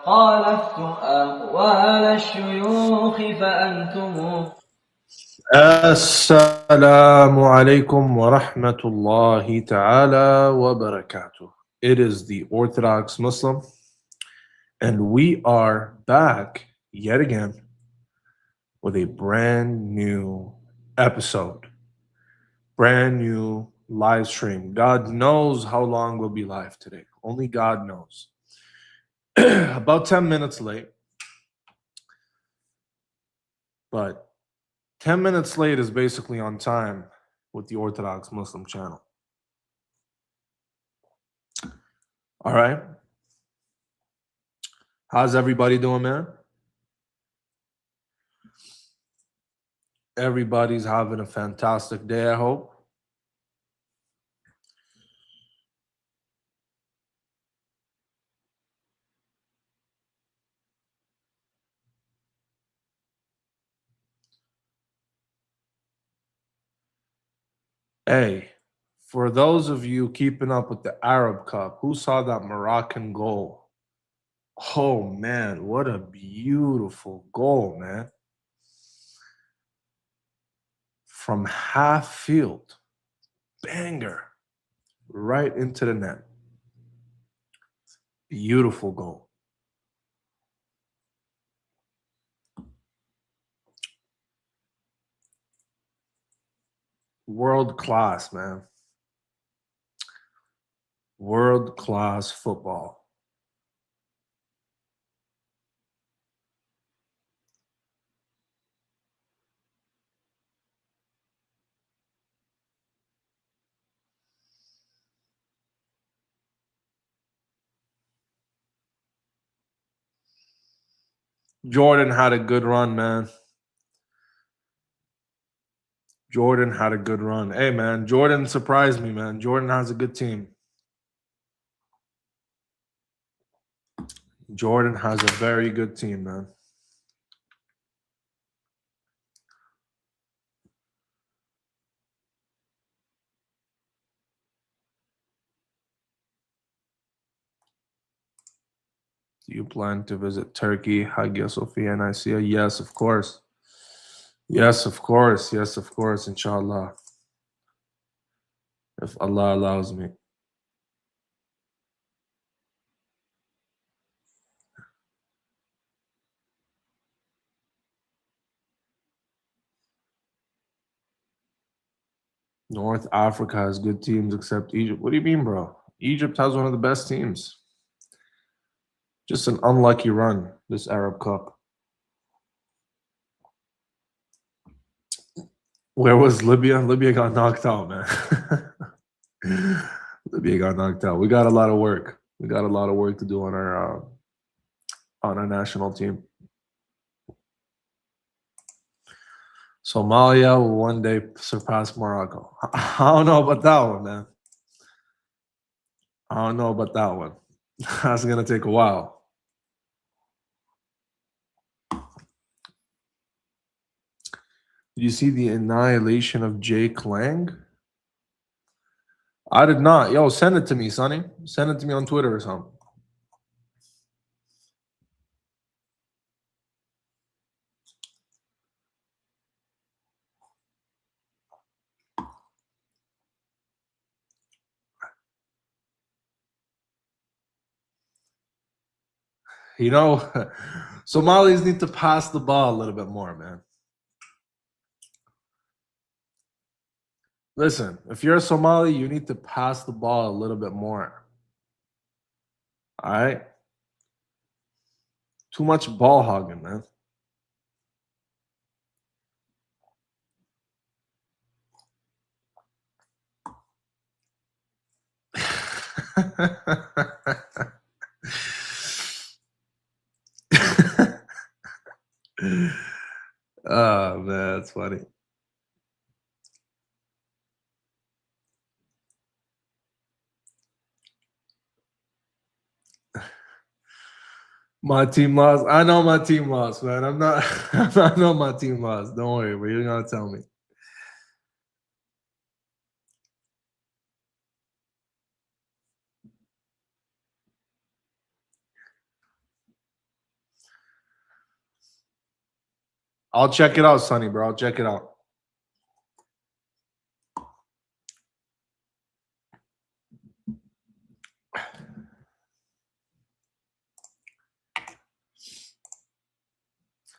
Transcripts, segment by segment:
خالفتم أقوال الشيوخ فأنتم. Assalamu alaikum wa rahmatullahi ta'ala wa barakatuh. It is the Orthodox Muslim, and we are back yet again with a brand new episode, brand new live stream. God knows how long we'll be live today. Only God knows. About 10 minutes late, but 10 minutes late is basically on time with the Orthodox Muslim channel. All right. How's everybody doing, man? Everybody's having a fantastic day, I hope. Hey, for those of you keeping up with the Arab Cup, who saw that Moroccan goal? Oh, man, what a beautiful goal, man. From half field, banger, right into the net. Beautiful goal. World class, man. World class football. Jordan had a good run, man. Jordan had a good run. Hey, man, Jordan surprised me, man. Jordan has a good team. Jordan has a very good team, man. Do you plan to visit Turkey, Hagia Sophia, and Nicaea? Yes, of course. Yes, of course. Yes, of course, inshallah. If Allah allows me. North Africa has good teams except Egypt. What do you mean, bro? Egypt has one of the best teams. Just an unlucky run, this Arab Cup. Where was Libya? Libya got knocked out, man. Libya got knocked out. We got a lot of work. We got a lot of work to do on our national team. Somalia will one day surpass Morocco. I don't know about that one, man. I don't know about that one. That's gonna take a while. Did you see the annihilation of Jake Lang? I did not. Yo, send it to me, Sonny. Send it to me on Twitter or something. You know, Somalis need to pass the ball a little bit more, man. Listen, if you're a Somali, you need to pass the ball a little bit more. All right? Too much ball hogging, man. Oh, man, that's funny. My team lost. I know my team lost, man. I'm not. I know my team lost. Don't worry, but you're gonna tell me. I'll check it out, Sonny, bro. I'll check it out.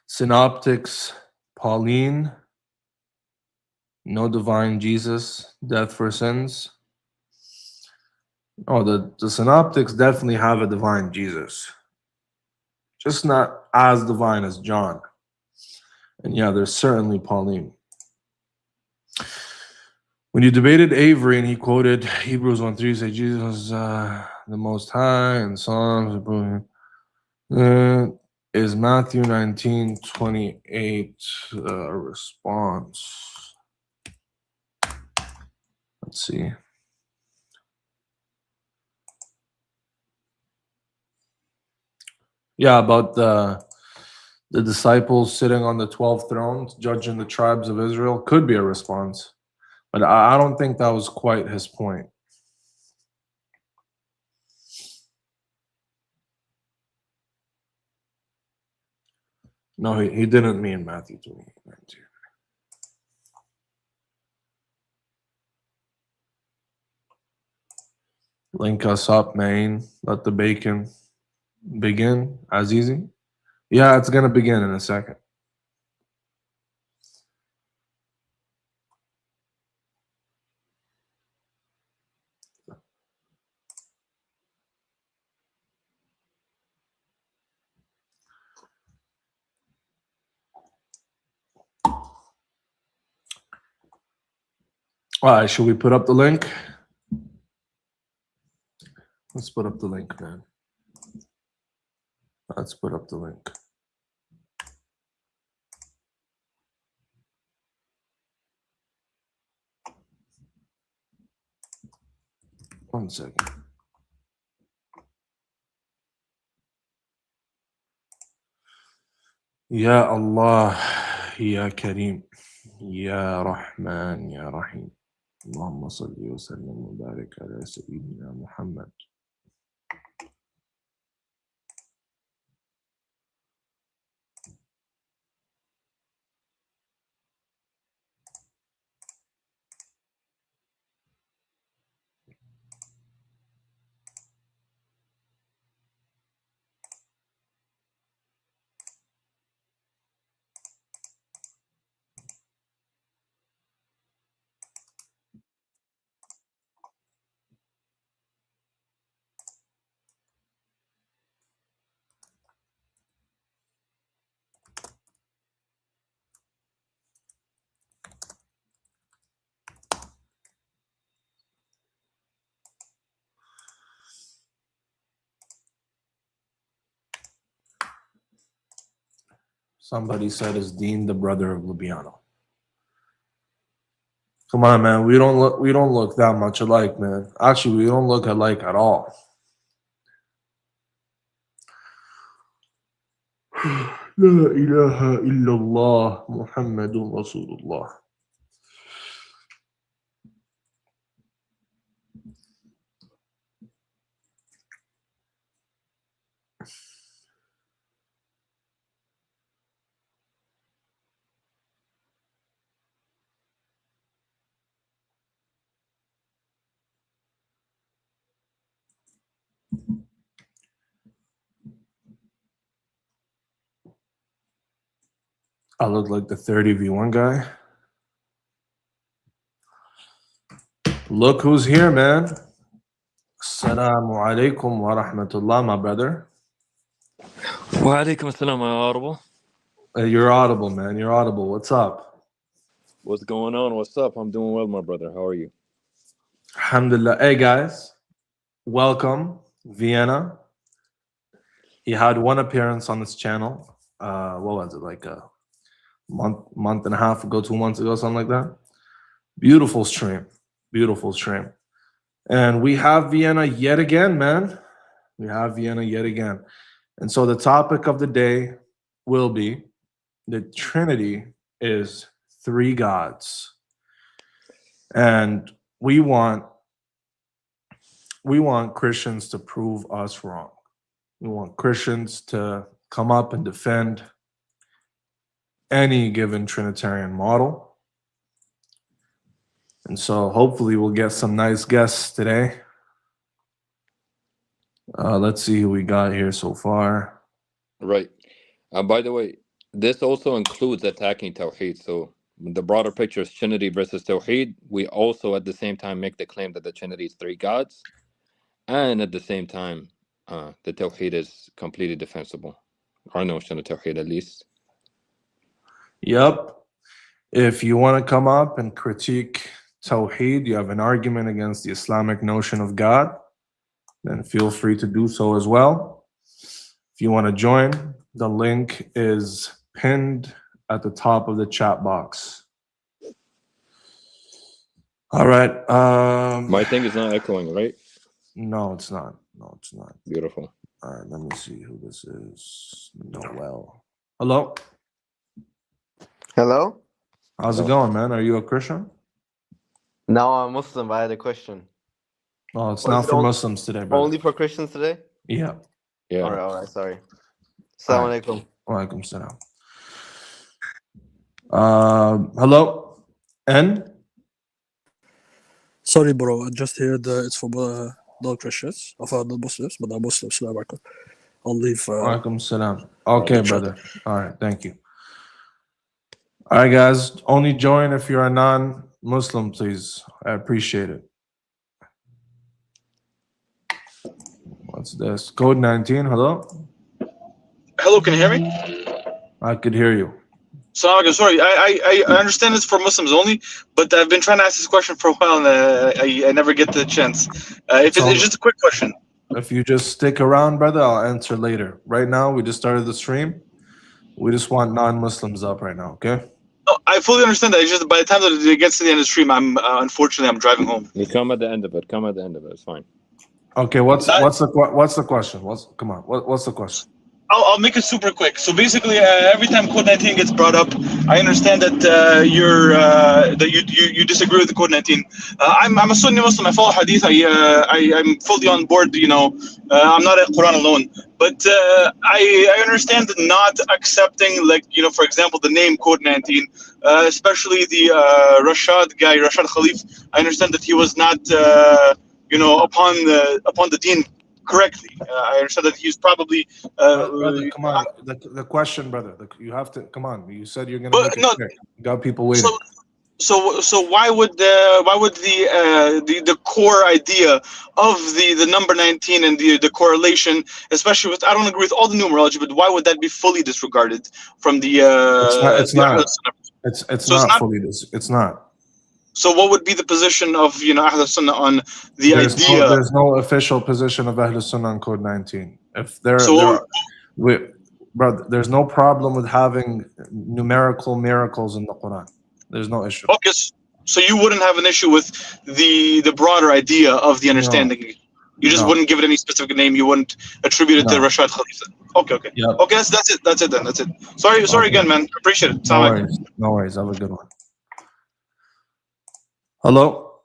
Synoptics, Pauline, no divine Jesus, death for sins. Oh, the synoptics definitely have a divine Jesus, just not as divine as John. And yeah, there's certainly Pauline. When you debated Avery and he quoted Hebrews 1:3, say Jesus was the Most High, and Psalms, is Matthew 19:28 a response? Let's see. Yeah, about the disciples sitting on the 12 thrones, judging the tribes of Israel, could be a response. But I don't think that was quite his point. No, he didn't mean Matthew 20:19. Link us up, man. Let the bacon begin. Azizi? Yeah, it's going to begin in a second. All right, should we put up the link? Let's put up the link, man. Let's put up the link. One second. Ya Allah, Ya Kareem, Ya Rahman, Ya Rahim. Allahumma salli wa sallim wa barik ala Sayyidina Muhammad. Somebody said is Dean the brother of Lubiano. Come on, man. We don't look that much alike, man. Actually, we don't look alike at all. La ilaha illallah Muhammadun Rasulullah. I look like the 30v1 guy. Look who's here, man. Assalamu alaikum wa rahmatullah, my brother. Wa alaikum assalam, am I audible? You're audible, man. You're audible. What's up? What's going on? What's up? I'm doing well, my brother. How are you? Alhamdulillah. Hey, guys. Welcome, Vienna. He had one appearance on this channel. What was it? Like a month and a half ago, 2 months ago, something like that. Beautiful stream. Beautiful stream. And we have Vienna yet again, man. We have Vienna yet again. And so the topic of the day will be the Trinity is 3 gods. And we want Christians to prove us wrong. We want Christians to come up and defend any given Trinitarian model. And so hopefully we'll get some nice guests today. Let's see who we got here so far. Right. By the way, this also includes attacking Tawheed. So the broader picture is Trinity versus Tawheed. We also at the same time make the claim that the Trinity is three gods. And at the same time, the Tawheed is completely defensible. Our notion of Tawheed, at least. Yep. If you want to come up and critique Tawheed, you have an argument against the Islamic notion of God, then feel free to do so as well. If you want to join, the link is pinned at the top of the chat box. All right. My thing is not echoing, right? No, it's not. No, it's not. Beautiful. All right, let me see who this is. Noel. Hello. Hello? How's it going, man? Are you a Christian? No, I'm Muslim, but I had a question. Oh, it's Oh, not is it for only- Muslims today, bro. Only for Christians today? Yeah. Yeah. All right, sorry. All Assalamu right. alaikum. Walaikum salam. Hello. N? Sorry, bro. I just heard it's for non-Christians, for non-Muslims, but I'm Muslim, so I'll leave. Walaikum salam. Okay, Inshallah. brother. All right, thank you. All right, guys. Only join if you're a non-Muslim, please. I appreciate it. What's this? Code 19. Hello. Hello, can you hear me? I could hear you. Sorry, I understand it's for Muslims only, but I've been trying to ask this question for a while and I never get the chance. If it's just a quick question. If you just stick around, brother, I'll answer later. Right now, we just started the stream. We just want non-Muslims up right now, okay? No, I fully understand that. It's just by the time that it gets to the end of the stream, unfortunately I'm driving home. You come at the end of it. Come at the end of it. It's fine. Okay, what's the question? What's the question? I'll make it super quick. So basically, every time Code 19 gets brought up, I understand that you disagree with the Code 19. I'm a Sunni Muslim. I follow Hadith. I'm fully on board. I'm not a Quran alone. But I understand not accepting, for example, the name Code 19, especially the Rashad guy, Rashad Khalif. I understand that he was not, upon the deen correctly. I understand that he's probably. Brother, come on. The question, brother. You have to come on. You said you're gonna make it quick. You got people waiting. So why would the core idea of the number 19 and the correlation, especially with, I don't agree with all the numerology, but why would that be fully disregarded from the? It's not. It's not fully. It's not. So what would be the position of Ahl Sunnah on the idea? There's no official position of Ahl Sunnah on Code 19. If there's no problem with having numerical miracles in the Quran. There's no issue. Okay, so you wouldn't have an issue with the broader idea of the understanding. No. You just wouldn't give it any specific name. You wouldn't attribute it to Rashad Khalif. Okay. Yep. Okay, that's it. That's it. Sorry again, man. Appreciate it. No worries. Have a good one. Hello.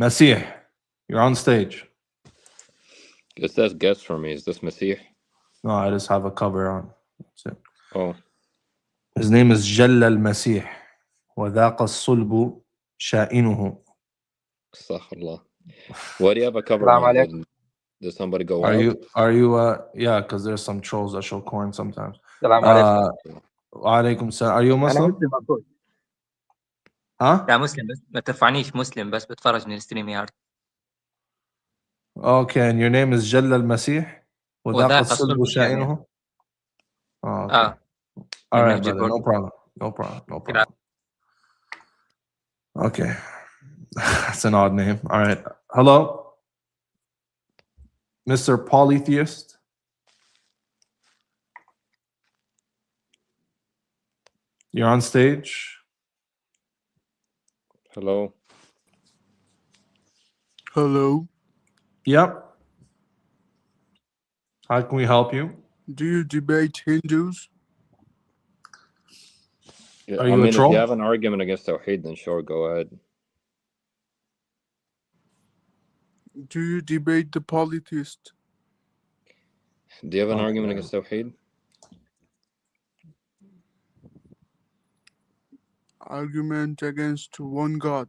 Masih, you're on stage. It says guest for me. Is this Masih? No, I just have a cover on. That's it. Oh. His name is Jalla al-Masih. وذاق الصلب شائنه. Astaghfirullah. Why do you have a cover on? Did somebody go out? Are you yeah, because there's some trolls that show corn sometimes. وعليكم السلام. Are you a Muslim? ها؟ لا مسلم بس ما ترفعنيش مسلم بس بتفرج من الستريم يارد. Okay, and your name is Jalla al-Masih. وذاق الصلب شائنه. Okay. All right, brother. No problem. Okay. That's an odd name. All right. Hello, Mr. Polytheist. You're on stage. Hello. Yep. How can we help you? Do you debate Hindus? Yeah, Are you a troll? If you have an argument against Tawheed, then sure, go ahead. Do you debate the polytheist? Do you have an Okay. argument against Tawheed? Argument against one God.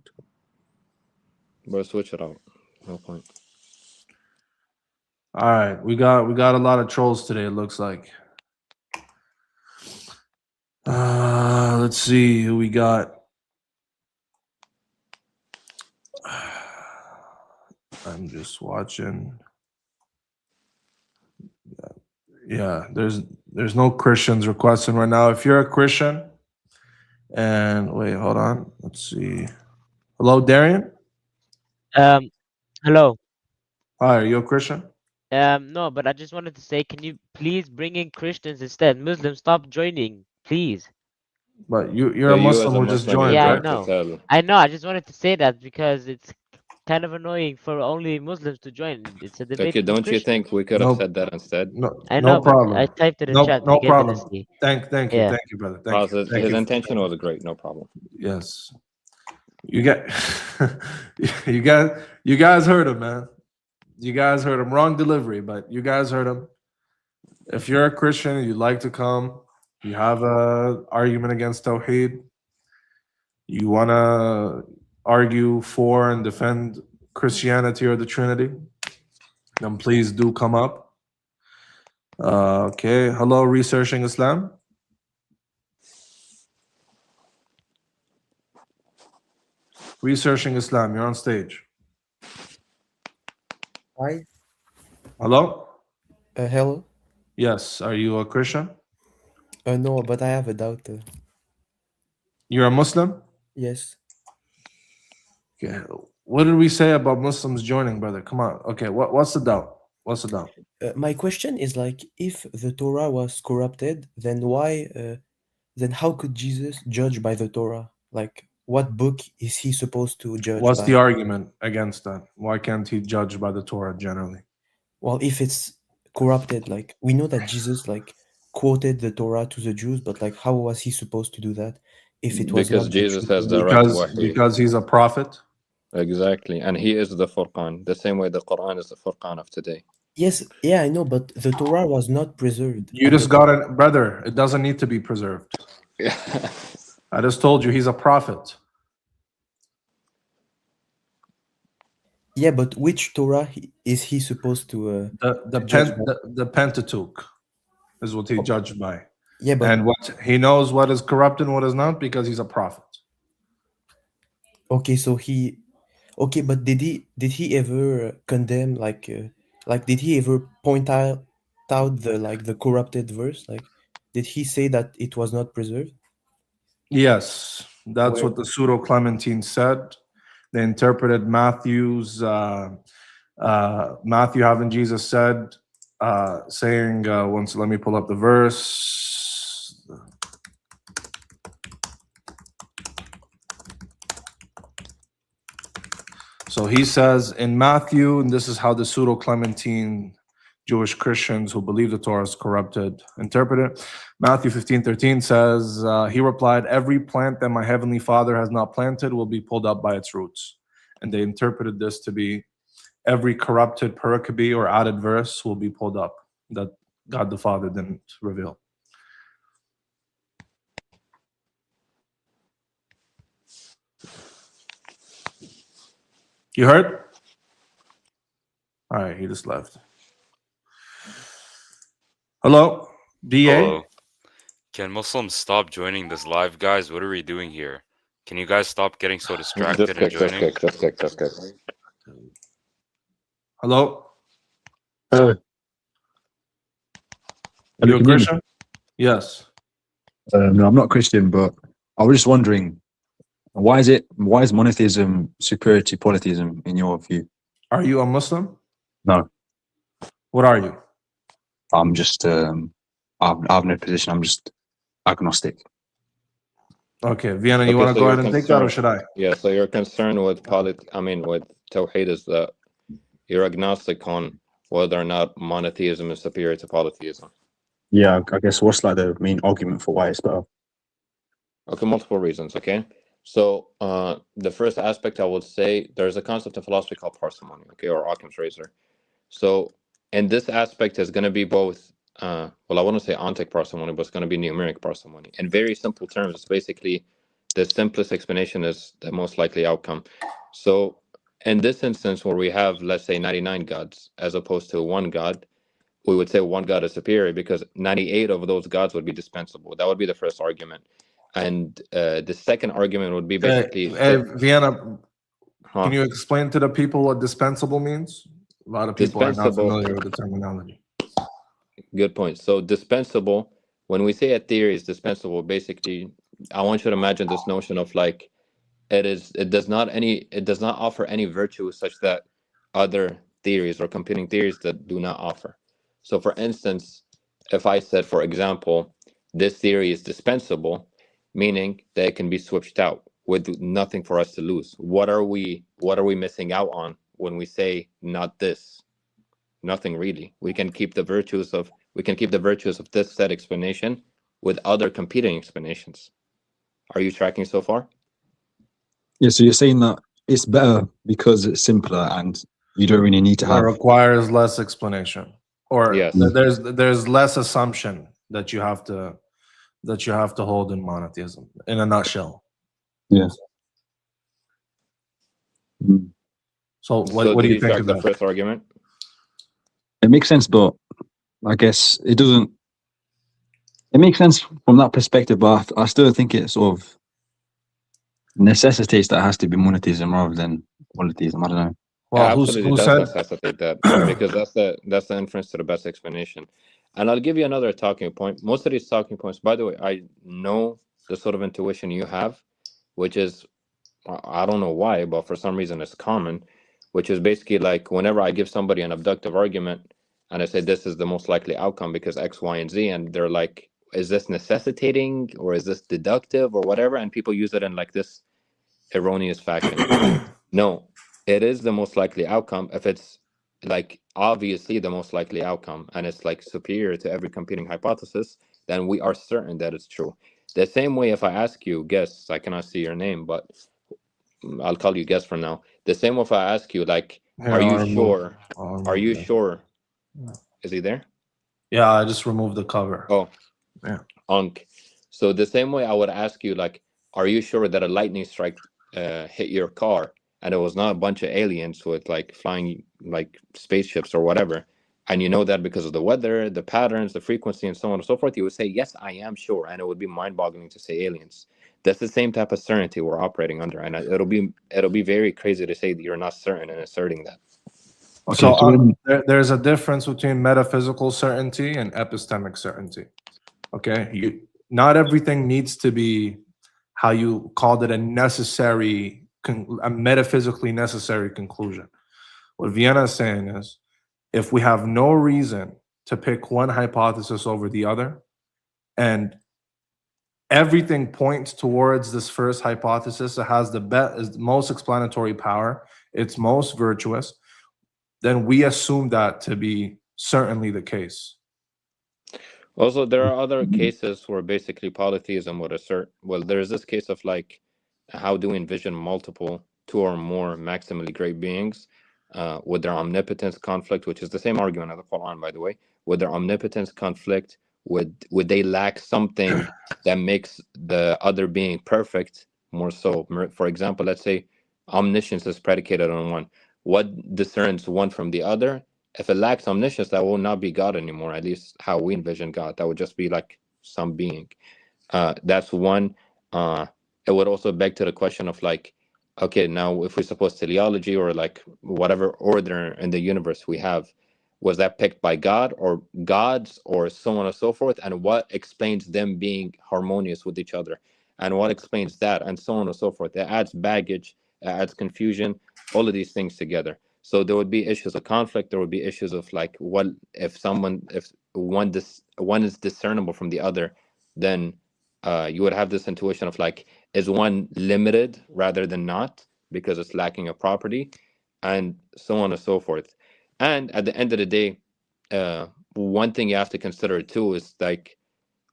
Bro, switch it out. No point. All right, we got a lot of trolls today. It looks like. Let's see who we got. I'm just watching. Yeah, there's no Christians requesting right now. If you're a Christian, and wait, hold on. Let's see. Hello, Darian. Hello. Hi, are you a Christian? No, but I just wanted to say, can you please bring in Christians instead? Muslims, stop joining, please. But you're So a you as Muslim a who just Muslim, you're joined, Yeah, I right? trying to know. tell. I know. I just wanted to say that because it's kind of annoying for only Muslims to join. It's a debate Okay, with don't you Christians. think we could have No, said that instead? I no know, but I problem. typed it in No, chat. no You guys didn't problem. see. Thank Yeah. you, brother. Thank you. Thank His you. intention was great, no problem. Yes. You get you guys heard him, man. You guys heard him. Wrong delivery, but you guys heard him. If you're a Christian and you'd like to come, you have a argument against Tawheed, you want to argue for and defend Christianity or the Trinity, then please do come up. Okay. Hello, Researching Islam. Researching Islam, you're on stage. Hi. Hello? Hello. Yes. Are you a Christian? No, but I have a doubt. You're a Muslim? Yes. Okay. What did we say about Muslims joining, brother? Come on. Okay. What's the doubt? What's the doubt? My question is like, if the Torah was corrupted, then why? Then how could Jesus judge by the Torah? Like, what book is he supposed to judge What's by? the argument against that? Why can't he judge by the Torah generally? Well, if it's corrupted, like we know that Jesus like quoted the Torah to the Jews, but like, how was he supposed to do that if it was Because not the Jesus true has Torah? direct wahi. Because he's a prophet. Exactly. And he is the Furqan, the same way the Quran is the Furqan of today. Yes, yeah, I know, but the Torah was not preserved. You and just got it, brother. It doesn't need to be preserved. I just told you he's a prophet. Yeah, but which Torah is he supposed to judge by? The Pentateuch is what he judged by. Yeah, but And what he knows what is corrupt and what is not because he's a prophet. okay, so okay, but did he ever condemn like did he ever point out the corrupted verse? Like, did he say that it was not preserved? Yes, that's Where? what the pseudo Clementine said. They interpreted Matthew's Matthew having Jesus said, saying once. Let me pull up the verse. So he says in Matthew, and this is how the pseudo Clementine Jewish Christians who believe the Torah is corrupted interpret it. Matthew 15:13 says, he replied, every plant that my heavenly Father has not planted will be pulled up by its roots. And they interpreted this to be every corrupted pericope or added verse will be pulled up that God the Father didn't reveal. You heard? All right, he just left. Hello, DA? Hello. Can Muslims stop joining this live, guys? What are we doing here? Can you guys stop getting so distracted and joining? Just kick. Hello? Hello. You a Can you hear me? Christian? Yes. No, I'm not Christian, but I was just wondering, why is monotheism superior to polytheism in your view? Are you a Muslim? No, What are you? I'm just I have no position. I'm just agnostic. Okay, Vienna, you Okay, want to so go you're ahead and take that, or concerned. should I? Yeah, so you're concerned with with Tawheed is that you're agnostic on whether or not monotheism is superior to polytheism. Yeah, I guess what's like the main argument for why it's better? Okay, multiple reasons, okay? So the first aspect I would say there's a concept in philosophy called parsimony, okay, or Occam's razor. So And this aspect is going to be both, well, I want to say ontic parsimony, but it's going to be numeric parsimony. In very simple terms, it's basically the simplest explanation is the most likely outcome. So in this instance, where we have, let's say, 99 gods as opposed to one god, we would say one god is superior because 98 of those gods would be dispensable. That would be the first argument. And the second argument would be basically... Vienna, Huh? can you explain to the people what dispensable means? A lot of people are not Dispensable... familiar with the terminology. Good point. So dispensable, when we say a theory is dispensable, basically, I want you to imagine this notion of like it does not offer any virtue such that other theories or competing theories that do not offer. So for instance, if I said, for example, this theory is dispensable, meaning that it can be switched out with nothing for us to lose. What are we missing out on when we say not this? Nothing really. We can keep the virtues of this set explanation with other competing explanations. Are you tracking so far? Yeah, so you're saying that it's better because it's simpler and you don't really need to It have. requires less explanation, or Yes. there's less assumption that you have to hold in monotheism. In a nutshell. Yeah. Mm. So what do you think track of the that? first argument? It makes sense, but I guess it doesn't. It makes sense from that perspective, but I still think it sort of necessitates that it has to be monotheism rather than polytheism. I don't know. Well, Absolutely who does said? necessitate that because that's the inference to the best explanation. And I'll give you another talking point. Most of these talking points, by the way, I know the sort of intuition you have, which is, I don't know why, but for some reason it's common, which is basically like whenever I give somebody an abductive argument and I say this is the most likely outcome because X, Y, and Z, and they're like, is this necessitating or is this deductive or whatever? And people use it in like this erroneous fashion. No, it is the most likely outcome if it's like obviously the most likely outcome and it's like superior to every competing hypothesis, then we are certain that it's true. The same way if I ask you, guess, I cannot see your name, but I'll call you guess for now. The same way if I ask you, like, Here, are you I'll remove. sure? I'll Are remove you this. sure? Is he there? Yeah, I just removed the cover. Oh, yeah. Ankh. So the same way I would ask you, like, are you sure that a lightning strike hit your car and it was not a bunch of aliens with like flying like spaceships or whatever, and you know that because of the weather, the patterns, the frequency, and so on and so forth, you would say, yes, I am sure, and it would be mind-boggling to say aliens. That's the same type of certainty we're operating under, and it'll be very crazy to say that you're not certain and asserting that. Okay, So there's a difference between metaphysical certainty and epistemic certainty. Okay, not everything needs to be how you called it a metaphysically necessary conclusion. What Vienna is saying is, if we have no reason to pick one hypothesis over the other, and everything points towards this first hypothesis that has the most explanatory power, it's most virtuous, then we assume that to be certainly the case. Also, there are other cases where basically polytheism would assert, well, there's this case of like, how do we envision multiple, two or more maximally great beings with their omnipotence conflict, which is the same argument of the Quran, by the way, with their omnipotence conflict, would they lack something that makes the other being perfect more so? For example, let's say omniscience is predicated on one. What discerns one from the other? If it lacks omniscience, that will not be God anymore, at least how we envision God. That would just be like some being. That's one. It would also beg to the question of like, okay, now if we suppose teleology or like whatever order in the universe we have, was that picked by God or gods or so on and so forth? And what explains them being harmonious with each other? And what explains that? And so on and so forth. It adds baggage, it adds confusion, all of these things together. So there would be issues of conflict. There would be issues of like, what if one is discernible from the other, then you would have this intuition of like, is one limited rather than not because it's lacking a property, and so on and so forth. And at the end of the day, one thing you have to consider too is like,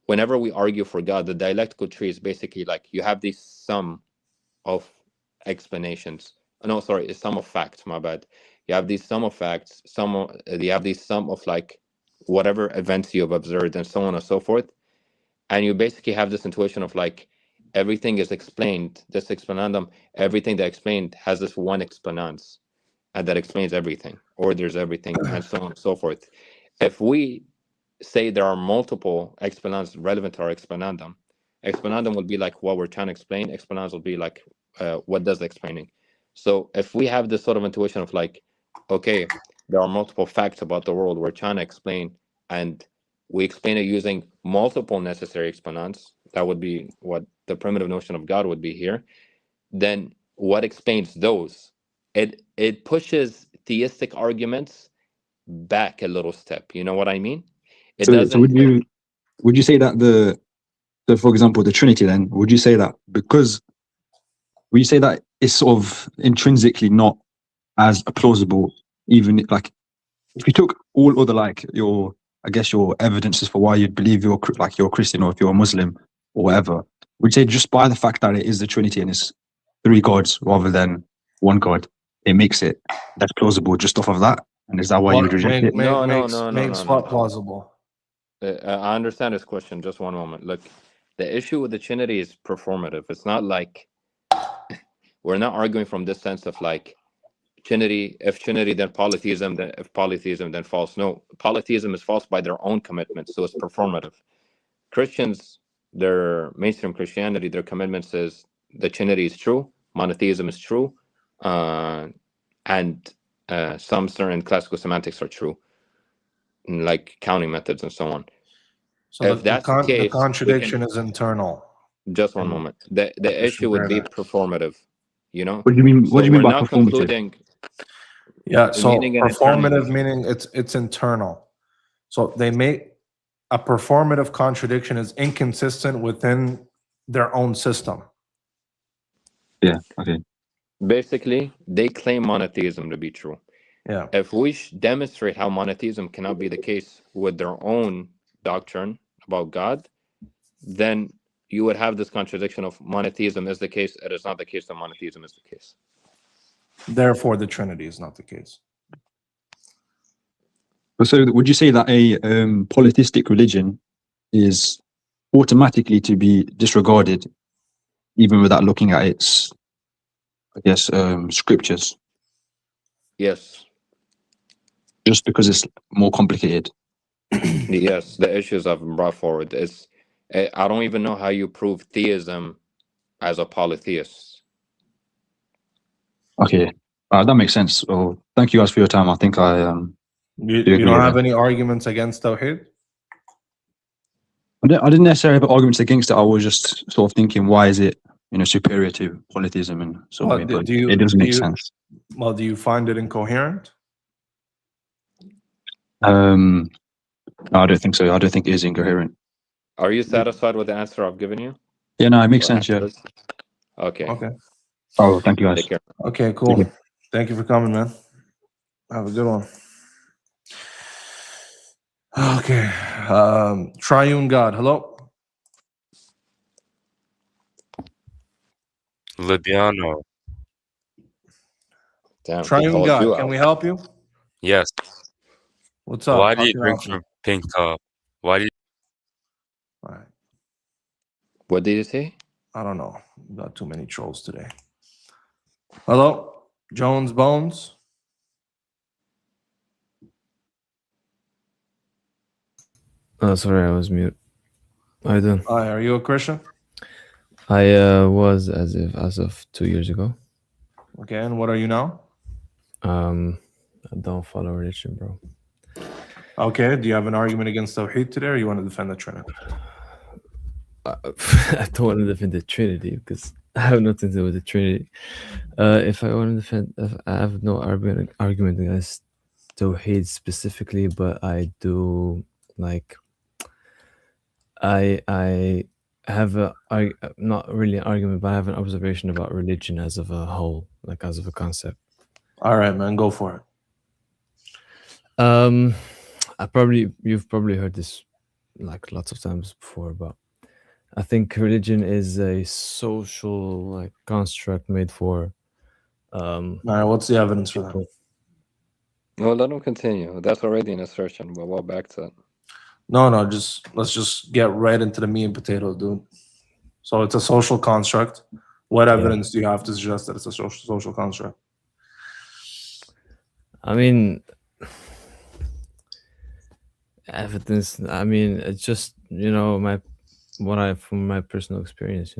whenever we argue for God, the dialectical tree is basically like you have this sum of explanations. No, sorry, it's sum of facts. My bad. you have these sum of facts, you have these sum of like whatever events you have observed and so on and so forth, and you basically have this intuition of like everything is explained, this explanandum, everything that explained has this one exponans, and that explains everything, orders everything, and so on and so forth. If we say there are multiple exponents relevant to our explanandum will be like what we're trying to explain, exponans will be like what does the explaining. So if we have this sort of intuition of like, okay, there are multiple facts about the world we're trying to explain, and we explain it using multiple necessary exponents, that would be what the primitive notion of God would be here. Then what explains those? It pushes theistic arguments back a little step. You know what I mean? It So doesn't. would you say that so for example, the Trinity, then would you say that because would you say that it's sort of intrinsically not as plausible, even like if you took all other like your, I guess, your evidences for why you'd believe you're a Christian or if you're a Muslim or whatever, would you say just by the fact that it is the Trinity and it's three gods rather than one God, it makes it less plausible just off of that? And is that why you would reject it? Makes what plausible? I understand his question. Just one moment. Look, the issue with the Trinity is performative. It's not like we're not arguing from this sense of like Trinity, if Trinity, then polytheism, then if polytheism, then false. No, polytheism is false by their own commitment, so it's performative. Christians, their mainstream Christianity, their commitments is the Trinity is true, monotheism is true, and some certain classical semantics are true, like counting methods and so on. So if that's the case, contradiction is internal. Just one moment. The issue would be performative. You know. What do you mean? What do you mean by performative? Concluding. Yeah. So performative meaning it's internal. So they make a performative contradiction is inconsistent within their own system. Yeah. Okay. Basically, they claim monotheism to be true. Yeah. If we demonstrate how monotheism cannot be the case with their own doctrine about God, then you would have this contradiction of monotheism is the case, it is not the case that monotheism is the case. Therefore, the Trinity is not the case. So would you say that a polytheistic religion is automatically to be disregarded, even without looking at its, I guess, scriptures? Yes. Just because it's more complicated? Yes, the issues I've brought forward is, I don't even know how you prove theism as a polytheist. Okay, that makes sense. Well, thank you guys for your time. I think You don't have any arguments against Tawheed? I didn't necessarily have arguments against it. I was just sort of thinking, why is it superior to polytheism? And so it doesn't make sense. Well, do you find it incoherent? No, I don't think so. I don't think it is incoherent. Are you satisfied with the answer I've given you? Yeah, no, it makes sense. Yeah. Okay. Oh, thank you guys. Take care. Okay, cool. Thank you for coming, man. Have a good one. Okay. Triune God. Hello. Libiano. Damn, Triune God. Can we help you? Yes. What's up? Why do you drink from pink cup? Why do you? All right. What did you say? I don't know. Got too many trolls today. Hello, Jones Bones. Oh, sorry, I was mute. How you doing? Hi, are you a Christian? I was as of 2 years ago. Okay, and what are you now? I don't follow religion, bro. Okay, do you have an argument against Tawheed today, or you want to defend the Trinity? I don't want to defend the Trinity because I have nothing to do with the Trinity. If I want to defend, I have no argument against Tawheed specifically, but I do like. I have not really an argument, but I have an observation about religion as of a whole, like as of a concept. All right, man, go for it. You've probably heard this like lots of times before, but I think religion is a social like construct made for. All right, what's the evidence for that? Well, let him continue. That's already an assertion, but we'll back to it. No, let's just get right into the meat and potatoes, dude. So it's a social construct. What evidence do you have to suggest that it's a social construct? I mean, evidence. I mean, it's just from my personal experience.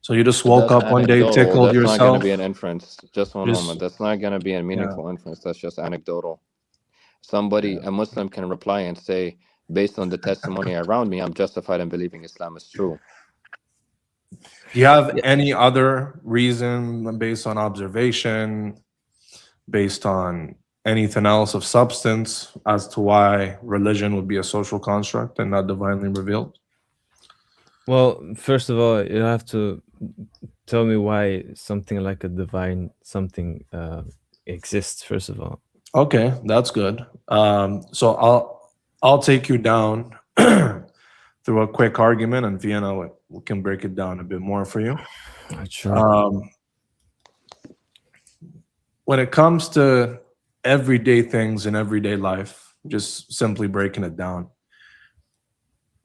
So you just woke That's up one day, anecdotal. tickled That's not going to yourself. be an inference. Just one Just moment. That's not going to be a meaningful inference. That's just anecdotal. Somebody, a Muslim, can reply and say, based on the testimony around me, I'm justified in believing Islam is true. Do you have any other reason based on observation, based on anything else of substance as to why religion would be a social construct and not divinely revealed? Well, first of all, you have to tell me why something like a divine something exists. First of all. Okay, that's good. So I'll take you down through a quick argument, and Vienna we can break it down a bit more for you. Sure. When it comes to everyday things in everyday life, just simply breaking it down,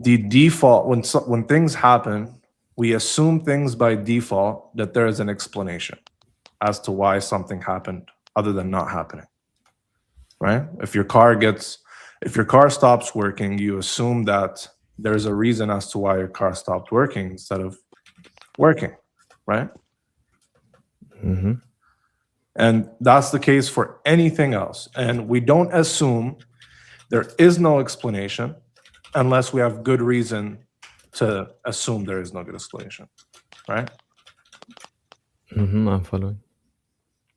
the default when things happen, we assume things by default that there is an explanation as to why something happened other than not happening. Right? If your car stops working, you assume that there's a reason as to why your car stopped working instead of working, right? Mm-hmm. And that's the case for anything else. And we don't assume there is no explanation unless we have good reason to assume there is no good explanation, right? Mm-hmm, I'm following.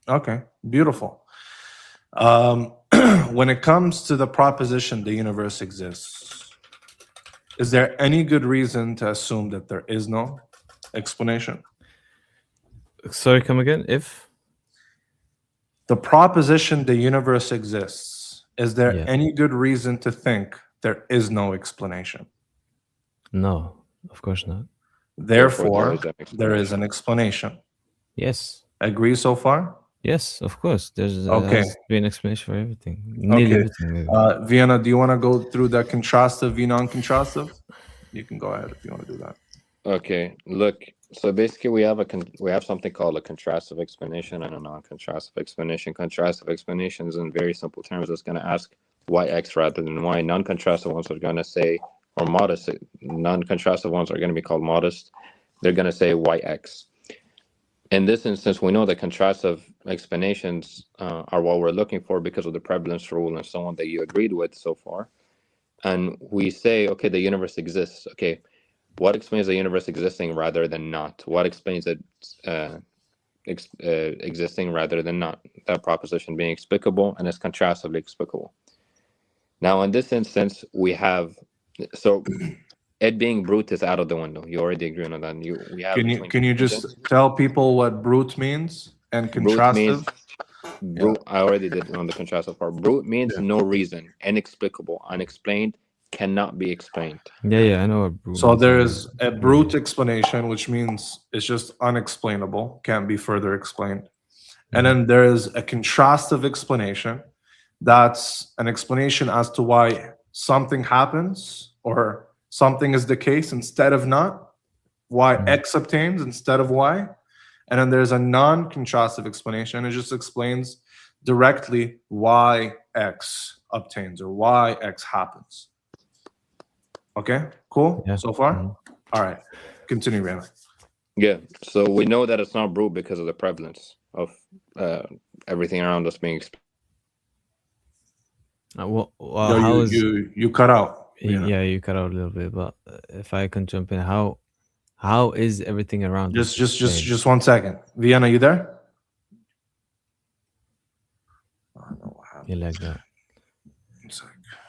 Okay, beautiful. When it comes to the proposition the universe exists, is there any good reason to assume that there is no explanation? Sorry, come again. If the proposition the universe exists, is there any good reason to think there is no explanation? No, of course not. Therefore, there is an explanation. Yes. Agree so far? Yes, of course. There's Okay. has to be an explanation for everything. Nearly everything, maybe. Vienna, do you want to go through the contrastive v non-contrastive? You can go ahead if you want to do that. Okay, look. So basically, we have something called a contrastive explanation and a non-contrastive explanation. Contrastive explanations, in very simple terms, is going to ask why X rather than Y. Non-contrastive ones are going to say, or modest. Non-contrastive ones are going to be called modest. They're going to say why X. In this instance, we know that contrastive explanations are what we're looking for because of the prevalence rule and so on that you agreed with so far. And we say, okay, the universe exists. Okay, what explains the universe existing rather than not? What explains it existing rather than not? That proposition being explicable and is contrastively explicable. Now, in this instance, we have it being brute is out of the window. You already agree on that. We have Can you just tell people what brute means and contrastive? Brute, I already did on the contrastive part. Brute means no reason, inexplicable, unexplained, cannot be explained. Yeah, I know what brute So means. there is a brute explanation, which means it's just unexplainable, can't be further explained. And then there is a contrastive explanation. That's an explanation as to why something happens or something is the case instead of not, why X obtains instead of Y. And then there's a non-contrastive explanation. It just explains directly why X obtains or why X happens. Okay, cool so far? All right, continue, Rana. Yeah, so we know that it's not brute because of the prevalence of everything around us being Well, No, how you cut out. Yeah, you cut out a little bit. But if I can jump in, how is everything around us? Just 1 second. Vienna, you there? You lagged out.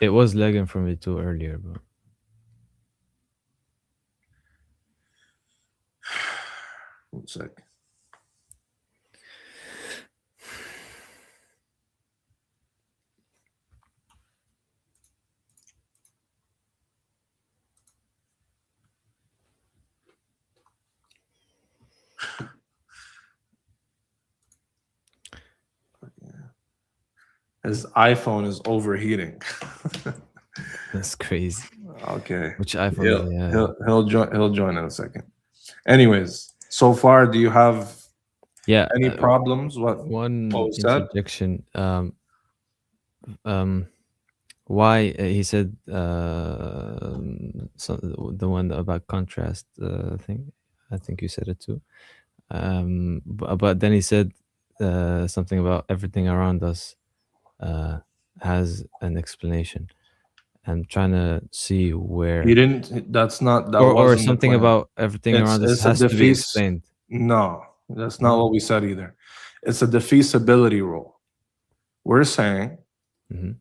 It was lagging for me too earlier, but 1 second. His iPhone is overheating. That's crazy. Okay. Which iPhone is he? He'll join in a second. Anyways, so far, do you have any problems? One was said? interjection. Why he said so the one about contrast thing. I think you said it too. But then he said something about everything around us has an explanation. I'm trying to see where He didn't. That's not. That or wasn't something the claim. about everything around us It's has a to be defeas. explained. No, that's not what we said either. It's a defeasibility rule. We're saying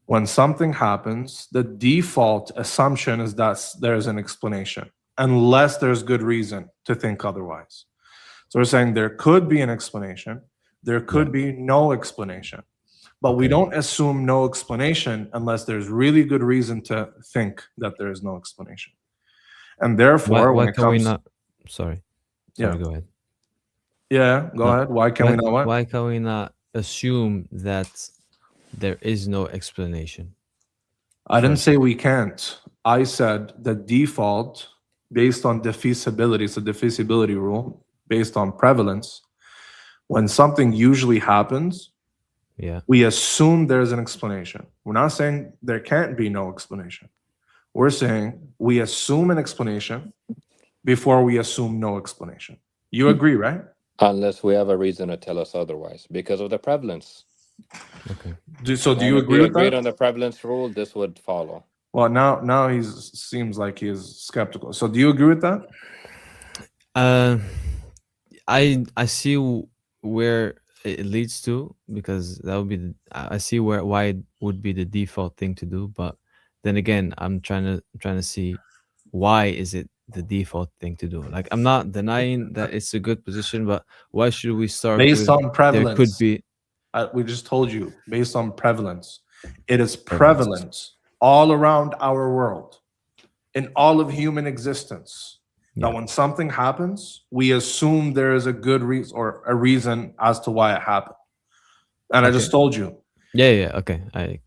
when something happens, the default assumption is that there's an explanation, unless there's good reason to think otherwise. So we're saying there could be an explanation, there could be no explanation, but we don't assume no explanation unless there's really good reason to think that there is no explanation. And therefore, why when it can we comes, not? Sorry, Yeah. go ahead. Yeah, go ahead. Why can we not what? Why can we not assume that there is no explanation? I didn't say we can't. I said the default based on defeasibility, it's a defeasibility rule based on prevalence. When something usually happens, we assume there's an explanation. We're not saying there can't be no explanation. We're saying we assume an explanation before we assume no explanation. You agree, right? Unless we have a reason to tell us otherwise, because of the prevalence. Okay. Do And you if agree we with agreed that? on the prevalence rule, this would follow. Well, now he seems like he is skeptical. So do you agree with that? I see where it leads to, because that would be I see why it would be the default thing to do, but then again I'm trying to see why is it the default thing to do. Like, I'm not denying that it's a good position, but why should we start Based with on prevalence? there could be we just told you, based on prevalence. It is prevalent all around our world, in all of human existence, that when something happens, we assume there is a good reason or a reason as to why it happened. And I just told you. Yeah, okay. I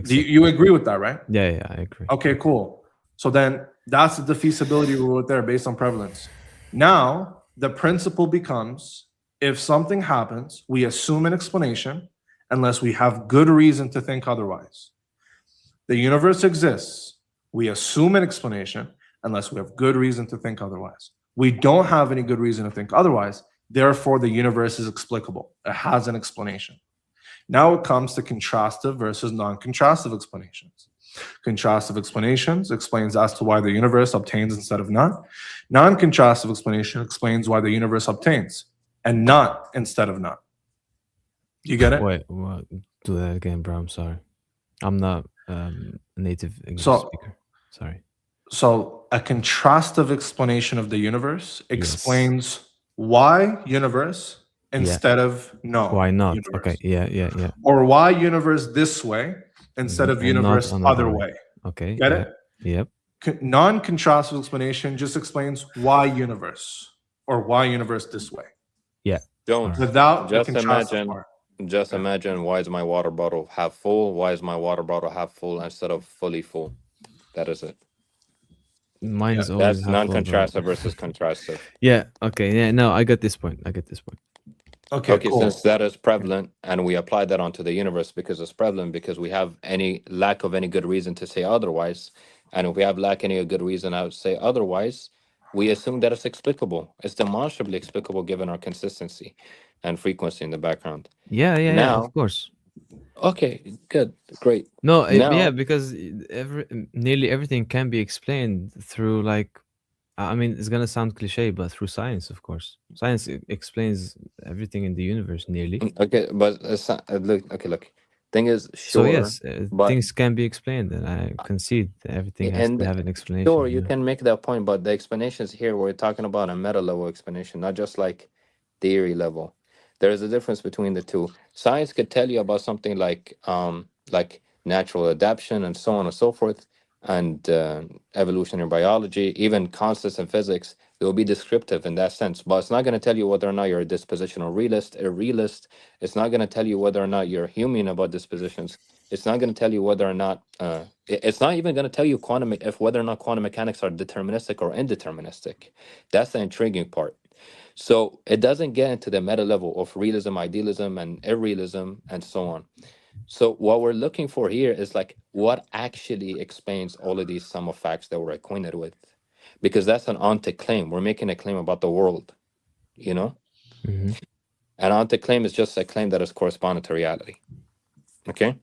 Do you agree with that, right? Yeah, I agree. Okay, cool. So then that's the defeasibility rule right there based on prevalence. Now, the principle becomes, if something happens, we assume an explanation unless we have good reason to think otherwise. The universe exists. We assume an explanation unless we have good reason to think otherwise. We don't have any good reason to think otherwise. Therefore, the universe is explicable. It has an explanation. Now it comes to contrastive versus non-contrastive explanations. Contrastive explanations explains as to why the universe obtains instead of not. Non-contrastive explanation explains why the universe obtains and not instead of not. You get it? Wait, do that again, bro. I'm sorry. I'm not a native English speaker. Sorry. So a contrastive explanation of the universe explains why universe instead of no. Why not? Universe. Okay. Yeah. Or why universe this way instead of And universe not other another way. Okay. Get it? Yep. Non-contrastive explanation just explains why universe or why universe this way. Yeah. Don't. Without Just the contrastive imagine. part. Just imagine, why is my water bottle half full? Why is my water bottle half full instead of fully full? That is it. Mine is always That's half full, bro. non-contrastive versus contrastive. Yeah. Okay. Yeah. No, I get this point. Okay, cool. Since that is prevalent, and we apply that onto the universe because it's prevalent, because we have any lack of any good reason to say otherwise, and if we have lack any good reason I would say otherwise, we assume that it's explicable. It's demonstrably explicable given our consistency and frequency in the background. Yeah. Now, Of course. Okay, good, great. No, Now, yeah, because nearly everything can be explained through, like, I mean, it's gonna sound cliche, but through science, of course. Science explains everything in the universe nearly. Okay, but look. Thing is, So sure, yes, but things can be explained, and I concede that everything has and to have an explanation. sure, you can make that point, but the explanations here we're talking about a meta level explanation, not just like theory level. There is a difference between the two. Science could tell you about something like natural adaptation and so on and so forth, and evolutionary biology, even constants in physics. It will be descriptive in that sense, but it's not going to tell you whether or not you're a dispositional realist, a realist. It's not going to tell you whether or not you're human about dispositions. It's not going to tell you whether or not it's not even going to tell you whether or not quantum mechanics are deterministic or indeterministic. That's the intriguing part. So it doesn't get into the meta level of realism, idealism, and irrealism, and so on. So what we're looking for here is like what actually explains all of these sum of facts that we're acquainted with, because that's an ontic claim. We're making a claim about the world, you know. Mm-hmm. An ontic claim is just a claim that is correspondent to reality. Okay.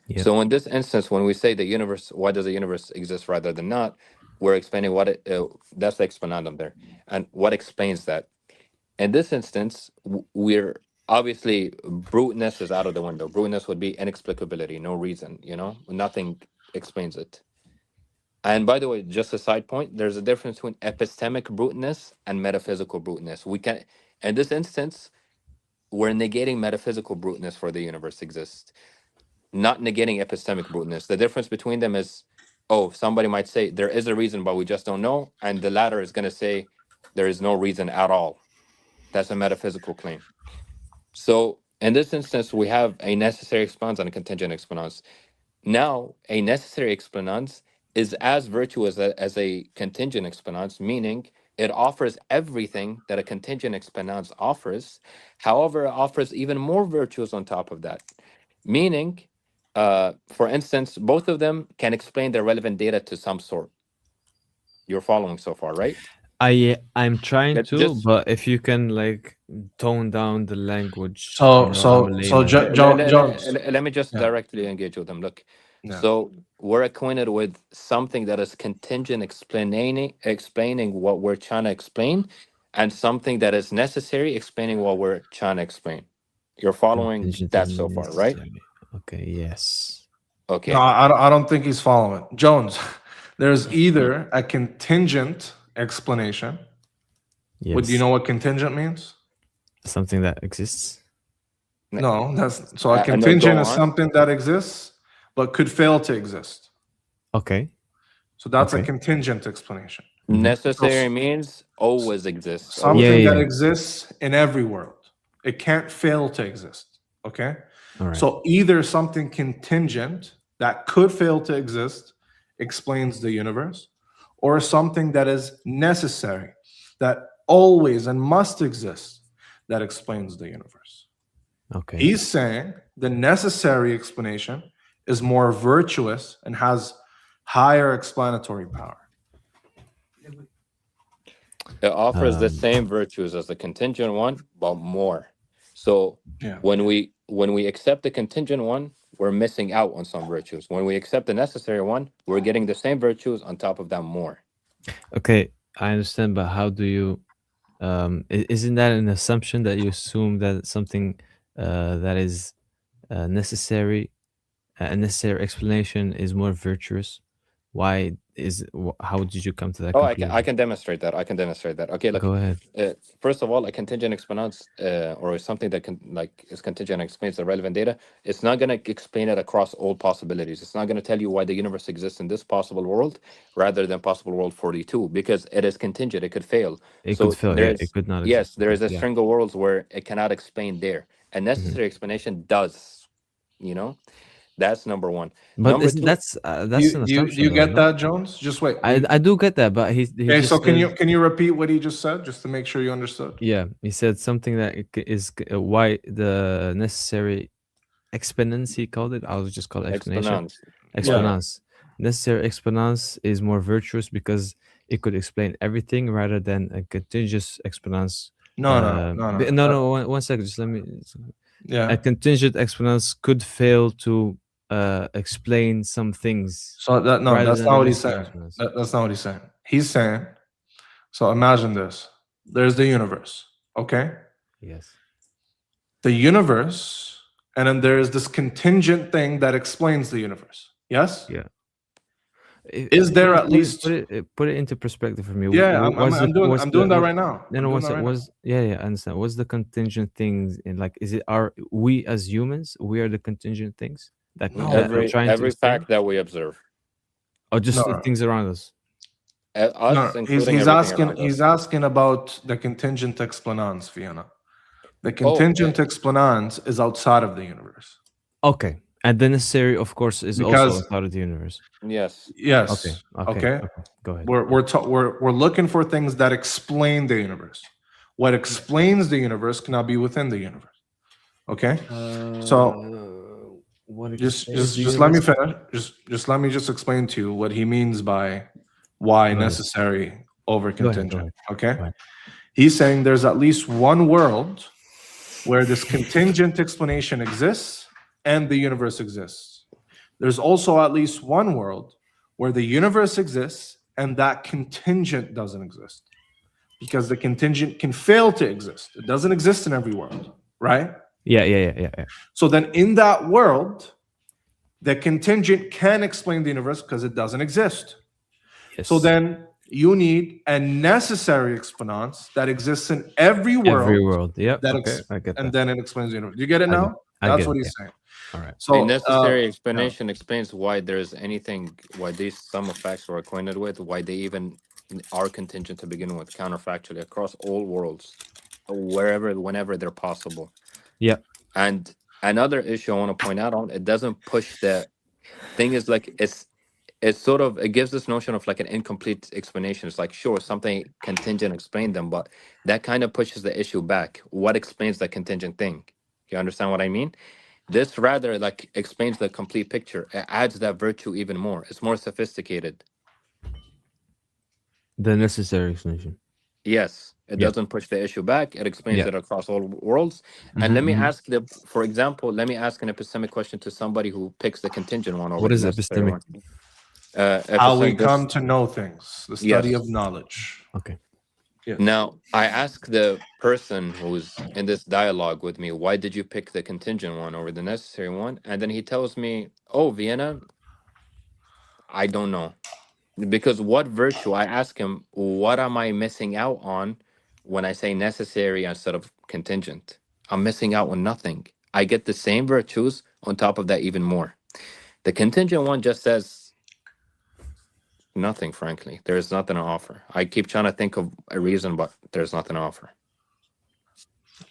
Yep. So in this instance, when we say the universe, why does the universe exist rather than not? We're explaining what it. That's the explanandum there, and what explains that. In this instance, we're obviously bruteness is out of the window. Bruteness would be inexplicability, no reason. You know, nothing explains it. And by the way, just a side point, there's a difference between epistemic bruteness and metaphysical bruteness. We can, in this instance, we're negating metaphysical bruteness for the universe exists, not negating epistemic bruteness. The difference between them is, oh, somebody might say there is a reason, but we just don't know. And the latter is going to say there is no reason at all. That's a metaphysical claim. So in this instance, we have a necessary exponens and a contingent exponens. Now, a necessary exponens is as virtuous as a contingent exponens, meaning it offers everything that a contingent exponens offers. However, it offers even more virtues on top of that. Meaning, for instance, both of them can explain the relevant data to some sort. You're following so far, right? I'm trying But to, just- but if you can like tone down the language. So- I'm a so layman. Jones. Let me just Yeah. directly engage with them. Look, Yeah. so we're acquainted with something that is contingent explaining what we're trying to explain, and something that is necessary explaining what we're trying to explain. You're following Contingent that and so far, right? necessary. Okay. Yes. Okay. No, I don't think he's following. Jones, there's either a contingent explanation. Yes. Do you know what contingent means? Something that exists. No, that's so a no, contingent go is on. something that exists but could fail to exist. Okay. So that's a Okay. contingent explanation. Necessary means always exists. Something always that exists. exists in every world. It can't fail to exist. Okay? All right. So either something contingent that could fail to exist explains the universe, or something that is necessary, that always and must exist, that explains the universe. Okay. He's saying the necessary explanation is more virtuous and has higher explanatory power. It offers the same virtues as the contingent one, but more. So Yeah. when we accept the contingent one, we're missing out on some virtues. When we accept the necessary one, we're getting the same virtues on top of that more. Okay, I understand, but how do you? Isn't that an assumption that you assume that something that is necessary, a necessary explanation is more virtuous? Why is? How did you come to that Oh, conclusion? I can demonstrate that. I can demonstrate that. Okay, look. Go ahead. First of all, a contingent exponents or something that can is contingent and explains the relevant data. It's not going to explain it across all possibilities. It's not going to tell you why the universe exists in this possible world rather than possible world 42, because it is contingent. It could fail. It So could fail. Yeah, there's it could not yes, exist. there is a Yeah. string of worlds where it cannot explain there. A necessary explanation does. You know, that's number one. But Number isn't, two, that's an assumption. Do you though, get no? that, Jones? Just wait. I do get that, but he Okay, just so can says- you repeat what he just said, just to make sure you understood? Yeah, he said something that is why the necessary exponents, he called it. I'll just call it explanation. exponents. Exponents. Necessary exponents is more virtuous because it could explain everything rather than a contingent exponents. No. One second. Just let me. Yeah. A contingent exponents could fail to explain some things. So that's not what he's saying. Exponents. That's not what he's saying. He's saying, so imagine this. There's the universe, okay? Yes. The universe, and then there is this contingent thing that explains the universe. Yes? Yeah. Is there at least put it into perspective for me? Yeah, I'm doing that right now. No, what's I understand. What's the contingent things in, like, is it are we as humans? We are the contingent things that Every trying to explain? fact that we observe. Or just No. the things around us. Us, No, including he's everything around asking us. about the contingent explanans, Fiona. The contingent explanans is outside of the universe. Okay. And the necessary, of course, is also Because outside of the universe. Yes. yes, Okay. Go ahead. we're looking for things that explain the universe. What explains the universe cannot be within the universe. Okay, so what just let me finish. Just let me just explain to you what he means by why Go ahead. necessary over Go ahead, contingent. go Okay, ahead. he's saying there's at least one world where this contingent explanation exists and the universe exists. There's also at least one world where the universe exists and that contingent doesn't exist, because the contingent can fail to exist. It doesn't exist in every world, right? Yeah. So then in that world, the contingent can explain the universe because it doesn't exist. Yes. So then you need a necessary exponence that exists in every world. Every world. Yep. That Okay, I get and that. then it explains the universe. Do you get it now? I That's get what it, he's saying. All right. So A necessary yeah. explanation explains why there's anything, why these sum of facts were acquainted with, why they even are contingent to begin with, counterfactually across all worlds, wherever, whenever they're possible. Yeah. And another issue I want to point out on, it doesn't push the thing is like it's sort of, it gives this notion of like an incomplete explanation. It's like, sure, something contingent explained them, but that kind of pushes the issue back. What explains the contingent thing? You understand what I mean? This rather like explains the complete picture. It adds that virtue even more. It's more sophisticated. The necessary explanation. Yes, it Yeah. doesn't push the issue back. It explains Yeah. it across all worlds. And let me ask for example, let me ask an epistemic question to somebody who picks the contingent one over What the is necessary epistemic? one. How we Epistemic, come to know things, the study yes. of knowledge. Okay. Yes. Now, I ask the person who's in this dialogue with me, why did you pick the contingent one over the necessary one? And then he tells me, oh, Vienna, I don't know. Because what virtue, I ask him, what am I missing out on when I say necessary instead of contingent? I'm missing out on nothing. I get the same virtues, on top of that, even more. The contingent one just says nothing, frankly. There's nothing to offer. I keep trying to think of a reason, but there's nothing to offer.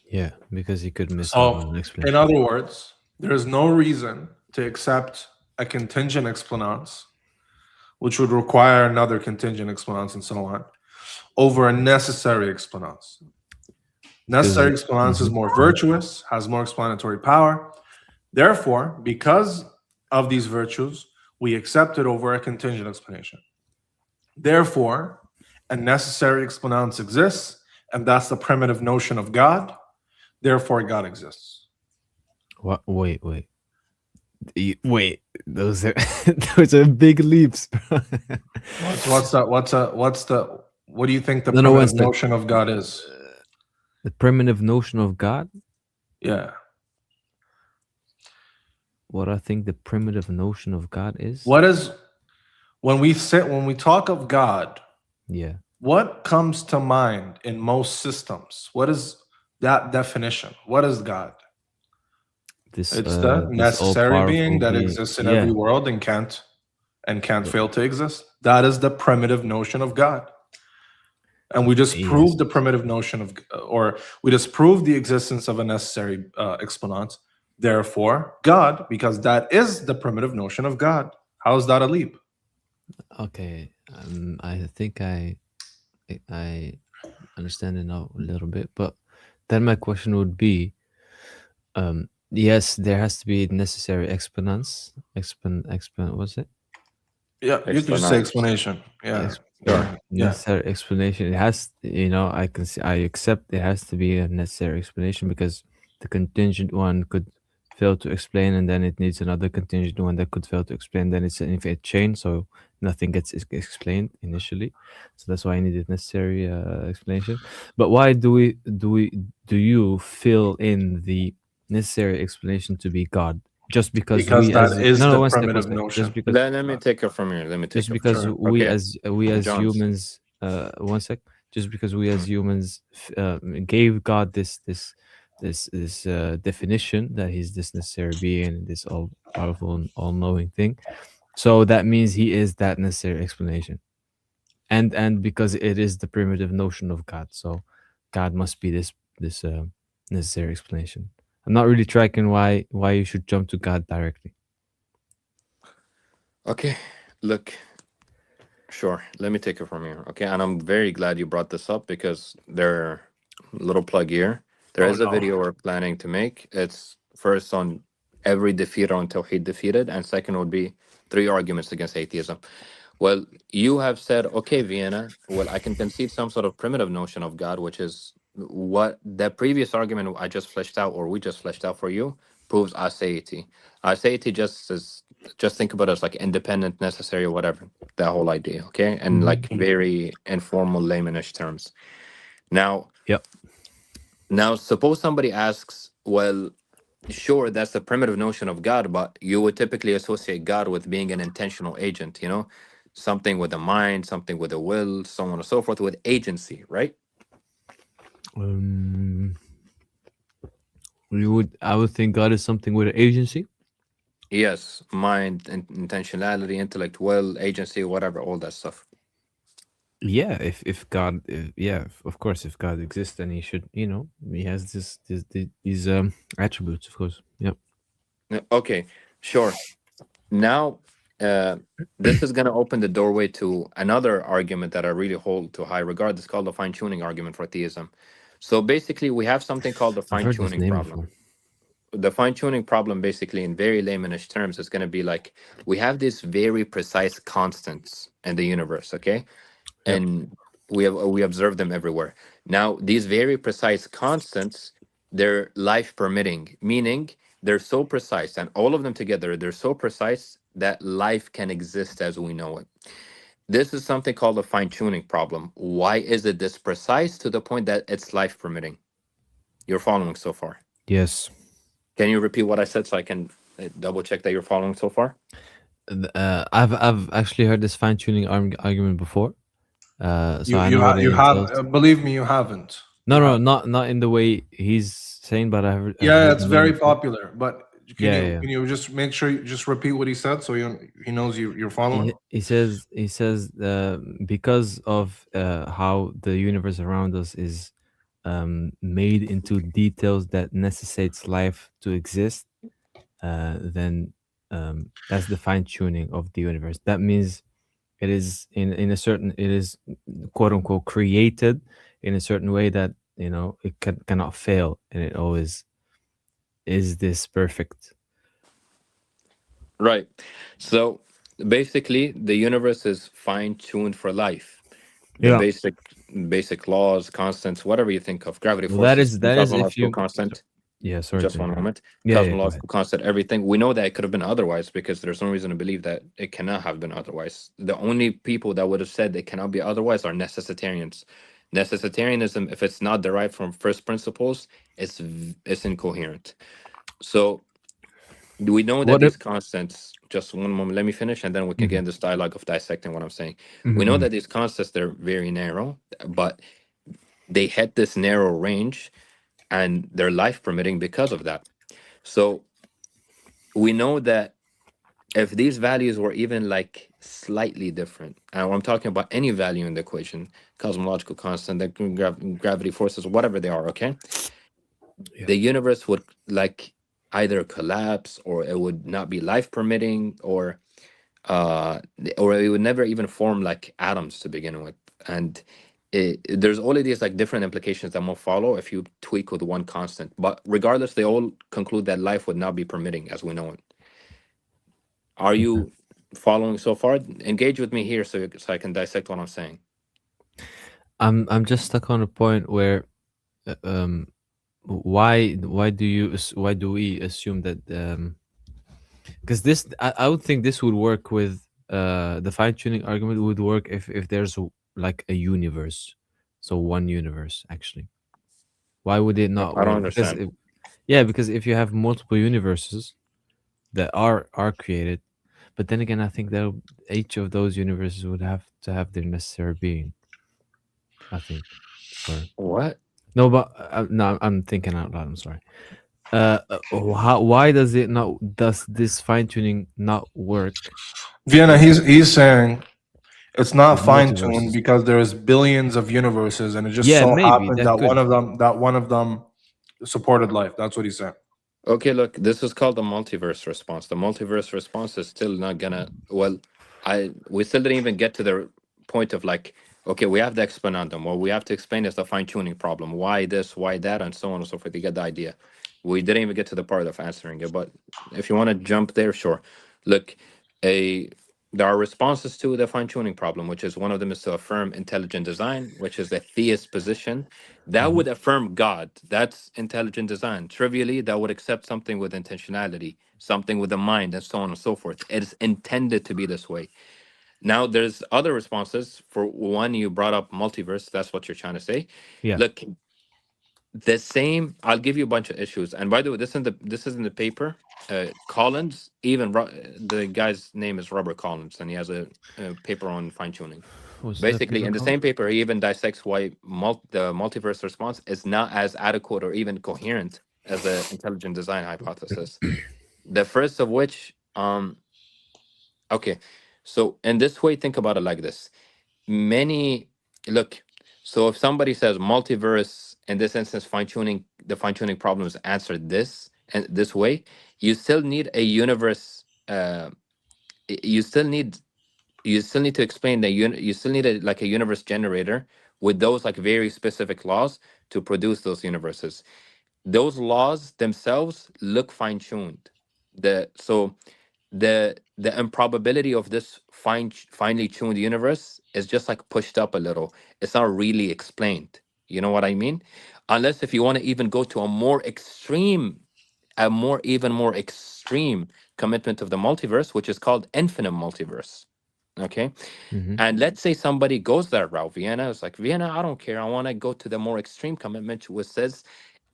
Yeah, because he could miss out on So, an explanation. in other words, there is no reason to accept a contingent exponence, which would require another contingent exponence and so on, over a necessary exponence. Necessary exponence is more virtuous, has more explanatory power. Therefore, because of these virtues, we accept it over a contingent explanation. Therefore, a necessary exponence exists, and that's the primitive notion of God. Therefore, God exists. What? Wait. Wait. Those are those are big leaps, bro. What do you think the No, primitive one sec. notion of God is? The primitive notion of God? Yeah. What I think the primitive notion of God is? What is when we talk of God? Yeah. What comes to mind in most systems? What is that definition? What is God? It's the necessary being that exists in every world and can't fail to exist. That is the primitive notion of God. And we just proved the primitive notion of, or we just proved the existence of a necessary exponent. Therefore, God, because that is the primitive notion of God. How is that a leap? Okay, I think I understand it now a little bit, but then my question would be, yes, there has to be necessary exponents. What's it? Yeah, you can just say explanation. Yeah. Necessary explanation. It has, I accept it has to be a necessary explanation because the contingent one could fail to explain, and then it needs another contingent one that could fail to explain. Then it's an infinite chain, so nothing gets explained initially. So that's why I needed necessary explanation. But why do you fill in the necessary explanation to be God? Just because that is the primitive notion. Just because, Let me take it from here. Just because we as humans, one sec. Just because we as humans gave God this definition that he's this necessary being, this all powerful and all knowing thing, so that means he is that necessary explanation, and because it is the primitive notion of God, so God must be this necessary explanation. I'm not really tracking why you should jump to God directly. Okay, look, sure. Let me take it from here. Okay, and I'm very glad you brought this up because there, little plug here. There Oh is a no. video we're planning to make. It's first on every defeater on Tawheed defeated, and second would be 3 arguments against atheism. Well, you have said, okay, Vienna, well, I can concede some sort of primitive notion of God, which is what the previous argument I just fleshed out, or we just fleshed out for you, proves aseity. Aseity just think about it as like independent, necessary, or whatever, that whole idea, okay? And like very informal laymanish terms. Now, Yep. now suppose somebody asks, well, sure, that's the primitive notion of God, but you would typically associate God with being an intentional agent, you know, something with a mind, something with a will, so on and so forth, with agency, right? I would think God is something with an agency. Yes, mind, intentionality, intellect, will, agency, whatever, all that stuff. Yeah, if God, of course, if God exists, then he should, he has these attributes, of course. Yep. Okay, sure. Now, this is going to open the doorway to another argument that I really hold to high regard. It's called the fine-tuning argument for theism. So basically, we have something called the I've heard this fine-tuning name problem. before. The fine-tuning problem, basically, in very laymanish terms, is going to be like we have these very precise constants in the universe, okay? Yep. And we observe them everywhere. Now, these very precise constants, they're life permitting, meaning they're so precise, and all of them together, they're so precise that life can exist as we know it. This is something called a fine-tuning problem. Why is it this precise to the point that it's life permitting? You're following so far? Yes. Can you repeat what I said so I can double check that you're following so far? I've actually heard this fine tuning argument before. So I You know what it you entails. have believe me, you haven't. No, not in the way he's saying, but I've Yeah, heard it's the name very before. popular. But Yeah. can you just make sure you just repeat what he said so he knows you're following? He says because of how the universe around us is made into details that necessitates life to exist, then that's the fine tuning of the universe. That means it is in a certain, it is quote unquote created in a certain way that it cannot fail, and it always is this perfect. Right. So basically, the universe is fine-tuned for life. The Yeah. basic laws, constants, whatever you think of, gravity Well, forces, that is if cosmological you. constant. Yeah, sorry. Just to one interrupt. moment. Yeah, go ahead. Cosmological constant, everything. We know that it could have been otherwise because there's no reason to believe that it cannot have been otherwise. The only people that would have said it cannot be otherwise are necessitarians. Necessitarianism, if it's not derived from first principles, it's incoherent. So we know that What these if? constants, just one moment, let me finish, and then we can get in this dialogue of dissecting what I'm saying. Mhm, We know mhm. that these constants, they're very narrow, but they hit this narrow range and they're life permitting because of that. So we know that if these values were even like slightly different, and I'm talking about any value in the equation, cosmological constant, the gravity forces, whatever they are, okay? The universe would like either collapse, or it would not be life permitting, or it would never even form like atoms to begin with. And there's all of these like different implications that will follow if you tweak with one constant. But regardless, they all conclude that life would not be permitting as we know it. Are you following so far? Engage with me here so I can dissect what I'm saying. I'm just stuck on a point where why do we assume that because this I would think this would work with the fine tuning argument would work if there's like a universe, so one universe actually. Why would it not I don't work? Because understand. because if you have multiple universes that are created, but then again, I think that each of those universes would have to have their necessary being. I think. Or what? No, but no, I'm thinking out loud. I'm sorry. Why does it not? Does this fine tuning not work? Vienna, he's saying it's not With fine tuned multiverses. because there's billions of universes, and it just Yeah, so maybe happened that that could. one of them supported life. That's what he's saying. Okay, look, this is called the multiverse response. The multiverse response is still not gonna. Well, we still didn't even get to the point of like, okay, we have the exponendum. What we have to explain is the fine tuning problem. Why this? Why that? And so on and so forth. You get the idea. We didn't even get to the part of answering it. But if you want to jump there, sure. Look, a there are responses to the fine tuning problem, which is one of them is to affirm intelligent design, which is the theist position. That would affirm God. That's intelligent design. Trivially, that would accept something with intentionality, something with a mind, and so on and so forth. It is intended to be this way. Now, there's other responses. For one, you brought up multiverse. That's what you're trying to say. Yeah. Look, the same. I'll give you a bunch of issues. And by the way, this is in the paper. Collins, even the guy's name is Robert Collins, and he has a paper on fine tuning. What's that Basically, paper in the called? same paper, he even dissects why the multiverse response is not as adequate or even coherent as the intelligent design hypothesis. The first of which, okay, so in this way, think about it like this. Many look, so if somebody says multiverse, in this instance, the fine tuning problem is answered this and this way, you still need a universe. You still need to explain that you still need like a universe generator with those like very specific laws to produce those universes. Those laws themselves look fine tuned. The improbability of this finely tuned universe is just like pushed up a little. It's not really explained. You know what I mean? Unless if you want to even go to even more extreme commitment of the multiverse, which is called infinite multiverse. Okay. And let's say somebody goes that route. Vienna is like, Vienna, I don't care. I want to go to the more extreme commitment, which says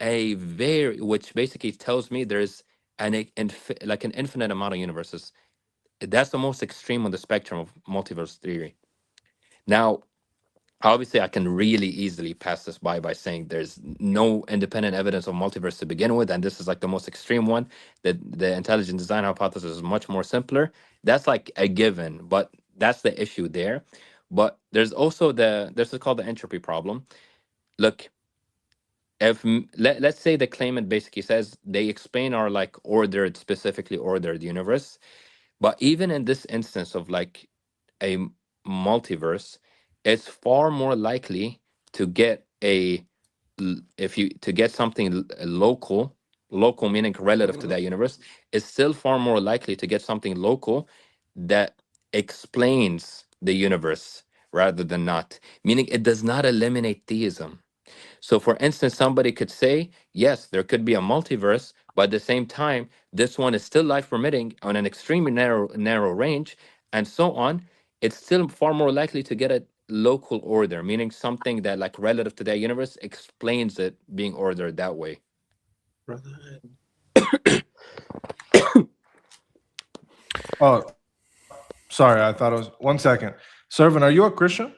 which basically tells me there's like an infinite amount of universes. That's the most extreme on the spectrum of multiverse theory. Now, obviously, I can really easily pass this by saying there's no independent evidence of multiverse to begin with, and this is like the most extreme one. The intelligent design hypothesis is much more simpler. That's like a given, but that's the issue there. But there's also this is called the entropy problem. Look, if let's say the claimant basically says they explain our like specifically ordered universe, but even in this instance of like a multiverse, it's far more likely to get if you to get something local meaning relative to that universe, is still far more likely to get something local that explains the universe rather than not, meaning it does not eliminate theism. So, for instance, somebody could say, yes, there could be a multiverse, but at the same time, this one is still life permitting on an extremely narrow range, and so on. It's still far more likely to get a local order, meaning something that, like, relative to that universe, explains it being ordered that way. Oh, sorry. I thought it was 1 second. Servant, are you a Christian?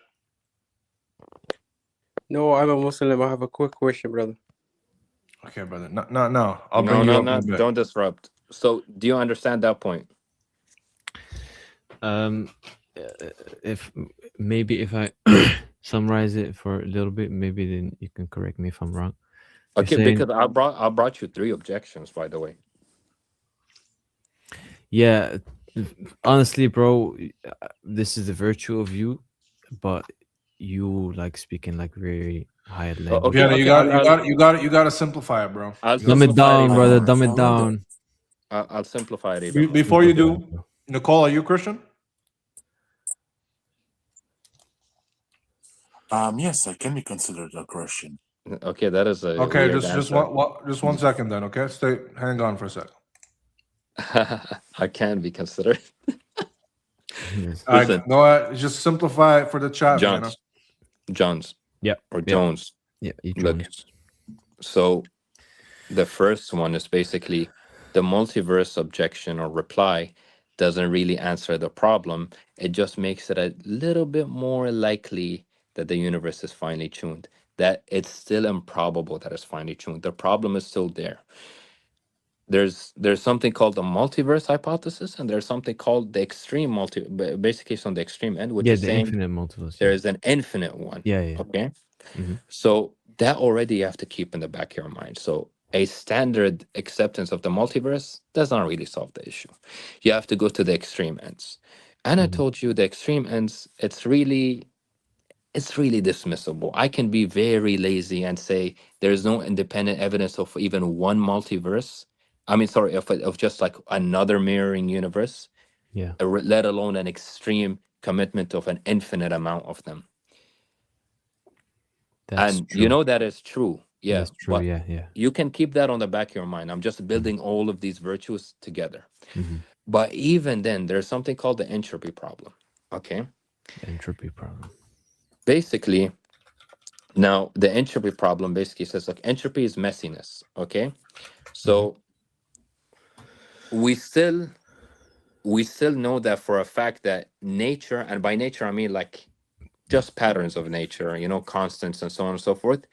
No, I'm a Muslim. I have a quick question, brother. Okay, brother. No. I'll bring you up in a bit. Don't disrupt. So, do you understand that point? If I summarize it for a little bit, maybe then you can correct me if I'm wrong. Okay, because I brought you 3 objections, by the way. Yeah, honestly, bro, this is the virtue of you, but you like speaking like very high language. Yeah, you got to simplify it, bro. Dumb it down, brother. Dumb it down. I'll simplify it even. Before you do, Nicole, are you Christian? Yes, I can be considered a Christian. Okay, that is a okay. weird Just answer. 1 second, then. Okay, hang on for a second. I can be considered. Listen, no, just simplify it for the chat. Jones. Yeah. Or Jones. Yeah. Look. So, the first one is basically the multiverse objection or reply doesn't really answer the problem. It just makes it a little bit more likely that the universe is finely tuned. That it's still improbable that it's finely tuned. The problem is still there. There's something called the multiverse hypothesis, and there's something called the extreme basically it's on the extreme end, which is the saying infinite multiverse. there is an infinite one. Yeah. Okay. So that already you have to keep in the back of your mind. So a standard acceptance of the multiverse does not really solve the issue. You have to go to the extreme ends. And I told you the extreme ends, it's really dismissible. I can be very lazy and say there's no independent evidence of even one multiverse. I mean, sorry, of just like another mirroring universe, Yeah. let alone an extreme commitment of an infinite amount of them. That's And true. you know that is true. Yeah. That's true. But Yeah, yeah. you can keep that on the back of your mind. I'm just building all of these virtues together. Mhm. But even then, there's something called the entropy problem. Okay. Entropy problem. Basically, now the entropy problem basically says like entropy is messiness. Okay. So we still know that for a fact that nature, and by nature I mean like just patterns of nature, you know, constants and so on and so forth,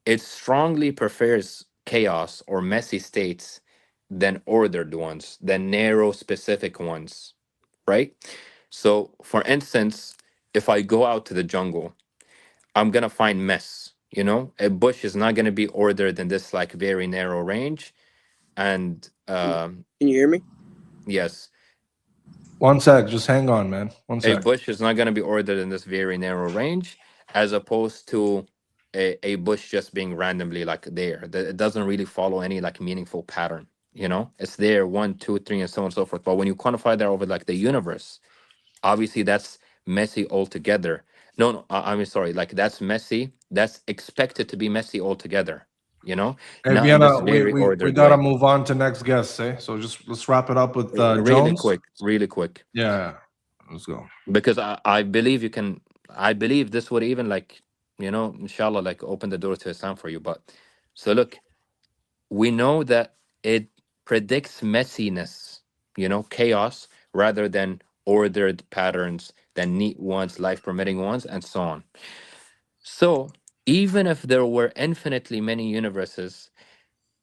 it strongly prefers chaos or messy states than ordered ones, than narrow specific ones, right? So, for instance, if I go out to the jungle, I'm gonna find mess. You know, a bush is not gonna be ordered in this like very narrow range, and Can you hear me? yes, One sec, just hang on, man. One a sec. bush is not going to be ordered in this very narrow range, as opposed to a bush just being randomly like there. It doesn't really follow any like meaningful pattern. You know, it's there 1, 2, 3, and so on and so forth. But when you quantify that over like the universe, obviously that's messy altogether. No, I mean sorry, like that's messy. That's expected to be messy altogether. You know, Hey, not in this Vienna, very we ordered gotta way. move on to next guest, eh? So just let's wrap it up with Really Jones. quick, really quick. Yeah, let's go. Because I believe you can. I believe this would even like, you know, inshallah, like open the door to Islam for you. But so look, we know that it predicts messiness, you know, chaos rather than ordered patterns, than neat ones, life permitting ones, and so on. So even if there were infinitely many universes,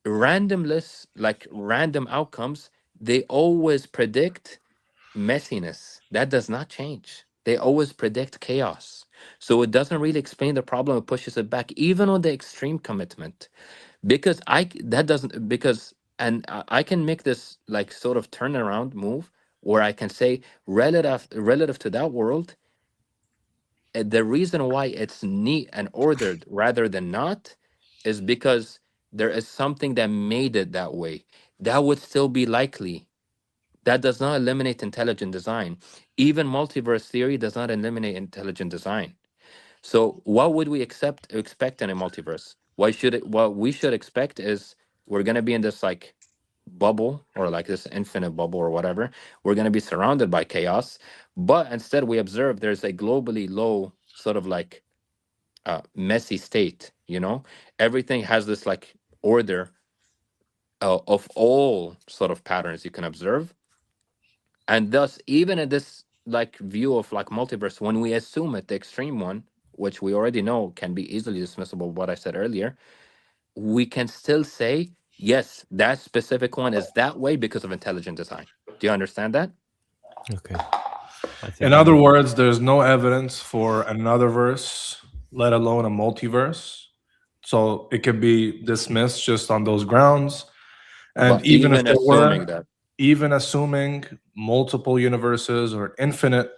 randomless, like random outcomes, they always predict messiness. That does not change. They always predict chaos. So it doesn't really explain the problem, it pushes it back, even on the extreme commitment. Because that doesn't, because, and I can make this like sort of turnaround move where I can say, relative to that world, the reason why it's neat and ordered rather than not is because there is something that made it that way. That would still be likely. That does not eliminate intelligent design. Even multiverse theory does not eliminate intelligent design. So what would we expect in a multiverse? What we should expect is we're gonna be in this like bubble, or like this infinite bubble or whatever. We're gonna be surrounded by chaos, but instead we observe there's a globally low sort of like messy state. You know, everything has this like order of all sort of patterns you can observe. And thus, even in this like view of like multiverse, when we assume it, the extreme one, which we already know can be easily dismissible, what I said earlier, we can still say, yes, that specific one is that way because of intelligent design. Do you understand that? Okay. In other words, there's no evidence for another verse, let alone a multiverse. So it can be dismissed just on those grounds. And But even if even there assuming were, that, even assuming multiple universes or infinite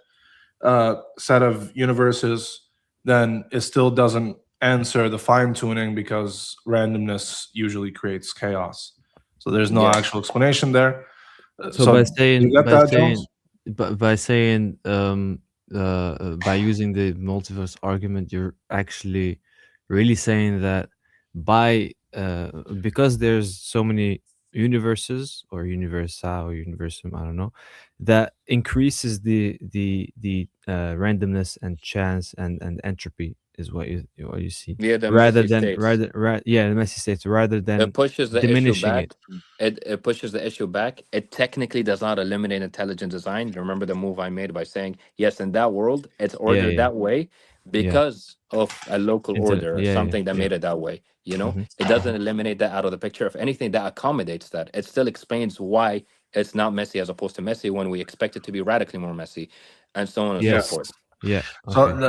set of universes, then it still doesn't answer the fine tuning because randomness usually creates chaos. So there's no yes. actual explanation there. So So by you saying get that, Jones? by using the multiverse argument, you're actually really saying that because there's so many universes or universa or universum, I don't know, that increases the randomness and chance and entropy is what you see, Yeah, the rather messy than states. the messy states, rather than It pushes the issue diminishing it. back. It pushes the issue back. It technically does not eliminate intelligent design. Remember the move I made by saying, yes, in that world, it's Yeah, ordered yeah, that way yeah. because of a local order, Yeah, yeah, something that yeah. made it that way. You know, Mhm. it doesn't eliminate that out of the picture. If anything, that accommodates that. It still explains why it's not messy as opposed to messy when we expect it to be radically more messy, and so on and so Yes. forth. Yeah. So Okay.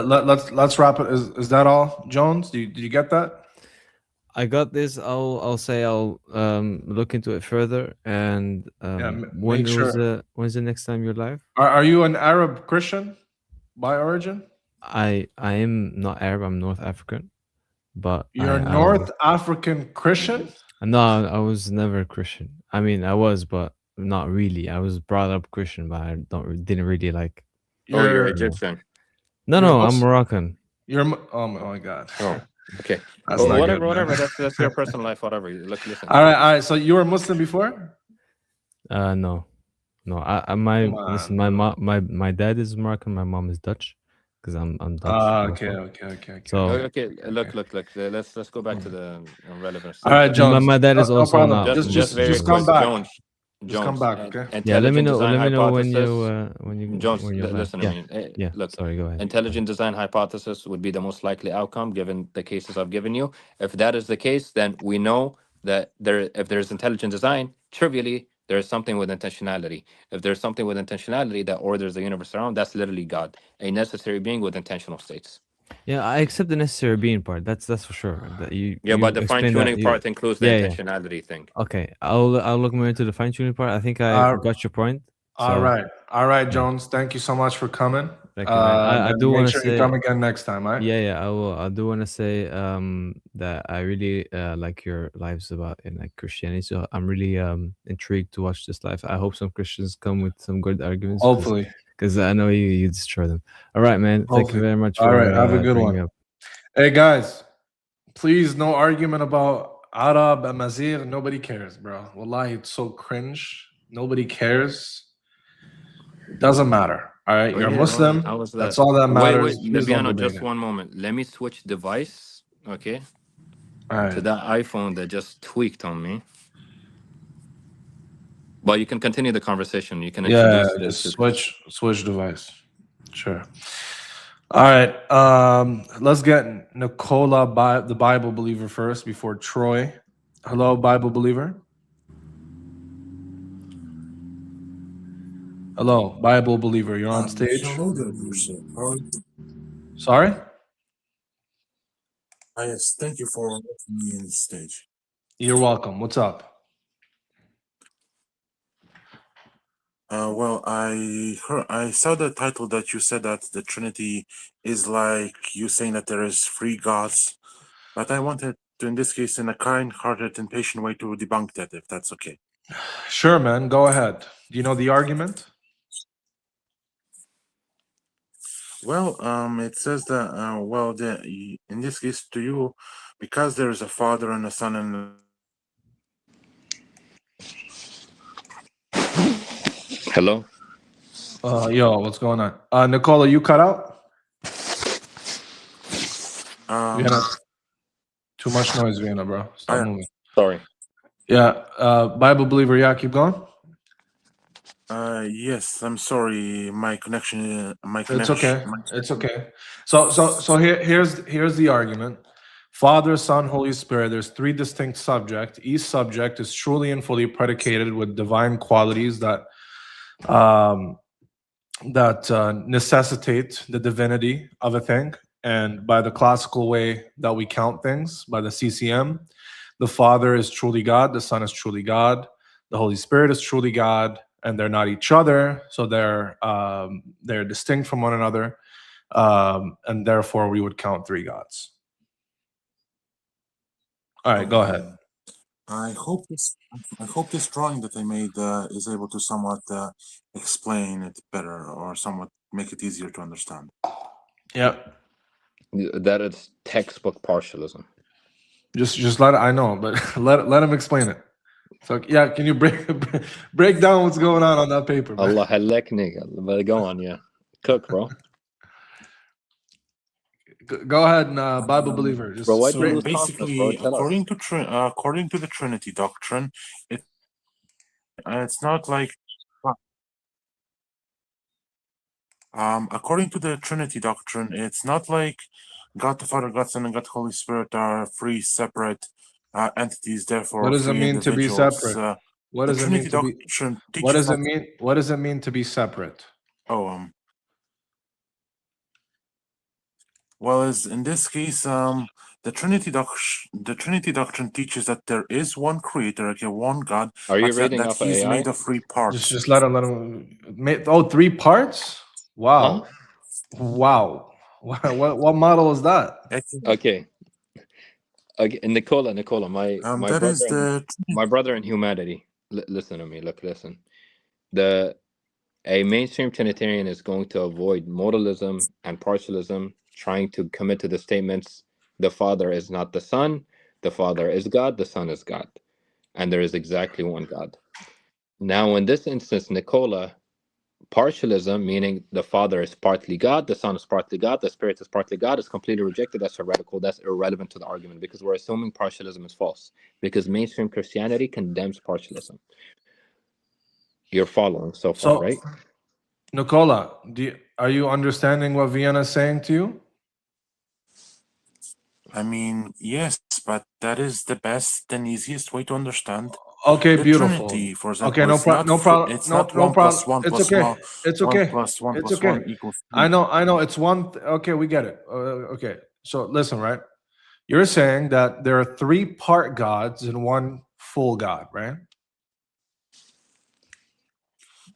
let's wrap it. Is that all, Jones? Did you get that? I got this. I'll say I'll look into it further. And make sure. when's the next time you're live? Are you an Arab Christian by origin? I am not Arab. I'm North African, but You're a I North African Christian? no, I was never Christian. I mean, I was, but not really. I was brought up Christian, but I didn't really like. Oh, you're You're Egyptian. No, you're no, I'm Muslim. Moroccan. Oh my god. Oh, okay. That's Well, not whatever, good, man. whatever. That's your personal life. Whatever. Look, listen. All right. So you were Muslim before? No. I Come on, listen. My dad is Moroccan. My mom is Dutch, because I'm Dutch. Okay. So Okay. Look. Let's go back to the relevant All right, subject. Jones. my dad is No also problem. not. Just very just come quick, back. Jones. Just come back, okay? Yeah, let me Intelligent know. design Let me know hypothesis. when you Jones, when you're live. listen to Yeah. me. Yeah. Look, Sorry. Go ahead. intelligent design hypothesis would be the most likely outcome given the cases I've given you. If that is the case, then we know that if there's intelligent design, trivially, there is something with intentionality. If there's something with intentionality that orders the universe around, that's literally God, a necessary being with intentional states. Yeah, I accept the necessary being part. That's for sure. That Yeah, but the fine explained that. tuning part includes the Yeah. intentionality thing. Okay, I'll look more into the fine tuning part. I think I got your point. All right, Jones. Thank you so much for coming. Thank you, man. I do want to say, you come again next time, right? Yeah, I will. I do want to say that I really like your lives about in like Christianity. So I'm really intrigued to watch this live. I hope some Christians come with some good arguments. Hopefully, because I know you destroy them. All right, man. Thank you very much. All right, have a good bringing one. up. Hey guys, please no argument about Arab and Mazir. Nobody cares, bro. Wallahi, it's so cringe. Nobody cares. It doesn't matter. All right, you're a Muslim. How was that? That's all that matters. Wait, Please don't Lebiano, debate just it. one moment. Let me switch device, okay? All right. To that iPhone that just tweaked on me. But you can continue the conversation. You can introduce just this. switch device. Sure. All right. Let's get Nicola, the Bible believer, first before Troy. Hello, Bible believer. Hello, Bible believer. You're on stage. Hello there, Yusuf. How are you? Sorry? Yes, thank you for letting me on the stage. You're welcome. What's up? Well, I saw the title that you said that the Trinity is like you saying that there is three gods, but I wanted to, in this case, in a kind-hearted and patient way, to debunk that, if that's okay. Sure, man. Go ahead. Do you know the argument? Well, it says that in this case, to you, because there is a Father and a Son and Hello? Yo, what's going on? Nicola, you cut out? Vienna. Too much noise, Vienna, bro. Stop moving. Sorry. Yeah, Bible believer, yeah, keep going. Yes, I'm sorry, my connection. It's okay. It's okay. So here's the argument. Father, Son, Holy Spirit. There's three distinct subjects. Each subject is truly and fully predicated with divine qualities that necessitate the divinity of a thing. And by the classical way that we count things, by the CCM, the Father is truly God, the Son is truly God, the Holy Spirit is truly God, and they're not each other, so they're distinct from one another, and therefore we would count three gods. All right, go ahead. I hope this drawing that I made is able to somewhat explain it better, or somewhat make it easier to understand. Yep. That is textbook partialism. Just let it, I know, but let him explain it. So yeah, can you break down what's going on that paper? Man? Allah halakni. But go on, yeah. Cook, bro. Go ahead, Bible believer. Just bro, so basically, according to the Trinity doctrine, it's not like according to the Trinity doctrine, it's not like God the Father, God the Son, and God the Holy Spirit are three separate entities. Therefore, what does it mean to be separate? What does it mean to be? What does it mean? What does it mean to be separate? Well, as in this case, The Trinity doctrine teaches that there is one creator, okay, one God, Are you but reading that off of he's AI? made of three parts. Just let him. Oh, 3 parts? Wow. Wow. What model is that? Okay. Okay, Nicola, my That is the brother in humanity. Listen to me. Look, listen. A mainstream Trinitarian is going to avoid modalism and partialism, trying to commit to the statements: the Father is not the Son, the Father is God, the Son is God, and there is exactly one God. Now, in this instance, Nicola, partialism, meaning the Father is partly God, the Son is partly God, the Spirit is partly God, is completely rejected. That's heretical. That's irrelevant to the argument because we're assuming partialism is false. Because mainstream Christianity condemns partialism. You're following so far, So, right? Nicola, are you understanding what Vienna is saying to you? I mean, yes, but that is the best and easiest way to understand Okay, the beautiful. Trinity. For Okay, example, no it's not problem. it's No, not no one plus problem. one It's plus okay. It's one okay. plus one It's plus one okay. equals I 3. know. It's one. Okay, we get it. Okay. So listen, right? You're saying that there are 3 part gods and 1 full God, right?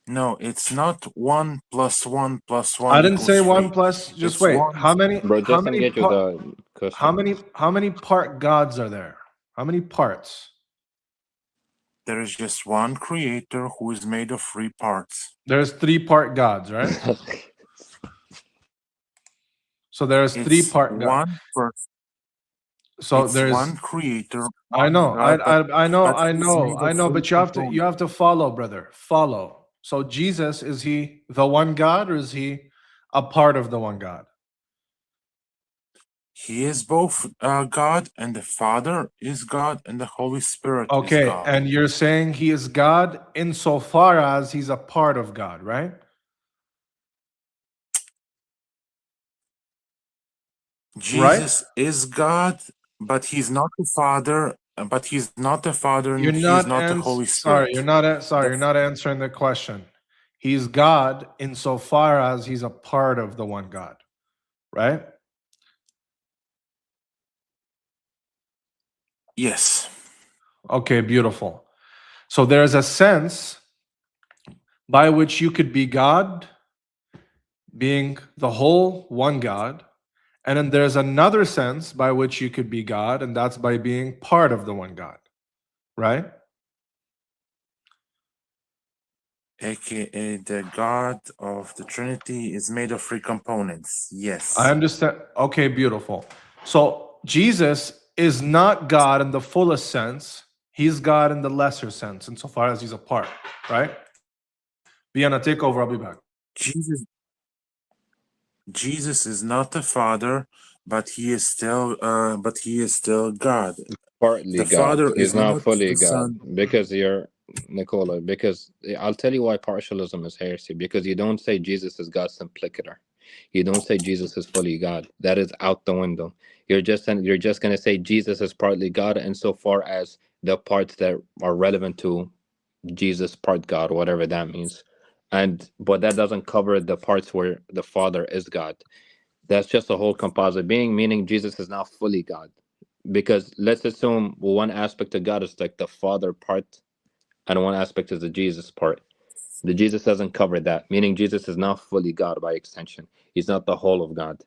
No, it's not 1 plus 1 plus I 1 didn't equals say 1 3. plus. Just It's wait. 1. Bro, just engage with the question. How many part gods are there? How many parts? There is just one creator who is made of 3 parts. There's 3 part gods, right? So there's 3 It's part God. one person. So It's there's. one creator, I one know. God, I know. but he's made of 3 But components. you have to follow, brother. Follow. So Jesus, is he the one God or is he a part of the one God? He is both God, and the Father is God, and the Holy Spirit is Okay, God. and you're saying he is God insofar as he's a part of God, right? Jesus is God, but he's not the Father. But he's not the Father, You're and he's not not the Holy Spirit. you're not answering the question. He's God insofar as he's a part of the one God, right? Yes. Okay, beautiful. So there's a sense by which you could be God, being the whole one God, and then there's another sense by which you could be God, and that's by being part of the one God, right? AKA the God of the Trinity is made of 3 components. Yes. I understand. Okay, beautiful. So Jesus is not God in the fullest sense. He's God in the lesser sense, insofar as he's a part, right? Vienna, take over. I'll be back. Jesus is not the Father, but he is still God. Partly The God. Father He's is not not fully the God. Son. Because you're Nicola, because I'll tell you why partialism is heresy. Because you don't say Jesus is God simplicator. You don't say Jesus is fully God. That is out the window. You're just gonna say Jesus is partly God insofar as the parts that are relevant to Jesus part God, whatever that means. But that doesn't cover the parts where the Father is God. That's just a whole composite being, meaning Jesus is not fully God. Because let's assume one aspect of God is like the Father part, and one aspect is the Jesus part. The Jesus doesn't cover that, meaning Jesus is not fully God by extension. He's not the whole of God.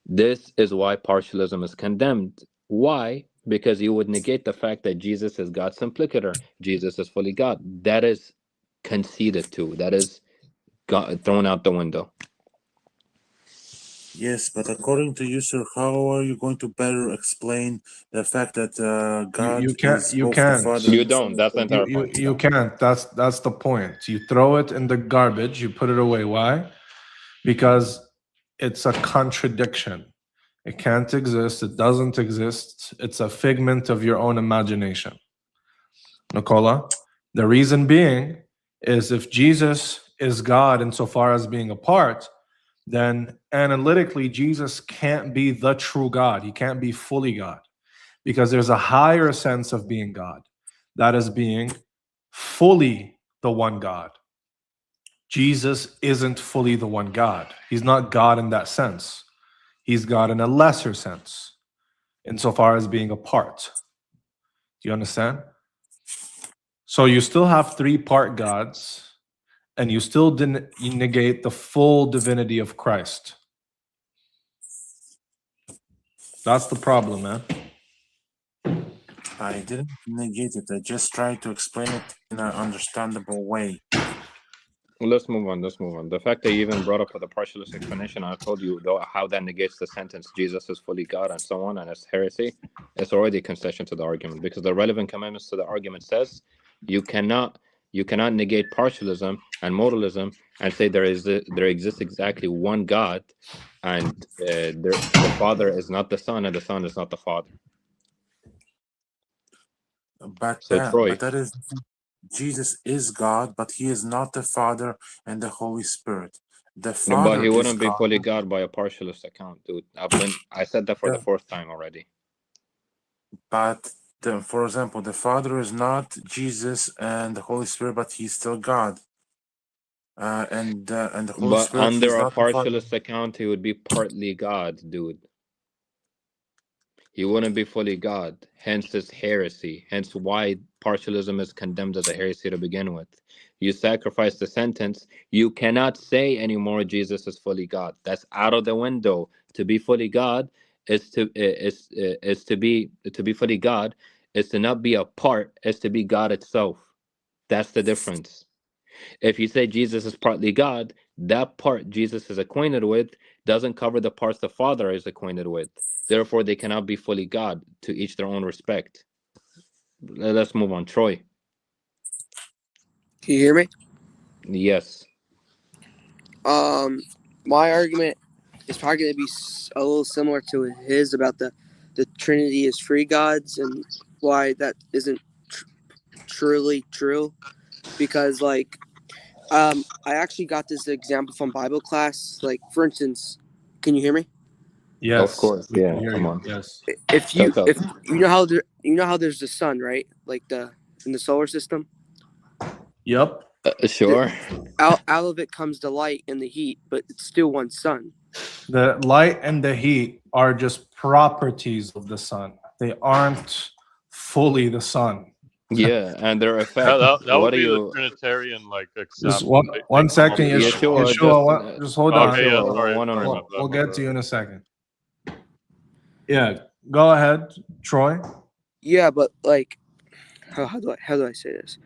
This is why partialism is condemned. Why? Because you would negate the fact that Jesus is God's implicator. Jesus is fully God. That is conceded to. That is thrown out the window. Yes, but according to you, sir, how are you going to better explain the fact that God You can't. is You both the can't. Father and You the Son don't. at the That's the same entire time? point. You can't. That's the point. You throw it in the garbage. You put it away. Why? Because it's a contradiction. It can't exist. It doesn't exist. It's a figment of your own imagination. Nicola, the reason being is if Jesus is God insofar as being a part, then analytically, Jesus can't be the true God. He can't be fully God because there's a higher sense of being God, that is being fully the one God. Jesus isn't fully the one God. He's not God in that sense. He's God in a lesser sense. insofar as being a part. Do you understand? So you still have three part gods, and you still didn't negate the full divinity of Christ. That's the problem, man. I didn't negate it. I just tried to explain it in an understandable way. Let's move on. Let's move on. The fact that you even brought up the partialist explanation, I told you though how that negates the sentence Jesus is fully God and so on, and it's heresy. It's already a concession to the argument because the relevant commandments to the argument says you cannot negate partialism and modalism and say there exists exactly one God, and the Father is not the Son and the Son is not the Father. But So Troy, that is Jesus is God, but he is not the Father and the Holy Spirit. The but Father he is wouldn't be God. fully God by a partialist account, dude. I said that for the fourth time already. But for example, the Father is not Jesus and the Holy Spirit, but he's still God. And the Holy But Spirit, under he's a not the Father. partialist account, he would be partly God, dude. He wouldn't be fully God. Hence it's heresy. Hence why partialism is condemned as a heresy to begin with. You sacrifice the sentence. You cannot say anymore Jesus is fully God. That's out of the window. To be fully God is to be fully God is to not be a part, is to be God itself. That's the difference. If you say Jesus is partly God, that part Jesus is acquainted with doesn't cover the parts the Father is acquainted with. Therefore, they cannot be fully God, to each their own respect. Let's move on. Troy. Can you hear me? Yes. My argument is probably going to be a little similar to his about the Trinity is three gods and why that isn't truly true. Because like, I actually got this example from Bible class. Like, for instance, can you hear me? Of Yes, course. we can Yeah. hear Come you. on. Yes. If Tell. you know how there's the sun, right? Like in the solar system. Yep. Sure. Out of it comes the light and the heat, but it's still one sun. The light and the heat are just properties of the sun. They aren't fully the sun. Yeah, and their effect. That What would are be the you? Trinitarian like Just example. They one come up second, with a Yeshua, Just hold on. Okay, yeah, sorry, one on sorry, one. my bad, We'll my get bad. to you in a second. Yeah, go ahead, Troy. Yeah, but like, how do I say this?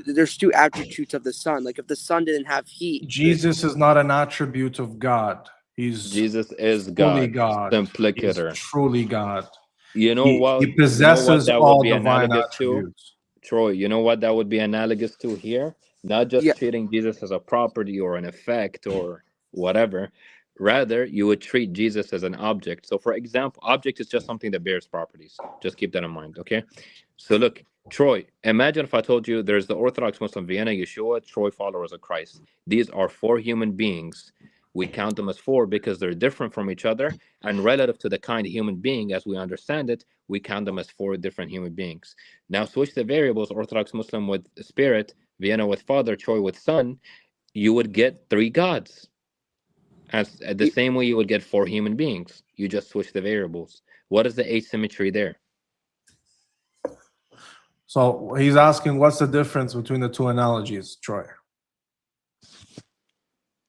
There's two attributes of the sun. Like if the sun didn't have heat, Jesus is not an attribute of God. He's Jesus is fully God. God. He's Simplicator. truly God. You know He what? You know what possesses that would all be divine analogous to? attributes. Troy, you know what that would be analogous to here? Not yeah, just treating Jesus as a property or an effect or whatever. Rather, you would treat Jesus as an object. So, for example, object is just something that bears properties. Just keep that in mind, okay? So, look, Troy, imagine if I told you there's the Orthodox Muslim Vienna, Yeshua, Troy, followers of Christ. These are four human beings. We count them as four because they're different from each other. And relative to the kind of human being, as we understand it, we count them as four different human beings. Now switch the variables, Orthodox Muslim with Spirit, Vienna with Father, Troy with Son, you would get three gods. As the same way you would get four human beings. You just switch the variables. What is the asymmetry there? So he's asking, what's the difference between the two analogies, Troy?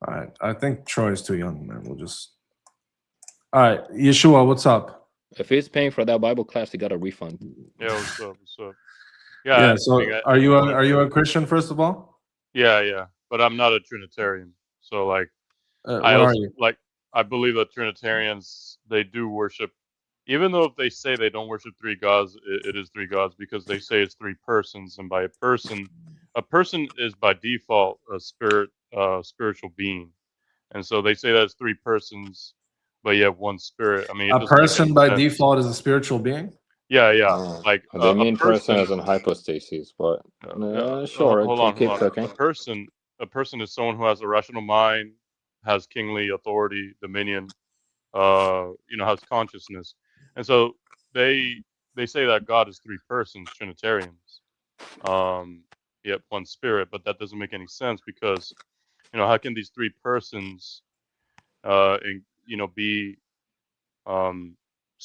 All right, I think Troy is too young, man. We'll just. All right, Yeshua, what's up? If he's paying for that Bible class, he got a refund. Yeah, what's up? What's up? Yeah. Yeah, So, are you a Christian first of all? yeah, but I'm not a Trinitarian. So like, I What are also you? like I believe that Trinitarians they do worship, even though if they say they don't worship three gods, it is three gods because they say it's three persons, and by a person is by default a spiritual being, and so they say that's three persons, but you have one spirit. I mean, it A doesn't make any person by sense. default is a spiritual being. Yeah. Like They a mean person as in hypostasis, but sure, hold on. keep cooking. A person is someone who has a rational mind, has kingly authority, dominion, has consciousness, and so they say that God is three persons, Trinitarians. Yet one spirit, but that doesn't make any sense because how can these three persons, be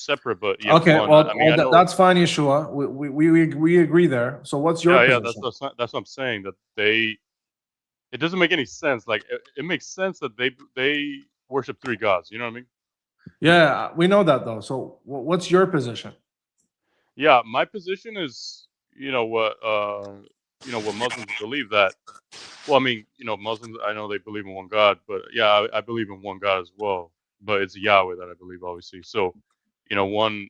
separate, but yet Okay, one. well, I mean, I know. that's fine, Yeshua. We agree there. So what's your Yeah, position? that's what I'm saying. That it doesn't make any sense. Like it makes sense that they worship three gods. You know what I mean? Yeah, we know that though. So what's your position? Yeah, my position is, what Muslims believe that. Well, I mean, Muslims, I know they believe in one God, but yeah, I believe in one God as well. But it's Yahweh that I believe, obviously. So, one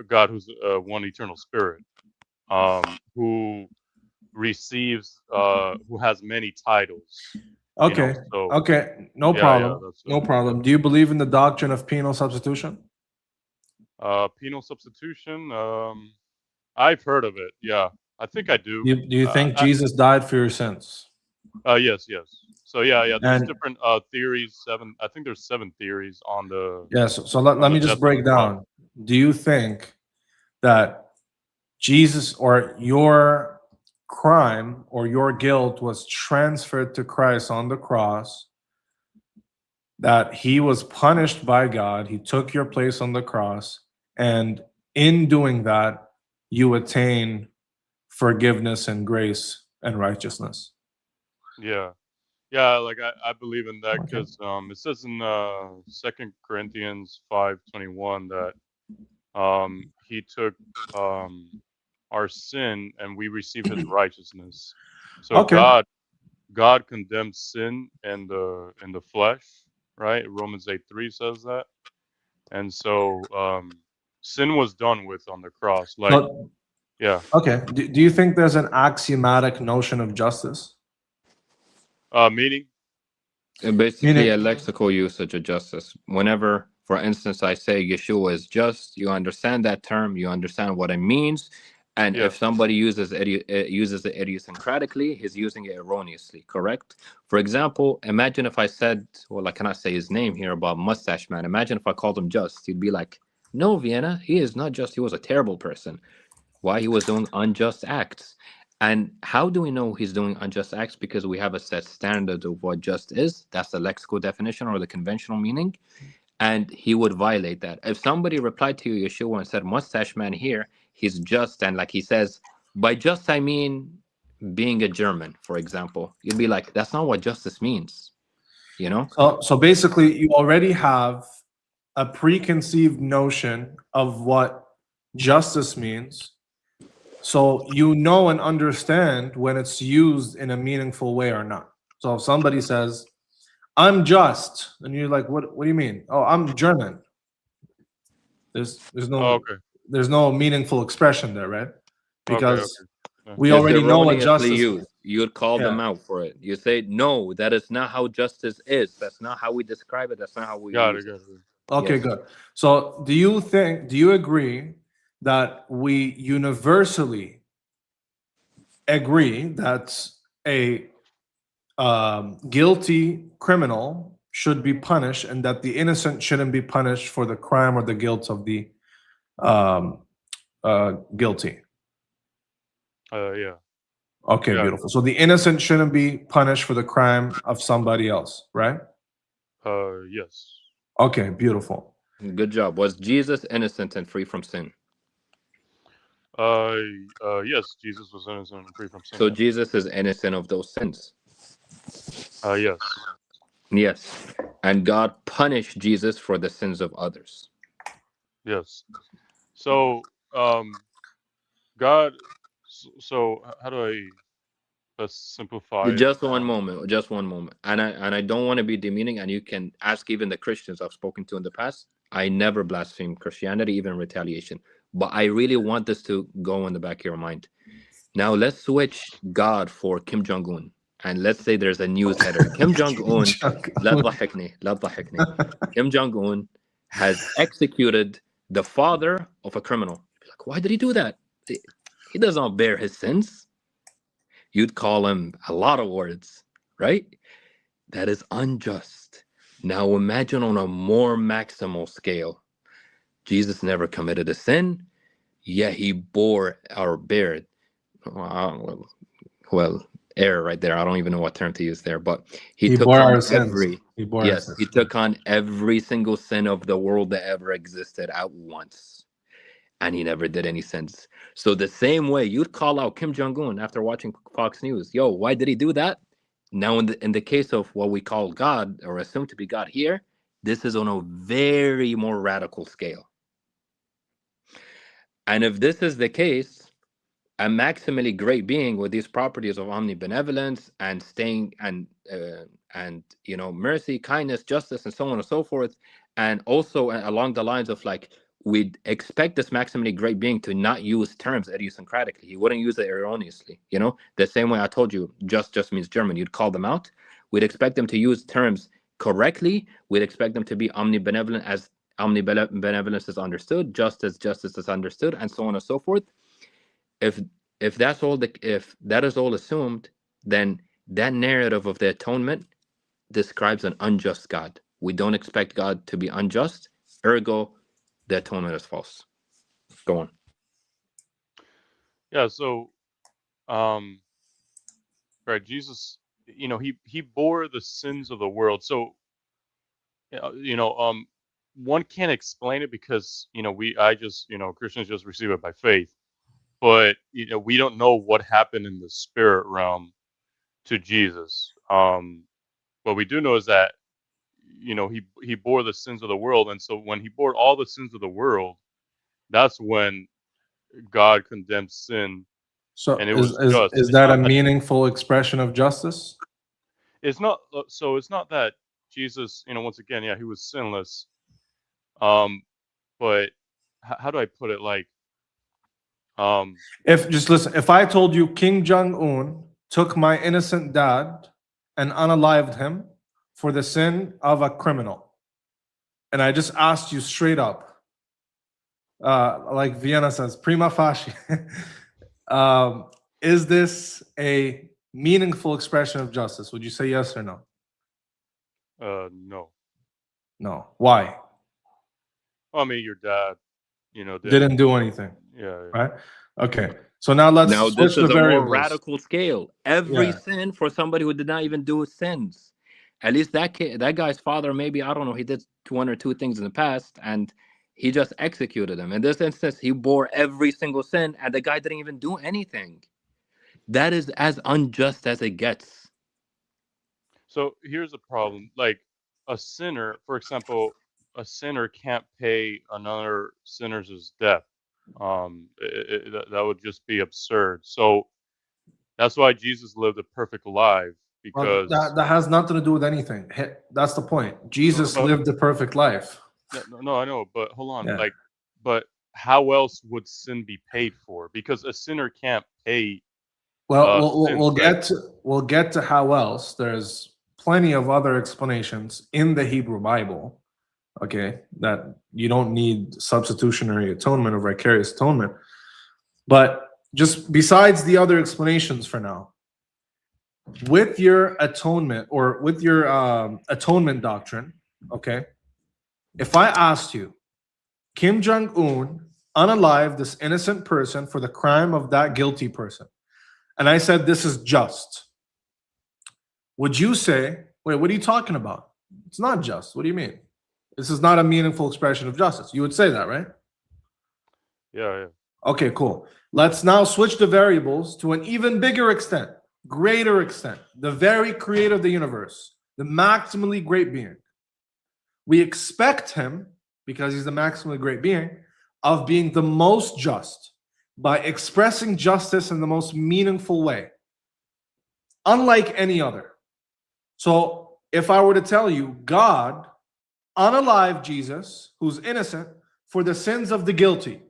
God who's one eternal spirit, who receives, who has many titles. Okay, So okay, no yeah, problem, that's no yeah. problem. Do you believe in the doctrine of penal substitution? Penal substitution. I've heard of it. Yeah, I think I do. Do you think Jesus died for your sins? Yes. So yeah. There's And different theories. I think there's 7 theories on the yes, so let on the me death just on the break cross. down. Do you think that Jesus or your crime or your guilt was transferred to Christ on the cross, that he was punished by God, he took your place on the cross, and in doing that, you attain forgiveness and grace and righteousness? Yeah. Like I believe in that Okay. because it says in 2 Corinthians 5:21 that he took our sin and we receive his righteousness. So Okay. God condemns sin in the flesh, right? Romans 8:3 says that. And so sin was done with on the cross. Like, So, yeah. okay. Do you think there's an axiomatic notion of justice? Meaning? Basically, a lexical usage of justice. Whenever, for instance, I say Yeshua is just, you understand that term, you understand what it means, and Yeah. if somebody uses it idiosyncratically, he's using it erroneously. Correct? For example, imagine if I said, well, I cannot say his name here, about Mustache Man. Imagine if I called him just. You'd be like, no, Vienna, he is not just. He was a terrible person. Why? He was doing unjust acts. And how do we know he's doing unjust acts? Because we have a set standard of what just is. That's the lexical definition or the conventional meaning. And he would violate that. If somebody replied to you, Yeshua, and said, Mustache Man here, he's just, and like he says, by just I mean being a German, for example, you'd be like, that's not what justice means. You know? So basically, you already have a preconceived notion of what justice means. So you know and understand when it's used in a meaningful way or not. So if somebody says, I'm just, and you're like, what do you mean? Oh, I'm German. There's no meaningful expression there, right? Because we It's already know what erroneously justice used. You'd call them out for it. You say, no, that is not how justice is. That's not how we describe it. That's not how we use it. Okay, Yes. good. So do you agree that we universally agree that a guilty criminal should be punished and that the innocent shouldn't be punished for the crime or the guilt of the guilty? Yeah. Okay, Yeah. beautiful. So the innocent shouldn't be punished for the crime of somebody else, right? Yes. Okay, beautiful. Good job. Was Jesus innocent and free from sin? Yes, Jesus was innocent and free from sin. So Yeah. Jesus is innocent of those sins. Yes. Yes. And God punished Jesus for the sins of others. Yes. So, God. So how do I simplify it? Just one moment. Just one moment. And I don't want to be demeaning. And you can ask even the Christians I've spoken to in the past. I never blaspheme Christianity, even retaliation. But I really want this to go in the back of your mind. Now let's switch God for Kim Jong Un, and let's say there's a news header. Kim Jong Un, لا تضحكني. Kim Jong Un has executed the father of a criminal. Like, why did he do that? He does not bear his sins. You'd call him a lot of words, right? That is unjust. Now imagine on a more maximal scale. Jesus never committed a sin, yet he bore our beard. Well, error right there. I don't even know what term to use there, but he He took bore on our sins. every He bore our yes, sins. he took on every single sin of the world that ever existed at once, and he never did any sins. So the same way you'd call out Kim Jong-un after watching Fox News, yo, why did he do that? Now in the case of what we call God or assume to be God here, this is on a very more radical scale. And if this is the case, a maximally great being with these properties of omnibenevolence and staying and you know, mercy, kindness, justice, and so on and so forth, and also along the lines of like, we'd expect this maximally great being to not use terms idiosyncratically. He wouldn't use it erroneously, you know, the same way I told you just means German. You'd call them out. We'd expect them to use terms correctly. We'd expect them to be omnibenevolent as omnibenevolence is understood, justice is understood, and so on and so forth. If that's all if that is all assumed, then that narrative of the atonement describes an unjust God. We don't expect God to be unjust, ergo the atonement is false. Go on. Yeah, so right, Jesus, you know, he bore the sins of the world. So one can't explain it because, you know, Christians just receive it by faith. But, you know, we don't know what happened in the spirit realm to Jesus. What we do know is that, you know, he bore the sins of the world, and so when he bore all the sins of the world, that's when God condemned sin, So and it was just. is It's that a not that meaningful expression of justice? it's not so it's not that Jesus, you know, once again, yeah, he was sinless. But how do I put it? Like, If just listen, if I told you Kim Jong-un took my innocent dad and unalived him for the sin of a criminal, and I just asked you straight up, like Vienna says, prima facie, is this a meaningful expression of justice? Would you say yes or no? no. No. Why? I mean, your dad, you know, Didn't do anything. Yeah. Right? Okay. So now let's Now switch this is the a more variables. radical scale. Every Yeah. sin for somebody who did not even do sins. At least that guy's father, maybe, I don't know, he did one or two things in the past and he just executed them. In this instance, he bore every single sin and the guy didn't even do anything. That is as unjust as it gets. So here's the problem. Like a sinner, for example, a sinner can't pay another sinner's debt. That would just be absurd. So that's why Jesus lived a perfect life, Well, because that has nothing to do with anything. That's the point. Jesus but lived the perfect life. no, I know, but hold on. Yeah. But how else would sin be paid for? Because a sinner can't pay Well, sins, we'll get to how else. There's plenty of other explanations in the Hebrew Bible. Okay, that you don't need substitutionary atonement or vicarious atonement. But just besides the other explanations for now, with your atonement or with your atonement doctrine, okay, if I asked you, Kim Jong-un unalived this innocent person for the crime of that guilty person, and I said this is just, would you say, wait, what are you talking about? It's not just. What do you mean? This is not a meaningful expression of justice. You would say that, right? Yeah. Okay, cool. Let's now switch the variables to an even bigger extent, greater extent. The very creator of the universe, the maximally great being. We expect him, because he's the maximally great being, of being the most just by expressing justice in the most meaningful way, unlike any other. So if I were to tell you God unalived Jesus, who's innocent, for the sins of the guilty,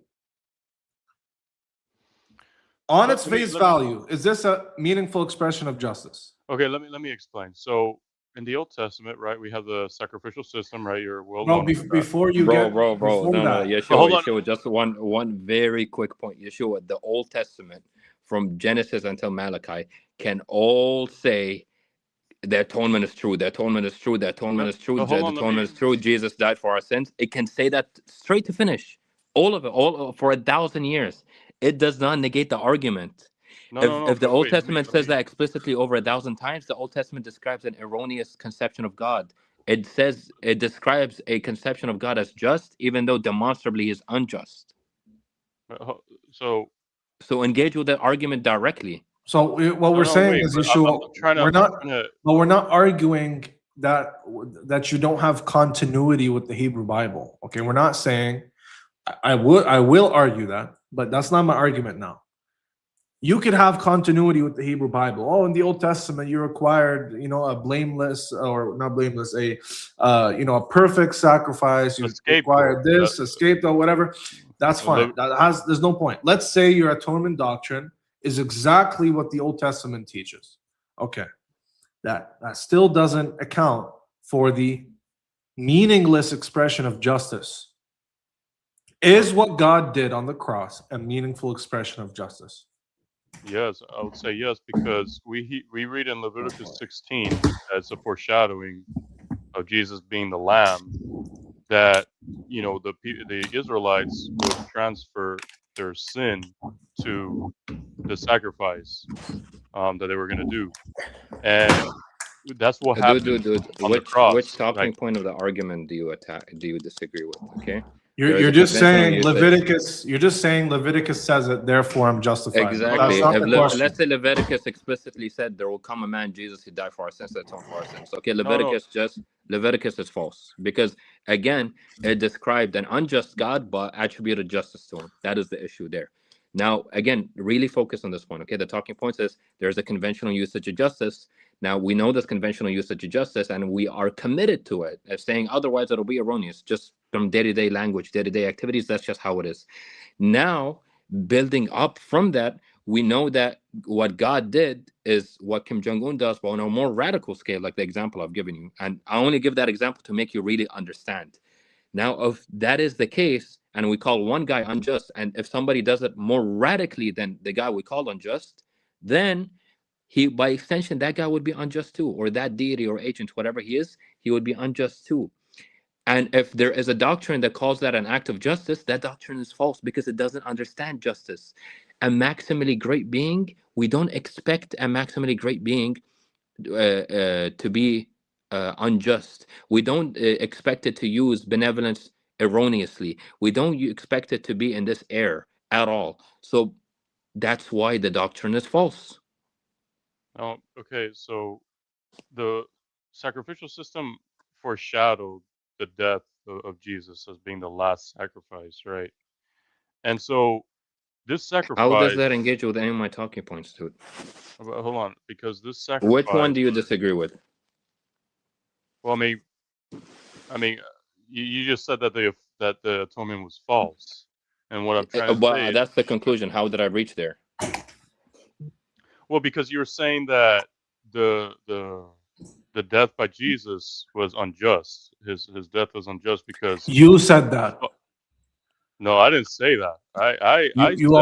on its face value, is this a meaningful expression of justice? Okay, let me explain. So in the Old Testament, right, we have the sacrificial system, right? You're well No, known for that. before you Bro, get no, before that. Yeshua, just one very quick point. Yeshua, the Old Testament from Genesis until Malachi can all say the atonement is true, the atonement is true, the atonement is true, the atonement is true, Jesus died for our sins. It can say that straight to finish. All of it, all for 1,000 years. It does not negate the argument. If the but Old wait, Testament says that explicitly over 1,000 times, the Old Testament describes an erroneous conception of God. It says it describes a conception of God as just, even though demonstrably is unjust. So engage with that argument directly. So what we're saying is, Yeshua, we're not, but we're not arguing that you don't have continuity with the Hebrew Bible. Okay, we're not saying I will argue that, but that's not my argument now. You could have continuity with the Hebrew Bible. Oh, in the Old Testament, you required, a blameless, or not blameless, a a perfect sacrifice. You required this, a scapegoat, whatever. That's fine. There's no point. Let's say your atonement doctrine is exactly what the Old Testament teaches. Okay, that still doesn't account for the meaningless expression of justice. Is what God did on the cross a meaningful expression of justice? Yes, I would say yes, because we read in Leviticus 16 as a foreshadowing of Jesus being the Lamb, that the Israelites would transfer their sin to the sacrifice that they were going to do, and that's what happened on the cross. Which talking point of the argument do you disagree with? Okay, you're just saying Leviticus. You're just saying Leviticus says it, therefore I'm justified. Exactly. That's not the question. Let's say Leviticus explicitly said there will come a man, Jesus, who died for our sins, to atone for our sins. Okay, Leviticus is false, because again, it described an unjust God but attributed justice to him. That is the issue there. Now, again, really focus on this point. Okay, the talking point is there's a conventional usage of justice. Now, we know this conventional usage of justice, and we are committed to it. If saying otherwise, it'll be erroneous. Just from day-to-day language, day-to-day activities, that's just how it is. Now, building up from that, we know that what God did is what Kim Jong-un does, but on a more radical scale, like the example I've given you. And I only give that example to make you really understand. Now, if that is the case, and we call one guy unjust, and if somebody does it more radically than the guy we call unjust, then by extension, that guy would be unjust too, or that deity or agent, whatever he is, he would be unjust too. And if there is a doctrine that calls that an act of justice, that doctrine is false, because it doesn't understand justice. A maximally great being, we don't expect a maximally great being to be unjust. We don't expect it to use benevolence erroneously. We don't expect it to be in this air at all. So that's why the doctrine is false. Oh, okay, so the sacrificial system foreshadowed the death of Jesus as being the last sacrifice, right? And so this sacrifice. How does that engage with any of my talking points, dude? Hold on, because this sacrifice. Which one do you disagree with? Well, I mean, you just said that the atonement was false, and what I'm trying to say. That's the conclusion. How did I reach there? Well, because you were saying that the death by Jesus was unjust. His death was unjust because you said that. No, I didn't say that. You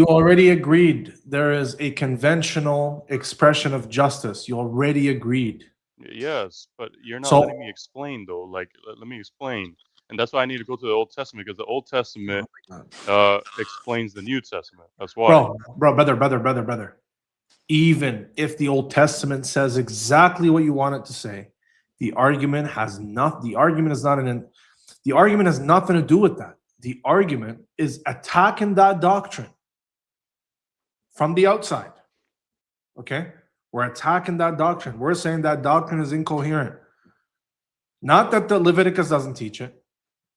already agreed there is a conventional expression of justice. You already agreed. Yes, but you're not letting me explain though. Like, let me explain, and that's why I need to go to the Old Testament, because the Old Testament explains the New Testament. That's why. Brother. Even if the Old Testament says exactly what you want it to say, the argument has nothing to do with that. The argument is attacking that doctrine from the outside. Okay? We're attacking that doctrine. We're saying that doctrine is incoherent. Not that the Leviticus doesn't teach it.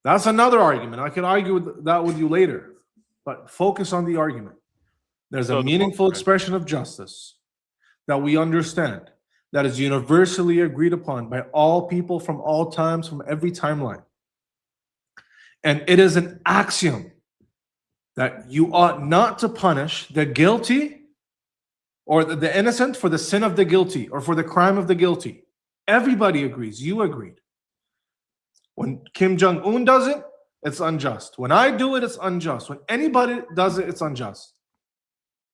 That's another argument. I can argue that with you later. But focus on the argument. There's a meaningful expression of justice that we understand, that is universally agreed upon by all people from all times, from every timeline. And it is an axiom that you ought not to punish the guilty or the innocent for the sin of the guilty or for the crime of the guilty. Everybody agrees. You agreed. When Kim Jong-un does it, it's unjust. When I do it, it's unjust. When anybody does it, it's unjust.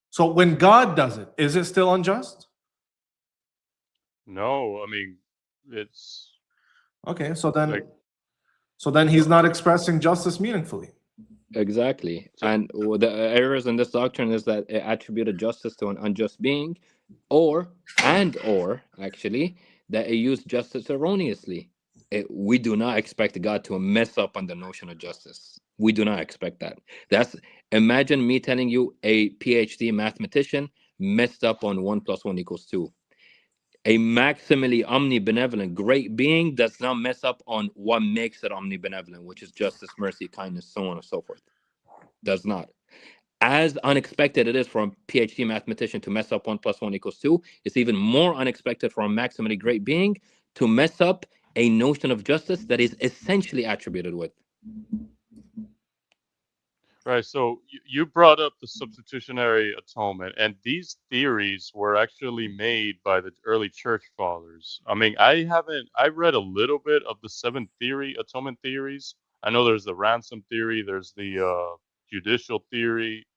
So when God does it, is it still unjust? No, I mean, it's okay. So then he's not expressing justice meaningfully. Exactly. And the errors in this doctrine is that it attributed justice to an unjust being, or actually that it used justice erroneously. We do not expect God to mess up on the notion of justice. We do not expect that. That's Imagine me telling you a PhD mathematician messed up on 1 + 1 = 2. A maximally omnibenevolent great being does not mess up on what makes it omnibenevolent, which is justice, mercy, kindness, so on and so forth. Does not. As unexpected it is for a PhD mathematician to mess up 1 + 1 = 2, it's even more unexpected for a maximally great being to mess up a notion of justice that is essentially attributed with. Right. So you brought up the substitutionary atonement, and these theories were actually made by the early church fathers. I mean, I read a little bit of the seven atonement theories. I know there's the ransom theory, there's the judicial theory.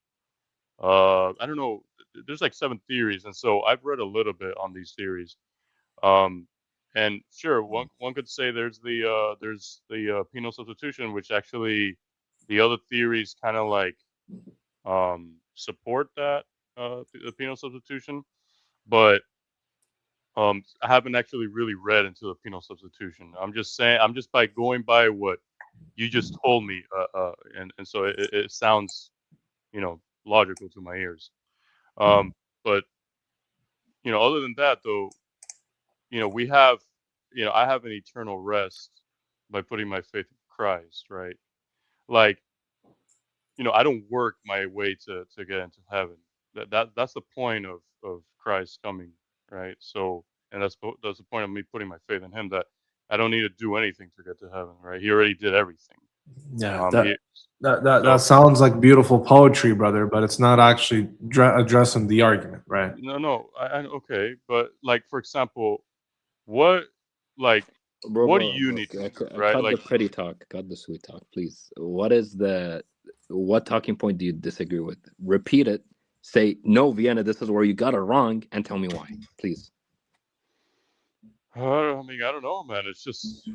I don't know. There's like seven theories, and so I've read a little bit on these theories. Um, and sure, one could say there's the penal substitution, which actually the other theories kind of like support that the penal substitution, but I haven't actually really read into the penal substitution. I'm just by going by what you just told me, and so it sounds, logical to my ears. But other than that, though, we have, I have an eternal rest by putting my faith in Christ, right? Like, I don't work my way to get into heaven. That's the point of Christ coming, right? So, and that's the point of me putting my faith in Him, that I don't need to do anything to get to heaven, right? He already did everything. Yeah, He, that so sounds like beautiful poetry, brother, but it's not actually addressing the argument, right? no, okay, but like for example, what like what do you need to do, right? Cut the Like, pretty talk, cut the sweet talk, please. What talking point do you disagree with? Repeat it. Say, no, Vienna, this is where you got it wrong, and tell me why, please. I mean, I don't know, man. It's just,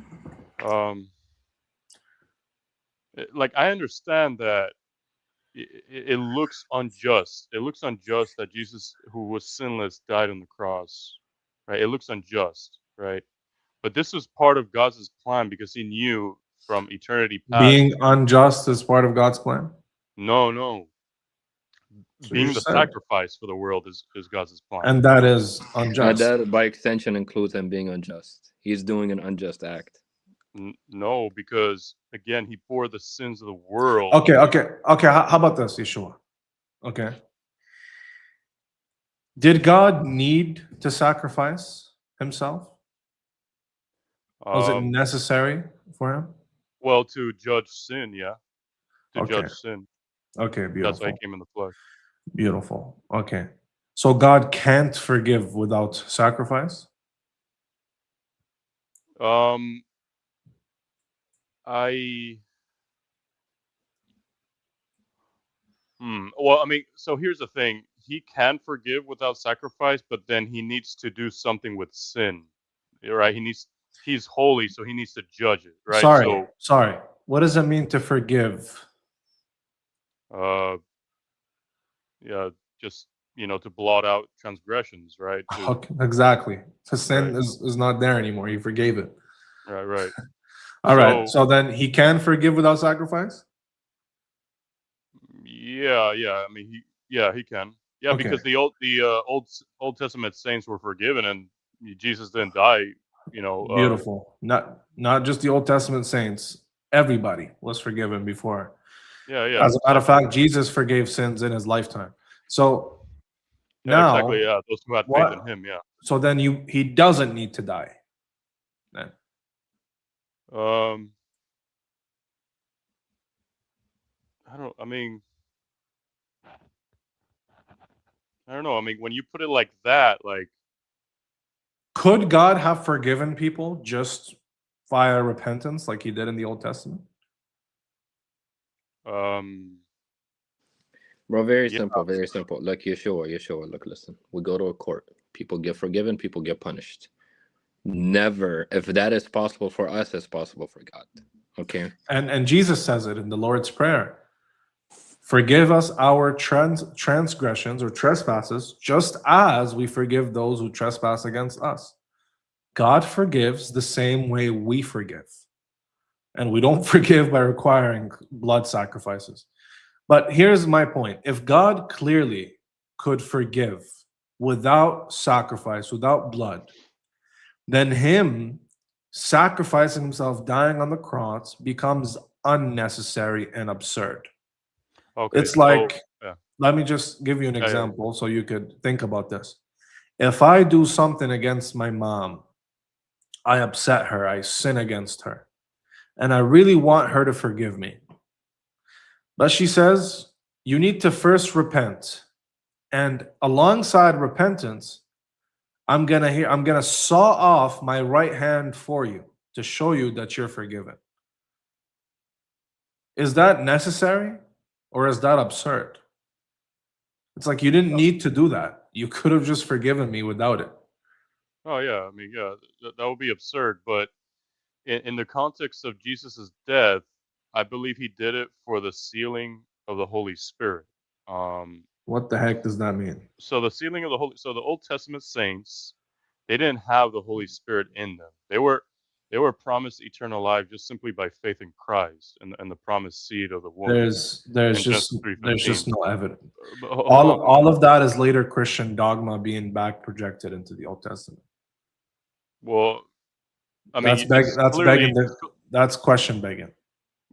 like I understand that it looks unjust. It looks unjust that Jesus, who was sinless, died on the cross, right? It looks unjust, right? But this was part of God's plan because He knew from eternity past. Being unjust is part of God's plan. No. So you Being the just said, sacrifice for the world is God's plan. and that is And unjust. that, by extension, includes him being unjust. He's doing an unjust act. No, because again, He bore the sins of the world. Okay. How about this, Yeshua? Okay. Did God need to sacrifice Himself? Was it necessary for Him? Well, to judge sin, yeah. To Okay. judge sin. Okay, That's why He beautiful. came in the flesh. Beautiful. Okay. So God can't forgive without sacrifice? Well, I mean, so here's the thing. He can forgive without sacrifice, but then He needs to do something with sin, right? He's holy, so He needs to judge it, right? Sorry. What does it mean to forgive? Yeah, just, to blot out transgressions, right? Okay, exactly. The sin Right. is not there anymore. He forgave it. Right. All right. So then He can forgive without sacrifice? Yeah. I mean, He can. Yeah, Okay. because the Old Testament saints were forgiven, and Jesus didn't die. Beautiful. Not just the Old Testament saints. Everybody was forgiven before. Yeah. As a matter of Exactly. fact, Jesus forgave sins in His lifetime. So Yeah, now, exactly. Yeah, those who had faith in Him. Yeah. So then He doesn't need to die. Then. I don't know. I mean, when you put it like that, like, Could God have forgiven people just via repentance, like He did in the Old Testament? Bro, very simple, very simple. Look, Yeshua, look, listen. We go to a court. People get forgiven, people get punished. Never, if that is possible for us, it's possible for God. Okay? And Jesus says it in the Lord's Prayer. Forgive us our transgressions or trespasses, just as we forgive those who trespass against us. God forgives the same way we forgive. And we don't forgive by requiring blood sacrifices. But here's my point. If God clearly could forgive without sacrifice, without blood, then him sacrificing himself, dying on the cross, becomes unnecessary and absurd. Okay, It's so like, yeah. let me just give you an Yeah, yeah. example so you could think about this. If I do something against my mom, I upset her, I sin against her, and I really want her to forgive me. But she says, you need to first repent. And alongside repentance, I'm gonna saw off my right hand for you to show you that you're forgiven. Is that necessary or is that absurd? It's like you didn't need to do that. You could have just forgiven me without it. Oh yeah, I mean, yeah, that would be absurd. But in the context of Jesus's death, I believe he did it for the sealing of the Holy Spirit. What the heck does that mean? So the sealing of the Holy, so the Old Testament saints, they didn't have the Holy Spirit in them. They were promised eternal life just simply by faith in Christ and the promised seed of the woman. There's in Genesis there's 3:15. just no evidence. Hold on. All of that is later Christian dogma being back projected into the Old Testament. Well, I mean, That's question begging.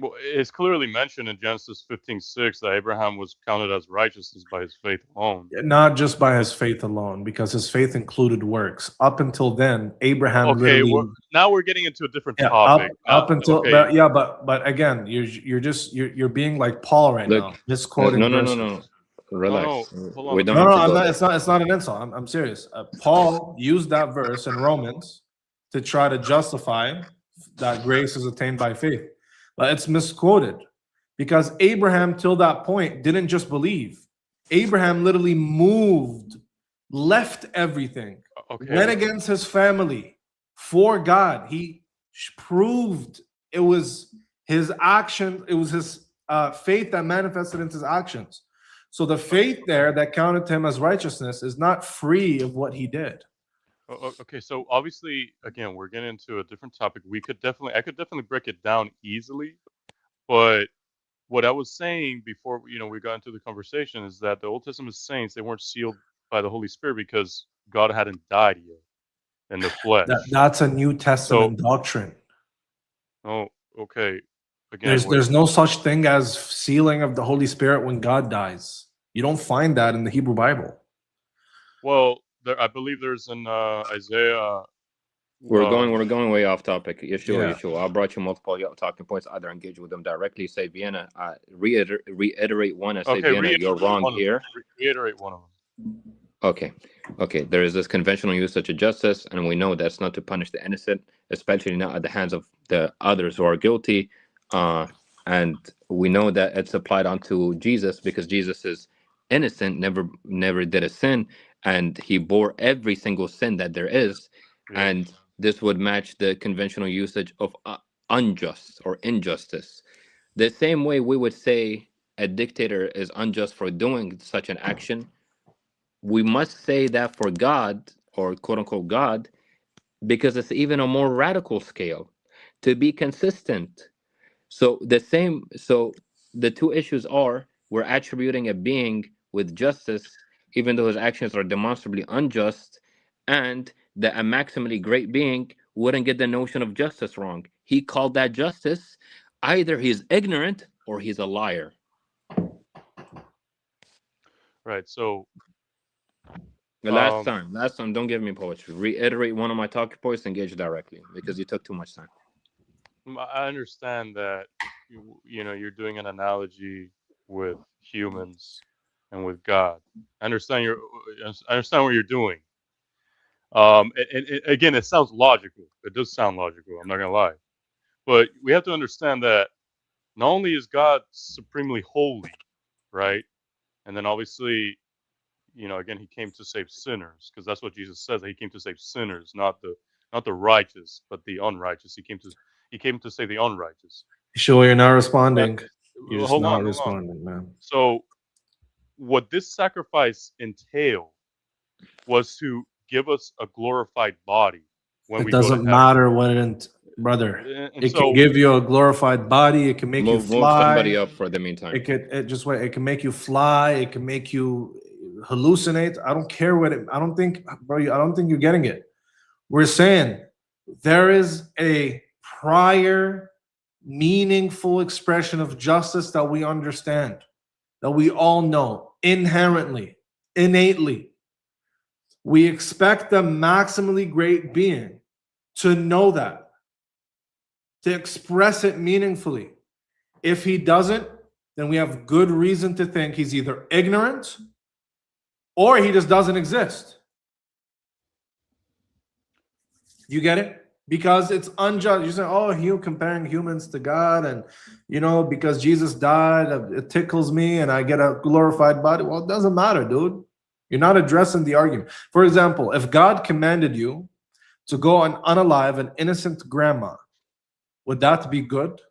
Well, it's clearly mentioned in Genesis 15:6 that Abraham was counted as righteousness by his faith alone. Not just by his faith alone, because his faith included works. Up until then, Abraham Okay, literally now we're getting into a different yeah, topic. up until okay. but again, you're being like Paul right Look, now, misquoting no. verses. Relax. Hold on. We don't No, have to I'm go not. there. It's not an insult. I'm serious. Paul used that verse in Romans to try to justify that grace is attained by faith, but it's misquoted because Abraham, till that point, didn't just believe. Abraham literally moved, left everything, went against his family for God. He proved it was his action. It was his faith that manifested into his actions. So the faith there that counted to him as righteousness is not free of what he did. Okay, so obviously, again, we're getting into a different topic. I could definitely break it down easily, but what I was saying before, we got into the conversation is that the Old Testament saints, they weren't sealed by the Holy Spirit because God hadn't died yet in the flesh. That's a New Testament doctrine. Oh, okay. Again, There's no such thing as sealing of the Holy Spirit when God dies. You don't find that in the Hebrew Bible. Well, I believe there's an Isaiah. We're going way off topic. Yeshua. I brought you multiple talking points. Either engage with them directly, say Vienna, reiterate one, and say Vienna, you're wrong here. Reiterate one of them. Okay. There is this conventional usage of justice, and we know that's not to punish the innocent, especially not at the hands of the others who are guilty. And we know that it's applied onto Jesus because Jesus is innocent, never did a sin, and he bore every single sin that there is. Yeah. And this would match the conventional usage of unjust or injustice. The same way we would say a dictator is unjust for doing such an action, we must say that for God, or quote unquote God, because it's even a more radical scale to be consistent. So the two issues are we're attributing a being with justice, even though his actions are demonstrably unjust, and that a maximally great being wouldn't get the notion of justice wrong. He called that justice. Either he's ignorant or he's a liar. Right. So Last time, don't give me poetry. Reiterate one of my talking points, engage directly, because you took too much time. I understand that you're doing an analogy with humans and with God. I understand what you're doing. And again, it sounds logical. It does sound logical. I'm not gonna lie, but we have to understand that not only is God supremely holy, right, and then obviously, again, he came to save sinners because that's what Jesus says. That he came to save sinners, not the righteous, but the unrighteous. He came to save the unrighteous. Sure, you're not responding. You're just hold not on. responding, man. So, what this sacrifice entailed was to give us a glorified body when It we go to doesn't heaven. matter what brother. And It so, can give you a glorified body. It can make you Move fly. somebody up for the meantime. It can make you fly. It can make you hallucinate. I don't care what it. I don't think, bro. I don't think you're getting it. We're saying there is a prior meaningful expression of justice that we understand, that we all know inherently, innately. We expect the maximally great being to know that, to express it meaningfully. If he doesn't, then we have good reason to think he's either ignorant or he just doesn't exist. You get it? Because it's unjust. You say, oh, you're comparing humans to God, and because Jesus died, it tickles me and I get a glorified body. Well, it doesn't matter, dude. You're not addressing the argument. For example, if God commanded you to go and unalive an innocent grandma, would that be good?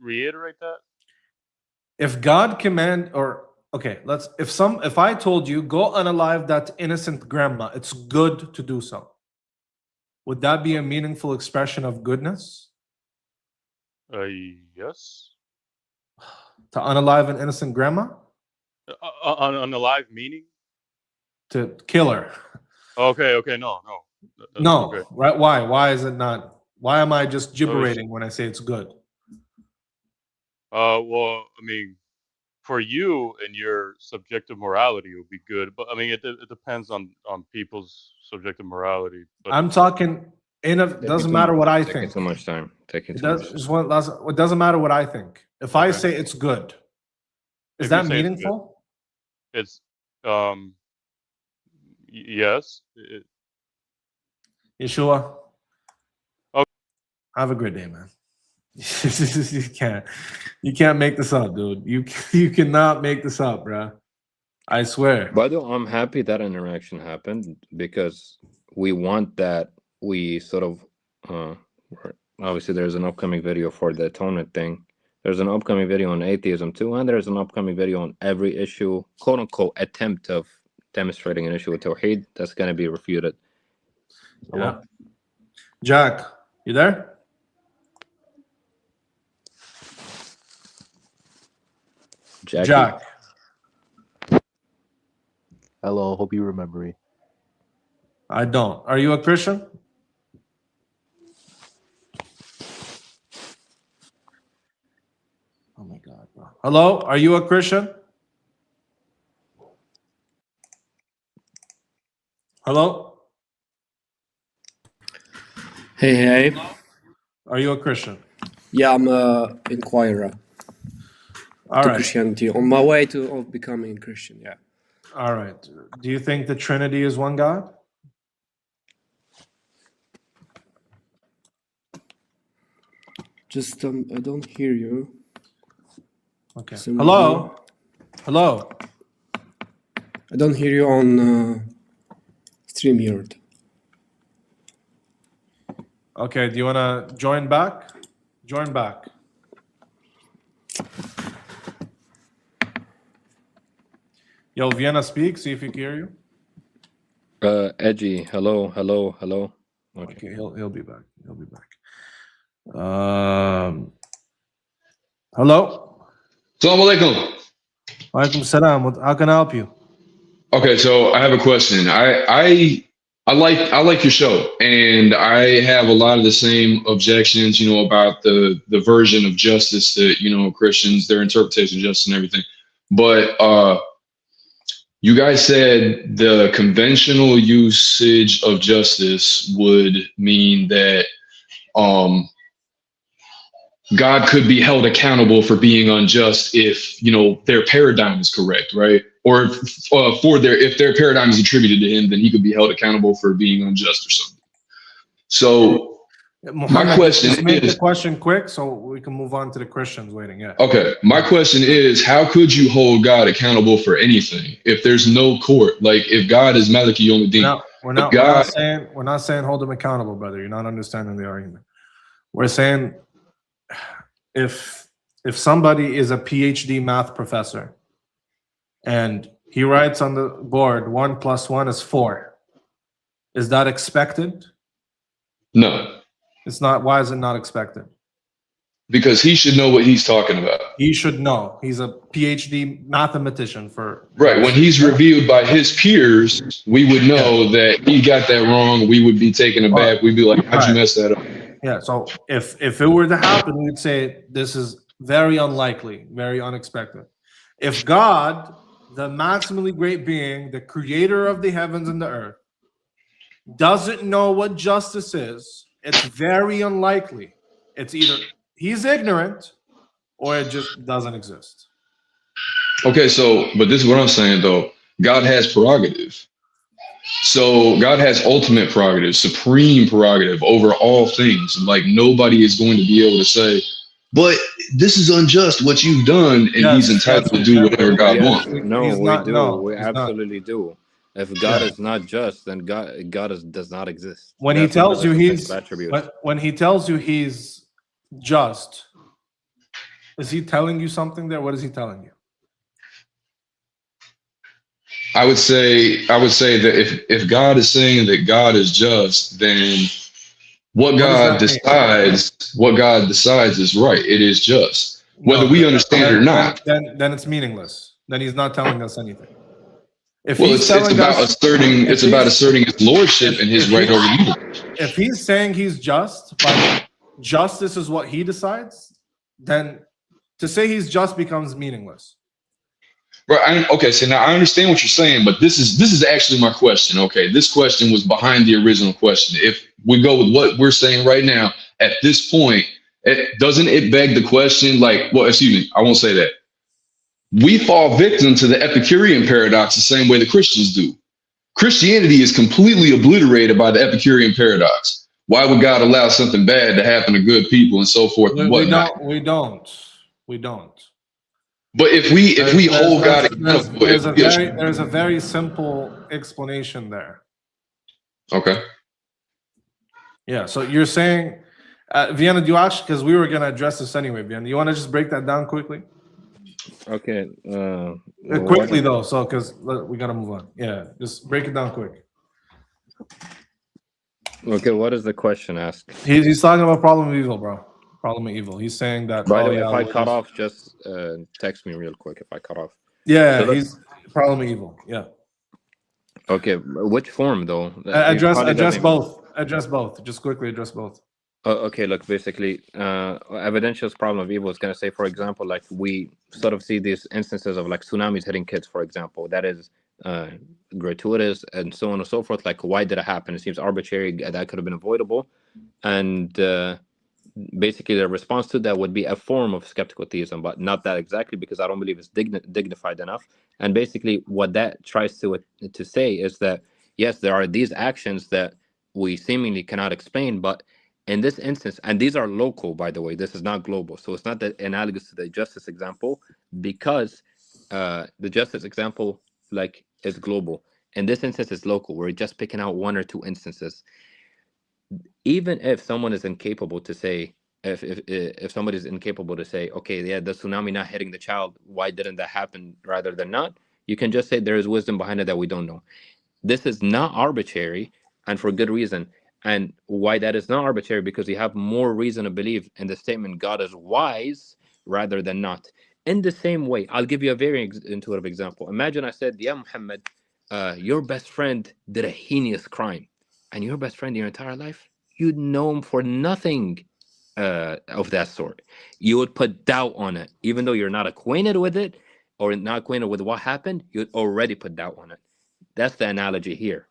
Reiterate that. If God if I told you go unalive that innocent grandma, it's good to do so. Would that be a meaningful expression of goodness? Yes. To unalive an innocent grandma? Unalive meaning? To kill her. Okay, no. No, okay. right? Why? Why is it not? Why am I just gibberating when I say it's good? Well, I mean, for you and your subjective morality, it would be good, but I mean, it depends on people's subjective morality. But I'm talking doesn't matter what I think. Taking too much time. It doesn't matter what I think. If I say it's good, is that meaningful? It's yes. Yeshua. Okay. Have a great day, man. You can't make this up, dude. You cannot make this up, bro. I swear. By the way, I'm happy that interaction happened because we want that. We sort of obviously there's an upcoming video for the atonement thing. There's an upcoming video on atheism too, and there's an upcoming video on every issue, quote unquote, attempt of demonstrating an issue with Tawheed that's going to be refuted. Yeah. Jack, you there? Jackie. Jack. Hello, hope you remember me. I don't. Are you a Christian? Oh my God, bro. Hello, are you a Christian? Hello? Hey. Are you a Christian? Yeah, I'm a inquirer All to right. Christianity. On my way to becoming a Christian, yeah. All right. Do you think the Trinity is one God? Just I don't hear you. Okay. Some Hello? Hello? I don't hear you on StreamYard. Okay, do you want to join back? Join back. Yo, Vienna, speak. See if he can hear you. Edgy. Hello. Okay, he'll be back. He'll be back. Hello. Assalamu alaikum. Walaikum salam. How can I help you? Okay, so I have a question. I like your show, and I have a lot of the same objections, about the version of justice that Christians, their interpretation of justice and everything. But you guys said the conventional usage of justice would mean that God could be held accountable for being unjust if their paradigm is correct, right? Or if their paradigm is attributed to him, then he could be held accountable for being unjust or something. So Muhammad, my question just make is, the question quick so we can move on to the Christians waiting. Yeah. okay, my question is, how could you hold God accountable for anything if there's no court? Like if God is Maliki Yawmiddin, But not God, saying hold him accountable, brother. You're not understanding the argument. We're saying if somebody is a PhD math professor and he writes on the board 1 + 1 is 4, is that expected? no, It's not. Why is it not expected? because he should know what he's talking about. He should know. He's a PhD mathematician for Right. When he's reviewed by his peers, we would know that he got that wrong. We would be taken aback. We'd be like, how'd you mess that up? Yeah. So if it were to happen, we'd say this is very unlikely, very unexpected. If God, the maximally great being, the creator of the heavens and the earth, doesn't know what justice is, it's very unlikely. It's either he's ignorant or it just doesn't exist. Okay, so, but this is what I'm saying though. God has prerogative. So God has ultimate prerogative, supreme prerogative over all things. Like nobody is going to be able to say, but this is unjust what you've done, and he's entitled to do whatever God Yes, wants. no, we do. We he's not. absolutely do. If God Yeah. is not just, then God does not exist. When he That's one tells of you his he's essential attributes. when he tells you he's just, is he telling you something there? What is he telling you? I would say that if God is saying that God is just, then what God decides is right. It is just, whether we understand it or not. Then it's meaningless. Then he's not telling us anything. If Well, he's it's telling about us, asserting his lordship and his right over the universe. if he's saying he's just, but justice is what he decides, then to say he's just becomes meaningless. Right. Okay. So now I understand what you're saying, but this is actually my question. Okay. This question was behind the original question. If we go with what we're saying right now, at this point, doesn't it beg the question? Like, well, excuse me, I won't say that. We fall victim to the Epicurean paradox the same way the Christians do. Christianity is completely obliterated by the Epicurean paradox. Why would God allow something bad to happen to good people and so forth and whatnot? We don't. But if we hold God accountable, there's a very simple explanation there. Okay. Yeah. So you're saying, Vienna, do you actually, because we were going to address this anyway, Vienna, you want to just break that down quickly? Okay. Quickly though, so because we got to move on. Yeah, just break it down quick. Okay, what is the question asked? He's talking about problem of evil, bro. Problem of evil. He's saying that. By the way, if I cut off, just text me real quick if I cut off. Yeah, So he's problem of evil. Yeah. Okay, which form though? Address both. Address both. Just quickly address both. Okay, look, basically, evidential's problem of evil is going to say, for example, like we sort of see these instances of like tsunamis hitting kids, for example, that is gratuitous and so on and so forth. Like, why did it happen? It seems arbitrary. That could have been avoidable. And basically, the response to that would be a form of skeptical theism, but not that exactly, because I don't believe it's dignified enough. And basically, what that tries to say is that, yes, there are these actions that we seemingly cannot explain, but in this instance, and these are local, by the way, this is not global. So it's not that analogous to the justice example, because the justice example like is global. In this instance, it's local. We're just picking out one or two instances. Even if someone is incapable to say, if somebody is incapable to say, okay, yeah, the tsunami not hitting the child, why didn't that happen rather than not? You can just say there is wisdom behind it that we don't know. This is not arbitrary, and for good reason. And why that is not arbitrary, because you have more reason to believe in the statement God is wise rather than not. In the same way, I'll give you a very intuitive example. Imagine I said, yeah, Muhammad, your best friend did a heinous crime, and your best friend your entire life, you'd know him for nothing of that sort. You would put doubt on it, even though you're not acquainted with it or not acquainted with what happened, you'd already put doubt on it. That's the analogy here.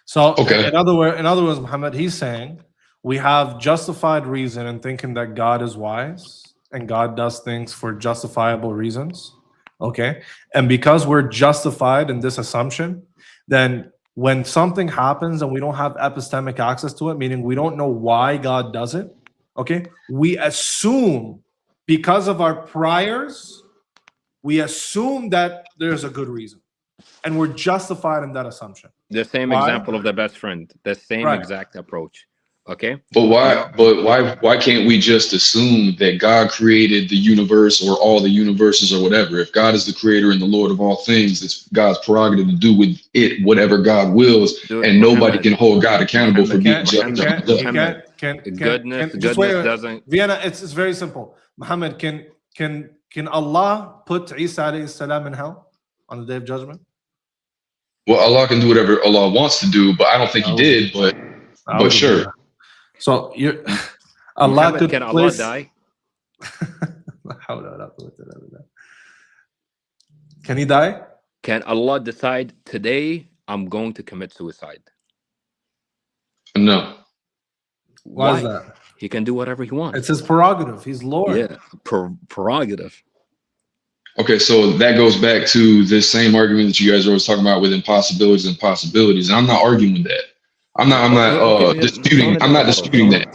So in other words, Muhammad, he's saying we have justified reason in thinking that God is wise and God does things for justifiable reasons. Okay. And because we're justified in this assumption, then when something happens and we don't have epistemic access to it, meaning we don't know why God does it, okay, we assume because of our priors, we assume that there's a good reason. and we're justified in that assumption. The same Why? example of the best friend. The same Right. exact approach. Okay. But why? Now, But why can't we just assume that God created the universe or all the universes or whatever? If God is the creator and the Lord of all things, it's God's prerogative to do with it whatever God wills, dude, and nobody Muhammad, can hold God accountable for being Muhammad, just. Muhammad, unjust. Muhammad. Goodness just wait. doesn't. Vienna, it's very simple. Muhammad, can Allah put Isa alayhi salam in hell on the day of judgment? Well, Allah can do whatever Allah wants to do, but I don't think He did. But sure. So you, Allah Muhammad, could can Allah place. die? Can he die? Can Allah decide today I'm going to commit suicide? No. Why is that? He can do whatever he wants. It's his prerogative. He's Lord. Yeah, prerogative. Okay, so that goes back to this same argument that you guys are always talking about with impossibilities and possibilities. And I'm not arguing that. I'm not disputing. I'm not disputing that.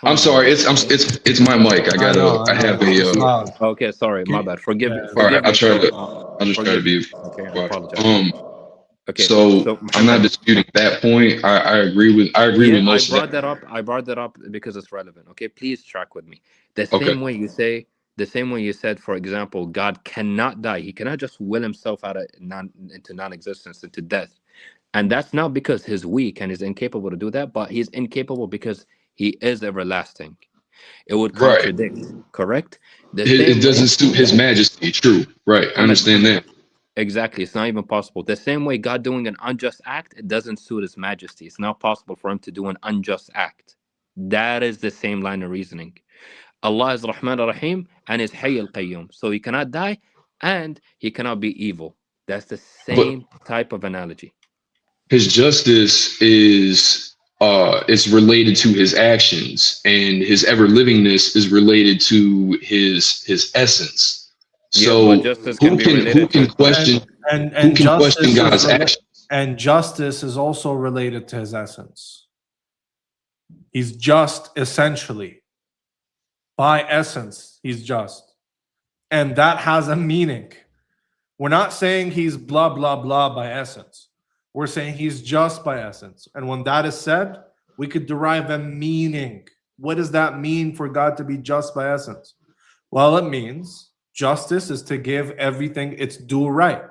I'm sorry. It's my mic. I have a. Okay, sorry, my bad. Forgive me. All right, I'll just try to be. Okay, so I'm not disputing that point. I agree with most I of that. I brought that up because it's relevant. Okay, please track with me. The same way you said, for example, God cannot die. He cannot just will himself into non-existence, into death. And that's not because he's weak and he's incapable to do that, but he's incapable because he is everlasting. It would contradict, correct? It doesn't suit his majesty. True. Right. I understand that. Exactly. It's not even possible. The same way God doing an unjust act, it doesn't suit his majesty. It's not possible for him to do an unjust act. That is the same line of reasoning. Allah is Rahman Rahim and is Hayy al-Qayyum. So he cannot die and he cannot be evil. That's the same type of analogy. His justice is related to his actions, and his ever livingness is related to his essence. So who can question God's actions? And justice is also related to his essence. He's just essentially. By essence, he's just. And that has a meaning. We're not saying he's blah, blah, blah by essence. We're saying he's just by essence. And when that is said, we could derive a meaning. What does that mean for God to be just by essence? Well, it means justice is to give everything its due right.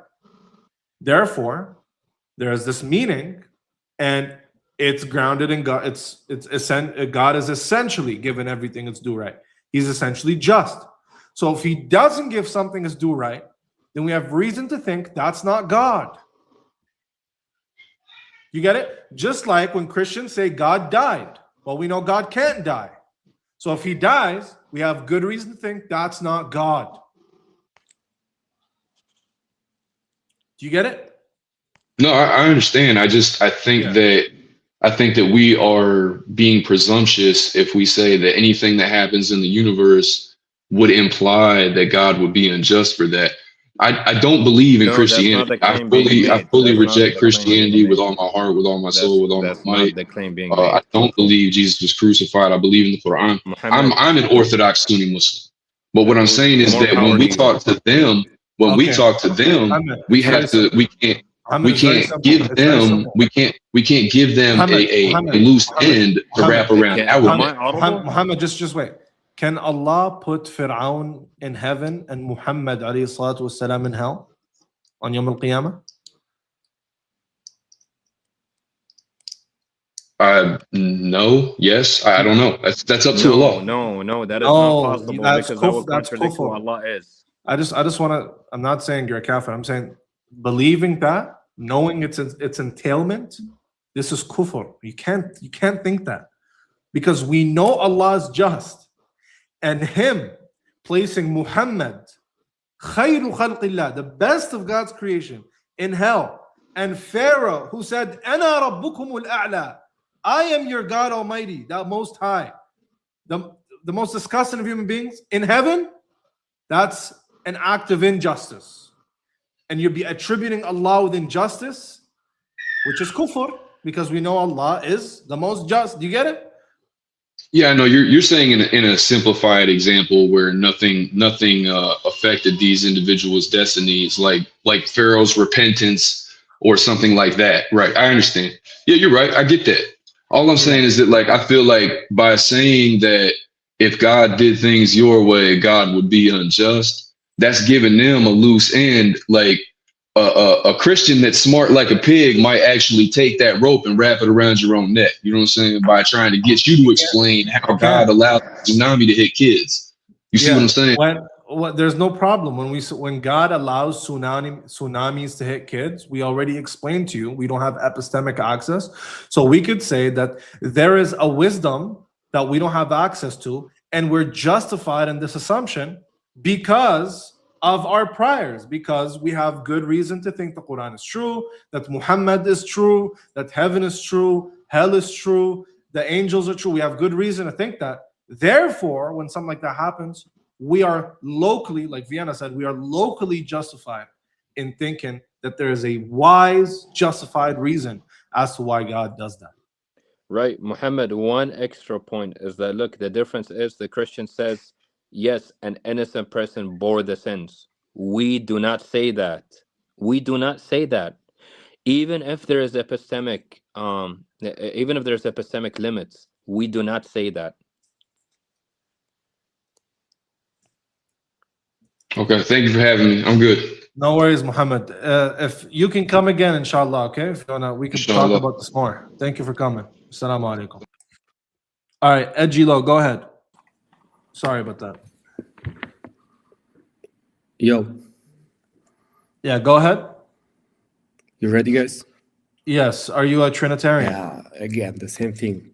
Therefore, there is this meaning, and it's grounded in God. God is essentially given everything its due right. He's essentially just. So if he doesn't give something its due right, then we have reason to think that's not God. You get it? Just like when Christians say God died. Well, we know God can't die. So if he dies, we have good reason to think that's not God. Do you get it? No, I understand. I think that we are being presumptuous if we say that anything that happens in the universe would imply that God would be unjust for that. I don't believe in Christianity. I fully reject Christianity with all my heart, with all my soul, with all my might. I don't believe Jesus was crucified. I believe in the Quran. I'm an Orthodox Sunni Muslim. But what I'm saying is that when we talk to them, we can't give them a loose end to wrap around our neck. Muhammad, just wait. Can Allah put Fir'aun in heaven and Muhammad alayhi salatu wasalam in hell on Yawm al-Qiyamah? No, yes, I don't know. That's up to Allah. No, that is not possible because that would contradict who Allah is. I just want to. I'm not saying you're a kafir. I'm saying believing that, knowing its entailment, this is kufr. You can't think that because we know Allah is just. And him placing Muhammad, khayru khalqillah, the best of God's creation, in hell, and Pharaoh, who said, Ana rabbukumul a'la, I am your God Almighty, the Most High, the most disgusting of human beings, in heaven, that's an act of injustice. And you'll be attributing Allah with injustice, which is kufr, because we know Allah is the most just. Do you get it? Yeah, no, you're saying in a simplified example where nothing affected these individuals' destinies, like Pharaoh's repentance or something like that, right? I understand. Yeah, you're right. I get that. All I'm saying is that like I feel like by saying that if God did things your way, God would be unjust. That's giving them a loose end. Like a Christian that's smart like a pig might actually take that rope and wrap it around your own neck. You know what I'm saying? By trying to get you to explain how God allowed tsunami to hit kids. You see what I'm saying? There's no problem when God allows tsunamis to hit kids. We already explained to you we don't have epistemic access, so we could say that there is a wisdom that we don't have access to, and we're justified in this assumption because of our priors, because we have good reason to think the Quran is true, that Muhammad is true, that heaven is true, hell is true, the angels are true. We have good reason to think that. Therefore, when something like that happens, we are locally, like Vienna said, we are locally justified in thinking that there is a wise, justified reason as to why God does that. Right, Muhammad, one extra point is that look, the difference is the Christian says, yes, an innocent person bore the sins. We do not say that. We do not say that. Even if there is epistemic, even if there's epistemic limits, we do not say that. Okay, thank you for having me. I'm good. No worries, Muhammad. If you can come again, inshallah, okay? If you wanna, we can talk Inshallah. about this more. Thank you for coming. Assalamu alaikum. All right, Edgilo, go ahead. Sorry about that. Yo, Yeah, go ahead. you ready, guys? Yes. Are you a Trinitarian? Yeah, again, the same thing.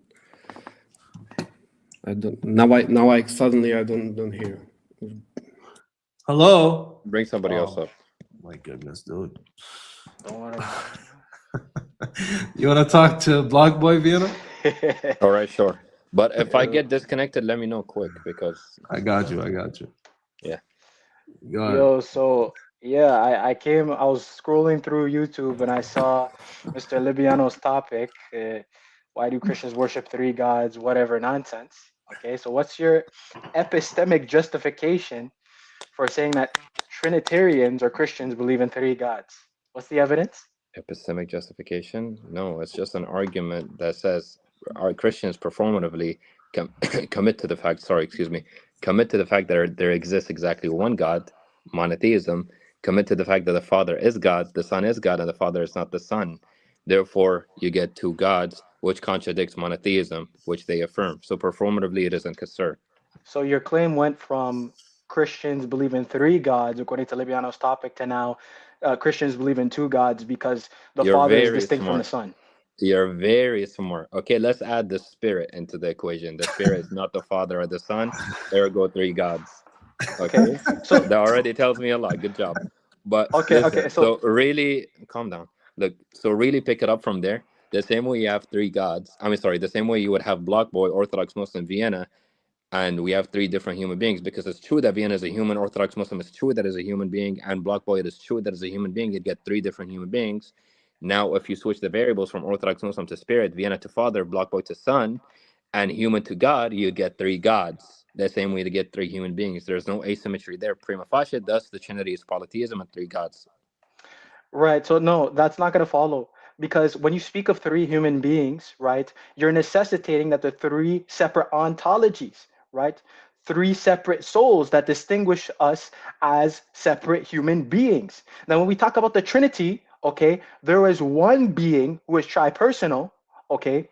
I don't now I suddenly I don't hear. Hello? Bring somebody else up. My goodness, dude. Don't worry about You want to talk to Block Boy Vienna? All right, sure. But if I get disconnected, let me know quick because I got you. yeah. Go ahead. Yo, so yeah, I was scrolling through YouTube and I saw Mr. Libiano's topic. Why do Christians worship three gods? Whatever nonsense. Okay, so what's your epistemic justification for saying that Trinitarians or Christians believe in three gods? What's the evidence? Epistemic justification? No, it's just an argument that says our Christians performatively commit to the fact. Sorry, excuse me. Commit to the fact that there exists exactly one God, monotheism. Commit to the fact that the Father is God, the Son is God, and the Father is not the Son. Therefore, you get two gods, which contradicts monotheism, which they affirm. So performatively, it isn't concerned. So your claim went from Christians believe in three gods, according to Libiano's topic, to now Christians believe in two gods because the You're Father is very distinct from the smart. Son. You're very smart. Okay, let's add the Spirit into the equation. The Spirit is not the Father or the Son. Ergo, three gods. Okay, so that already tells me a lot. Good job. But okay, listen, so so really, calm down. Look, so really pick it up from there. The same way you have three gods. I mean, sorry, the same way you would have Block Boy, Orthodox Muslim, Vienna, and we have three different human beings because it's true that Vienna is a human, Orthodox Muslim is true that is a human being, and Block Boy it is true that is a human being. You'd get three different human beings. Now, if you switch the variables from Orthodox Muslim to Spirit, Vienna to Father, Block Boy to Son, and human to God, you get three gods. The same way to get three human beings. There's no asymmetry there. Prima facie, thus the Trinity is polytheism and three gods. right, so no, that's not going to follow because when you speak of three human beings, right, you're necessitating that the three separate ontologies, right, three separate souls that distinguish us as separate human beings. Now, when we talk about the Trinity, okay, there is one being who is tripersonal, okay.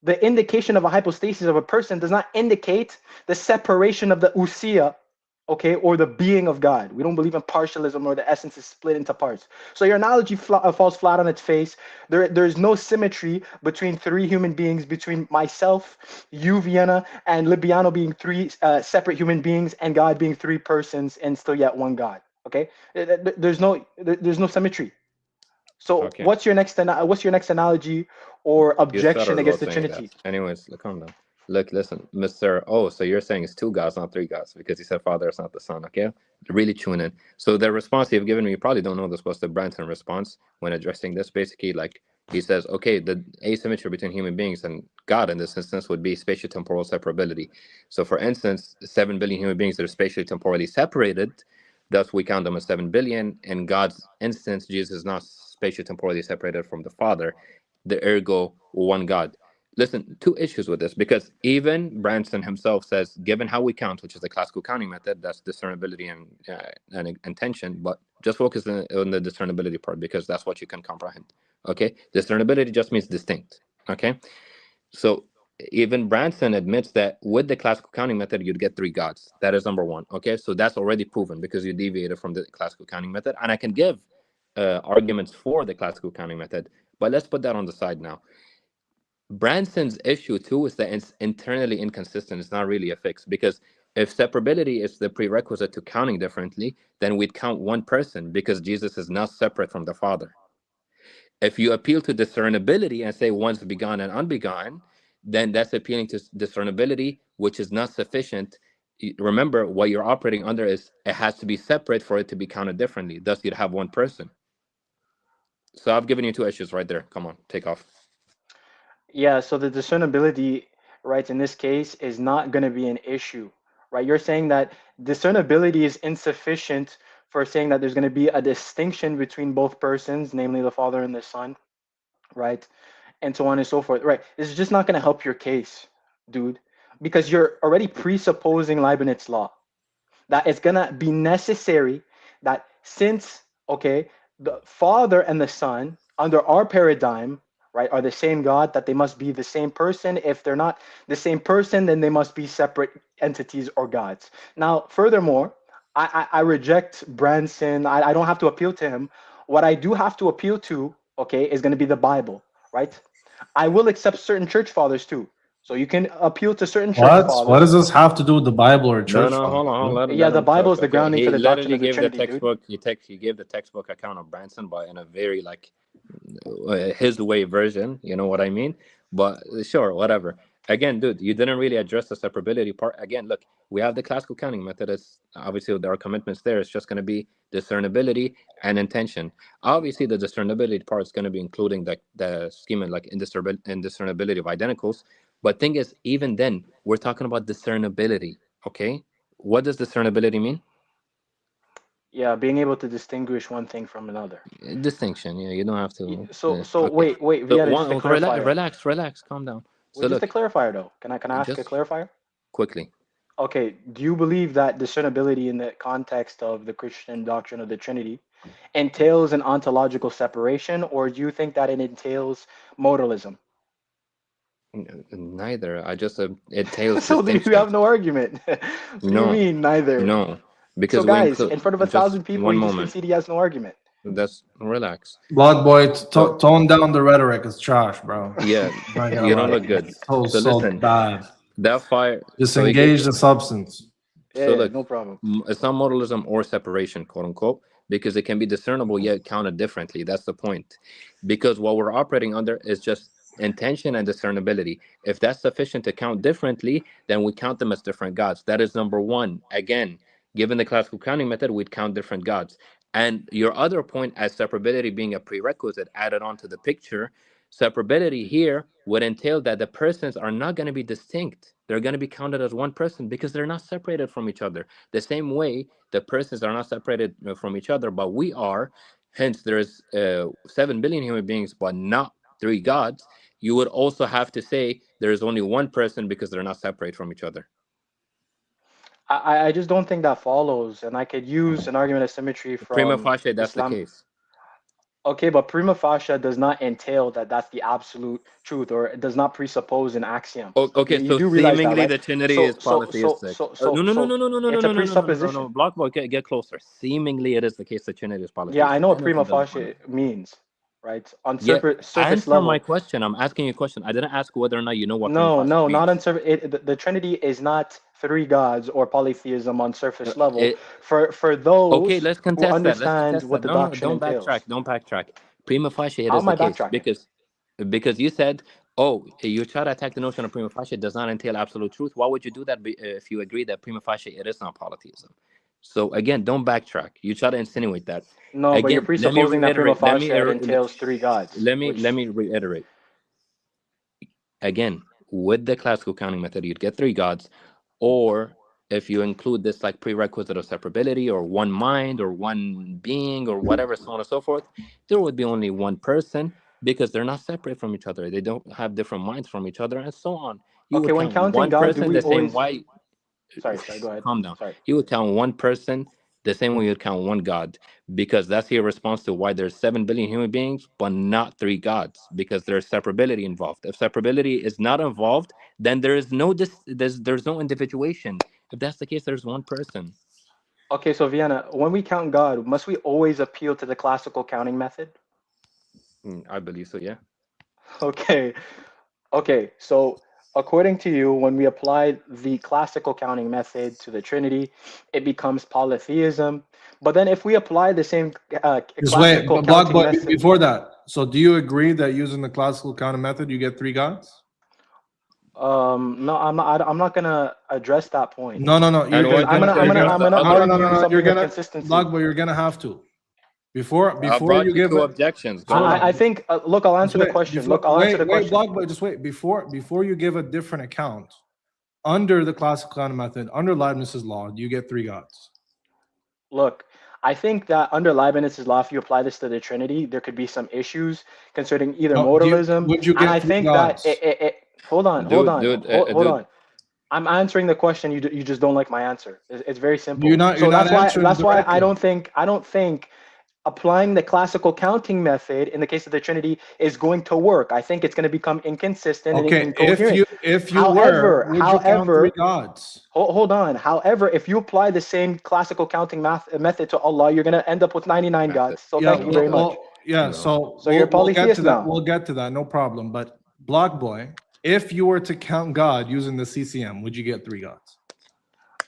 The indication of a hypostasis of a person does not indicate the separation of the usia, okay, or the being of God. We don't believe in partialism or the essence is split into parts. So your analogy falls flat on its face. There's no symmetry between three human beings, between myself, you, Vienna, and Libiano being three separate human beings, and God being three persons and still yet one God. Okay, there's no symmetry. So Okay. what's your next analogy or You objection started against about the saying Trinity? that. Anyways, look, calm down. Look, listen, Mr. Oh, so you're saying it's two gods, not three gods, because you said Father is not the Son, okay? Really tune in. So the response you've given me, you probably don't know this was the Branton response when addressing this. Basically, like, He says, okay, the asymmetry between human beings and God in this instance would be spatiotemporal separability. So, for instance, 7 billion human beings that are spatially temporally separated, thus we count them as 7 billion. In God's instance, Jesus is not spatiotemporally separated from the Father, the ergo one God. Listen, two issues with this, because even Branson himself says, given how we count, which is the classical counting method, that's discernibility and intention, but just focus on the discernibility part because that's what you can comprehend. Okay, discernibility just means distinct. Okay, so even Branson admits that with the classical counting method, you'd get 3 gods. That is number one. Okay, so that's already proven because you deviated from the classical counting method, and I can give arguments for the classical counting method, but let's put that on the side now. Branson's issue too is that it's internally inconsistent. It's not really a fix because if separability is the prerequisite to counting differently, then we'd count one person because Jesus is not separate from the Father. If you appeal to discernibility and say one's begotten and unbegotten, then that's appealing to discernibility, which is not sufficient. Remember, what you're operating under is it has to be separate for it to be counted differently. Thus, you'd have one person. So I've given you 2 issues right there. Come on, take off. Yeah, so the discernibility, right, in this case is not going to be an issue, right? You're saying that discernibility is insufficient for saying that there's going to be a distinction between both persons, namely the Father and the Son, right? And so on and so forth, right? This is just not going to help your case, dude, because you're already presupposing Leibniz law, that it's going to be necessary that since, okay, the Father and the Son, under our paradigm, right, are the same God, that they must be the same person. If they're not the same person, then they must be separate entities or gods. Now, furthermore, I reject Branson. I don't have to appeal to him. What I do have to appeal to, okay, is going to be the Bible, right? I will accept certain church fathers too. So you can appeal to certain church What fathers. does this have to do with the Bible or No, church no, father? hold on. Yeah, Let the him Bible cook. is the Okay, grounding he for the doctrine literally of the gave the Trinity, dude. textbook. He gave the textbook account of Branson, but in a very like his way version. You know what I mean? But sure, whatever. Again, dude, you didn't really address the separability part. Again, look, we have the classical counting method. It's obviously there are commitments there. It's just going to be discernibility and intention. Obviously, the discernibility part is going to be including the schema like indiscernibility of identicals. But thing is, even then, we're talking about discernibility. Okay, what does discernibility mean? Yeah, being able to distinguish one thing from another. Distinction. Yeah, you don't have to. So Okay. wait, So Vieta, just a clarifier. relax, calm down. Wait, So just a look, clarifier though. Can I ask a just clarifier? quickly. Okay, do you believe that discernibility in the context of the Christian doctrine of the Trinity entails an ontological separation, or do you think that it entails modalism? Neither. I just it tails So you distinction. have no argument. What do you No, mean neither? no, So because we guys, include in front of a just thousand people, one he just moment. conceded he has no argument. That's relax. Blood boy, So tone down the rhetoric. It's trash, bro. yeah, Not gonna you don't lie. look good. So So listen, bad. that fire. So he Disengage the substance. So Yeah, look, no problem. it's not modalism or separation, quote unquote, because it can be discernible yet counted differently. That's the point. Because what we're operating under is just intention and discernibility. If that's sufficient to count differently, then we count them as different gods. That is number one. Again, given the classical counting method, we'd count different gods. And your other point, as separability being a prerequisite added on to the picture, separability here would entail that the persons are not going to be distinct. They're going to be counted as one person because they're not separated from each other. The same way the persons are not separated from each other, but we are. Hence, there's 7 billion human beings, but not 3 gods. You would also have to say there is only one person because they're not separate from each other. I just don't think that follows, and I could use an argument of symmetry Prima from facie, that's the Islam. case. Okay, but prima facie does not entail that that's the absolute truth, or it does not presuppose an axiom. Okay, You so do realize that, seemingly right? the Trinity So is so so polytheistic. so so No, no, no, so no, no, no, no, no, it's a no, no, no, no, no, no. presupposition. Blockboy, get closer. Seemingly, it is the case that Trinity is Yeah, I polytheistic. know what prima Anything doesn't matter. facie means, right? On Yeah, surface answer my level. question. I'm asking you a question. I didn't ask whether or not you know what prima No, facie no, not means. on surface. The Trinity is not 3 gods or polytheism on surface level. It, For okay, those let's who contest that. Let's understand contest what that. the No, no, doctrine don't backtrack. entails. Don't backtrack. Prima facie, it How is am the I case backtracking? because you said, oh, you try to attack the notion of prima facie does not entail absolute truth. Why would you do that if you agree that prima facie it is not polytheism? So again, don't backtrack. You try to insinuate that. No, but you're Again, let me presupposing that prima reiterate. facie it entails three gods. Let me reiterate. Again, with the classical counting method, you'd get three gods, or if you include this like prerequisite of separability or one mind or one being or whatever, so on and so forth, there would be only one person because they're not separate from each other. They don't have different minds from each other, and so on. You Okay, would when count counting one God, do person we the same always? way. Sorry, go ahead. Calm down. Sorry. You would count one person the same way you'd count one God, because that's your response to why there's 7 billion human beings, but not three gods, because there's separability involved. If separability is not involved, then there is no there's no individuation. If that's the case, there's one person. Okay, so Vienna, when we count God, must we always appeal to the classical counting method? I believe so, yeah. Okay. Okay, so according to you, when we apply the classical counting method to the Trinity, it becomes polytheism. But then if we apply the same Just wait, classical but Block counting Boy, method, before that. So do you agree that using the classical counting method, you get three gods? no, I'm not gonna address that point. No. And Because why don't you address the other? argue something You're of gonna, consistency. Block Boy, you're gonna have to. Before I you brought you give two it, objections. Go hold on. on. I think, look, I'll answer Just the wait, question. before- Look, I'll answer the wait, question. Block Boy, just wait. Before you give a different account, under the classical counting method, under Leibniz's law, you get three gods. Look, I think that under Leibniz's law, if you apply this to the Trinity, there could be some issues concerning either No, modalism. would you And I get three think gods? that hold on. Dude, I'm answering the question. You just don't like my answer. It's very simple. You're not answering That's why I directly. don't think applying the classical counting method in the case of the Trinity is going to work. I think it's going to become inconsistent and Okay, incoherent. if you were, would you count three gods? Hold on. However, if you apply the same classical counting method to Allah, you're going to end up with 99 gods. So thank you very much. So you're a we'll get to polytheist that. now. We'll get to that. No problem. But Block Boy, if you were to count God using the CCM, would you get three gods?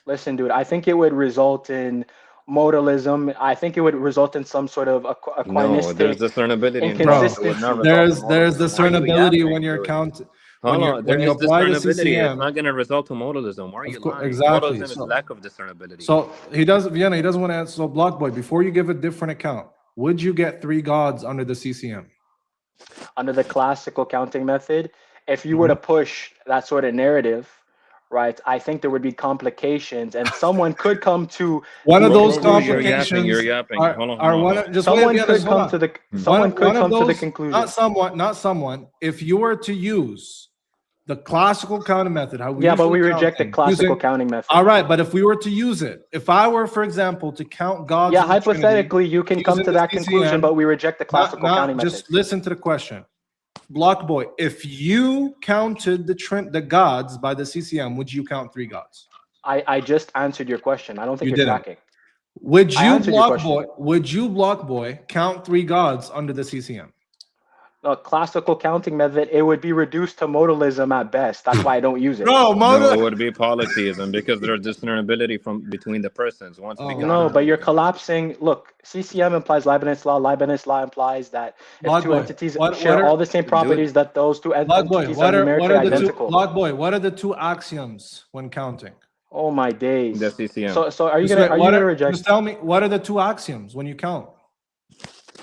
Listen, dude, I think it would result in modalism. I think it would result in some sort of No, there's aquinistic discernibility involved. It would inconsistency. not result in There's modalism. discernibility when you're counting. Hold on, there When you is apply the discernibility. It's CCM, not going to result in modalism. Why are you lying? exactly. Modalism is lack of discernibility. So he doesn't want to answer. So Block Boy, before you give a different account, would you get three gods under the CCM? Under the classical counting method, if you were to push that sort of narrative, right, I think there would be complications, and someone could come to One of those conclusion. complications You're yapping. Hold on. Someone could come to the conclusion. Not someone. If you were to use the classical counting method, how we Yeah, but usually we reject the count classical using- counting method. All right, but if we were to use it, if I were, for example, to count gods, Yeah, in the Trinity hypothetically, you can come using to the that conclusion, CCM, but we reject the classical counting method. Just listen to the question. Block Boy, if you counted the gods by the CCM, would you count three gods? I just answered your question. I don't think You you're didn't. tracking. Would I you answered your Block question. Boy? Would you Block Boy count three gods under the CCM? No, classical counting method, it would be reduced to modalism at best. That's why I don't use it. No, it would be polytheism because there's discernibility from between the persons. Once we No, but you're collapsing. Look, CCM implies Leibniz law. Leibniz law implies that if Block two Boy, entities what share are- all the same properties, that those two Block Boy, entities are what numerically are the identical. two? Block Boy, what are the two axioms when counting? Oh my days. The CCM. So are you gonna reject? Just tell me, what are the two axioms when you count?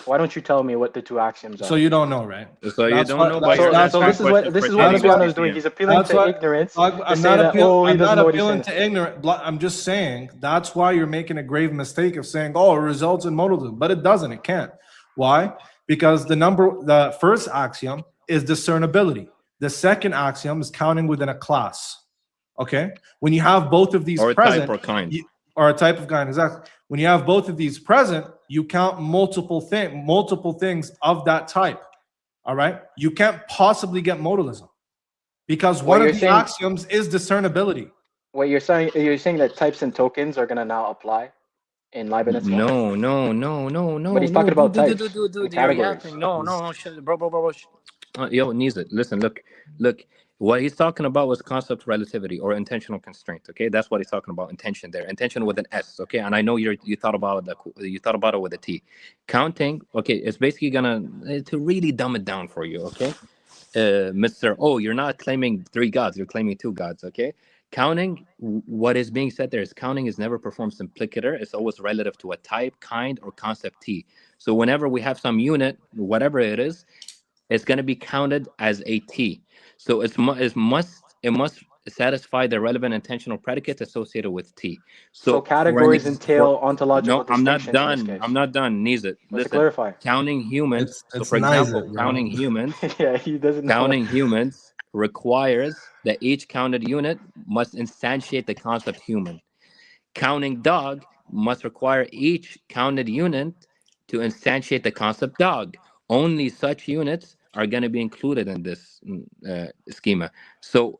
Why don't you tell me what the two axioms are? So you don't know, right? So you don't know, but you're So answering this is what questions Viviano pertaining is to doing. CCM. He's appealing to ignorance to I'm say that he I'm doesn't not know what he's appealing saying. to ignorant. I'm just saying that's why you're making a grave mistake of saying, "Oh, it results in modalism," but it doesn't. It can't. Why? Because the first axiom is discernibility. The second axiom is counting within a class. Okay, when you have both of these Or present, type or kind. or a type of kind, exactly. When you have both of these present, you count multiple things of that type. All right, you can't possibly get modalism because one of the axioms is discernibility. What you're saying that types and tokens are gonna now apply in Leibniz law? No. But he's talking about types Dude, and you're categories. yapping. No, shit, bro. Yo, needs it. Listen, look. What he's talking about was concept relativity or intentional constraint. Okay, that's what he's talking about. Intention there. Intention with an S. Okay, and I know you thought about it with a T. Counting. Okay, it's basically gonna to really dumb it down for you. Okay, Mr. Oh, you're not claiming three gods. You're claiming two gods. Okay. Counting, what is being said there is counting is never performed simplicator. It's always relative to a type, kind, or concept T. So whenever we have some unit, whatever it is, it's going to be counted as a T. So it must satisfy the relevant intentional predicates associated with T. So So categories entail ontological no, I'm not distinctions in this done. case. I'm not done. Needs it. Let's Listen, clarify. counting humans. So It's for nice example, it, bro. counting humans. Yeah, he doesn't know. Counting humans requires that each counted unit must instantiate the concept human. Counting dog must require each counted unit to instantiate the concept dog. Only such units are going to be included in this schema. So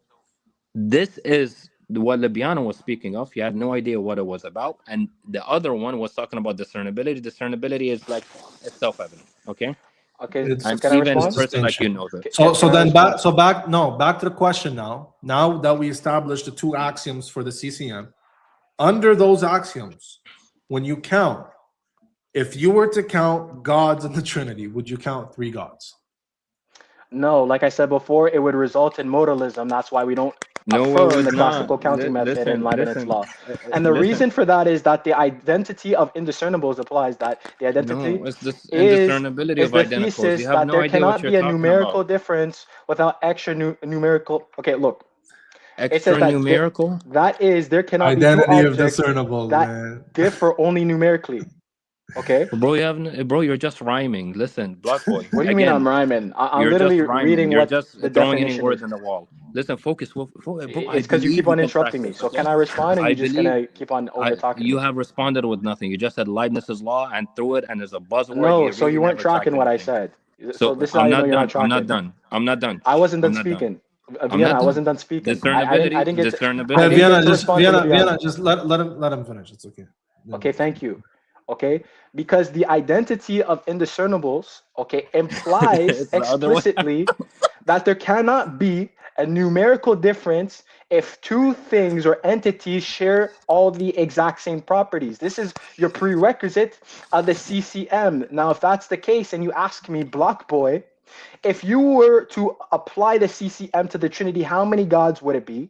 this is what Libiano was speaking of. He had no idea what it was about, and the other one was talking about discernibility. Discernibility is like it's self-evident. Okay. Okay, so And can I even a respond? person like you knows it. Back to the question now. Now that we established the two axioms for the CCM, under those axioms, when you count, if you were to count gods in the Trinity, would you count 3 gods? No, like I said before, it would result in modalism. That's why we don't No, it affirm would the classical not. counting method in Leibniz Listen. law. And the reason for that is that the identity of indiscernibles applies. That the identity No, it's this is indiscernibility of the identicals. thesis You have that no there idea what cannot you're be a talking numerical about. difference without extra numerical. Okay, look. It Extra says that numerical? that is, there cannot be Identity two of objects discernibles, that man. differ only numerically. Okay. Bro, you're just rhyming. Listen, Black Boy. What do you mean I'm rhyming? I'm You're literally just rhyming. reading You're what just the throwing any definition words is. in the wall. Listen, focus. Bro, I It's because you keep believe you on can interrupting me. practice. So Okay? can I respond, or I you just believe gonna keep on over talking you me? have responded with nothing. You just said Leibniz's law and threw it, and as a buzzword, No, you so really you weren't never tracked tracking what I anything. said. So So this is how I'm you know not you're not done. I'm not tracking. done. I'm not done. I wasn't done I'm not done. speaking. I'm not Vienna, I done. wasn't done speaking. I Discernibility. didn't get to. I Discernibility. didn't get to just respond to Libiano. Vienna, just let him finish. It's okay. Okay, thank you. Okay, because the identity of indiscernibles, okay, implies It's the other way. explicitly that there cannot be a numerical difference if two things or entities share all the exact same properties. This is your prerequisite of the CCM. Now, if that's the case, and you ask me, Block Boy, if you were to apply the CCM to the Trinity, how many gods would it be?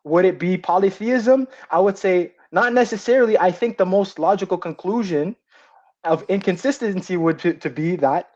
Would it be polytheism? I would say not necessarily. I think the most logical conclusion of inconsistency would to be that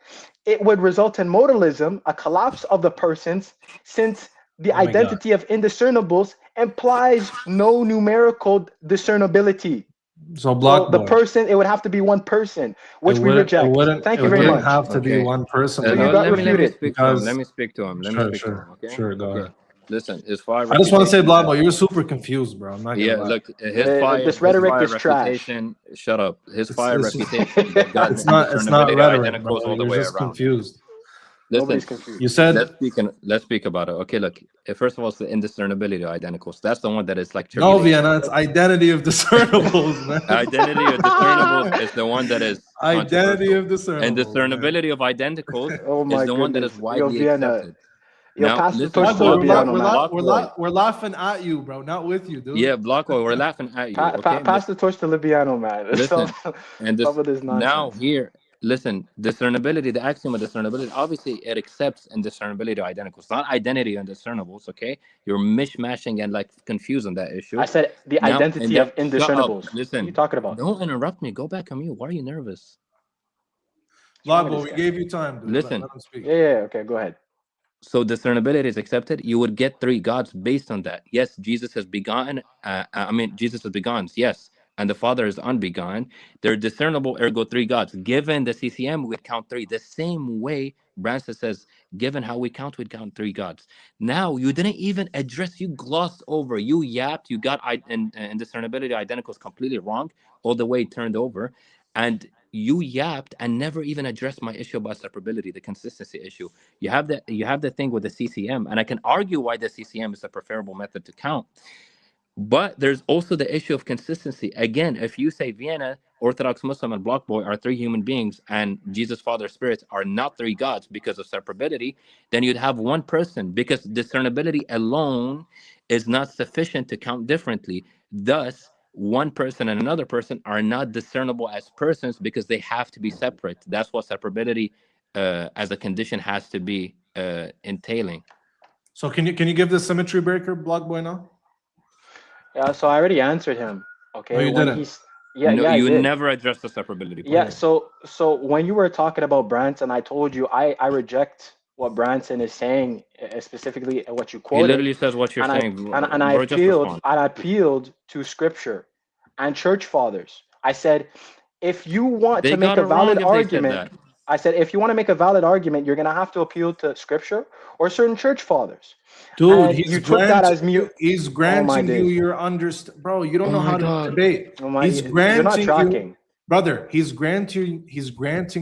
it would result in modalism, a collapse of the persons, since the Oh my God. identity of indiscernibles implies no numerical discernibility. So So Block the Boy. person, it would have to be one person, which we reject. Thank you very much. have to be one person. So you Block got Boy, Let me refuted. speak to him. because Let me speak to him. Let me sure, speak to him. Okay. sure, go Okay. ahead. Listen, his fire I just want to say, reputation. Block Boy, you're super confused, bro. I'm not gonna Yeah, lie. look, This rhetoric is trash. reputation. Shut up. His It's fire just- reputation that God it's and not discernibility rhetoric, bro. identicals all the You're way just around. confused. Listen, Nobody's confused. You said let's speak about it. Okay, look. First of all, it's the indiscernibility of identicals. That's the one that is like no, tribulation. Vienna. It's identity of discernibles, man. Identity of discernibles is the one that is Identity controversial. of discernibles. And discernibility of identicals Oh is my the one that is goodness. Yo, widely Vienna. accepted. Yo, Now, pass the listen, torch to Block Boy, Libiano, man. we're laughing at you, bro, not with you, dude. Yeah, Block Boy, we're laughing at you. Okay, Pass the torch to Libiano, man. listen, Stop, and stop with this now nonsense. here, listen, discernibility, the axiom of discernibility, obviously it accepts indiscernibility of identicals, not identity and discernibles. Okay, you're mishmashing and like confusing that issue. I said the Now, identity and then, of shut up. indiscernibles. What are you Listen, talking about? don't interrupt me. Go back on mute. Why are you nervous? Block Boy, we gave you time, dude. Listen. Let him speak. Yeah, okay, go ahead. So discernibility is accepted. You would get 3 gods based on that. Yes, Jesus has begotten. Jesus has begotten. Yes, and the Father is unbegotten. They're discernible. Ergo 3 gods. Given the CCM, we'd count 3. The same way Branson says, given how we count, we'd count 3 gods. Now you didn't even address. You glossed over. You yapped. You got and discernibility identicals completely wrong. All the way turned over, and you yapped and never even addressed my issue about separability, the consistency issue. You have the thing with the CCM, and I can argue why the CCM is a preferable method to count. But there's also the issue of consistency. Again, if you say Vienna, Orthodox Muslim, and Block Boy are 3 human beings, and Jesus, Father, Spirit are not 3 gods because of separability, then you'd have one person, because discernibility alone is not sufficient to count differently. Thus, one person and another person are not discernible as persons because they have to be separate. That's what separability as a condition has to be entailing. So can you give the symmetry breaker, Block Boy, now? Yeah, so I already answered him. No, Okay, you when didn't. he's yeah, No, yeah, I you did. never address the separability point. Yeah, so when you were talking about Branson, I told you I reject what Branson is saying, specifically what you He quoted, literally says what you're and I saying, and I bro. Just respond. appealed to scripture and church fathers. I said, if you want They to make got a it wrong valid if they said argument, that. I said, if you want to make a valid argument, you're gonna have to appeal to scripture or certain church fathers. Dude, And he's you took that as granting mute. you. He's Oh my granting you days. your understand, bro. You don't Oh know my how to God. debate. Oh my, He's you're not granting you, tracking. brother. He's granting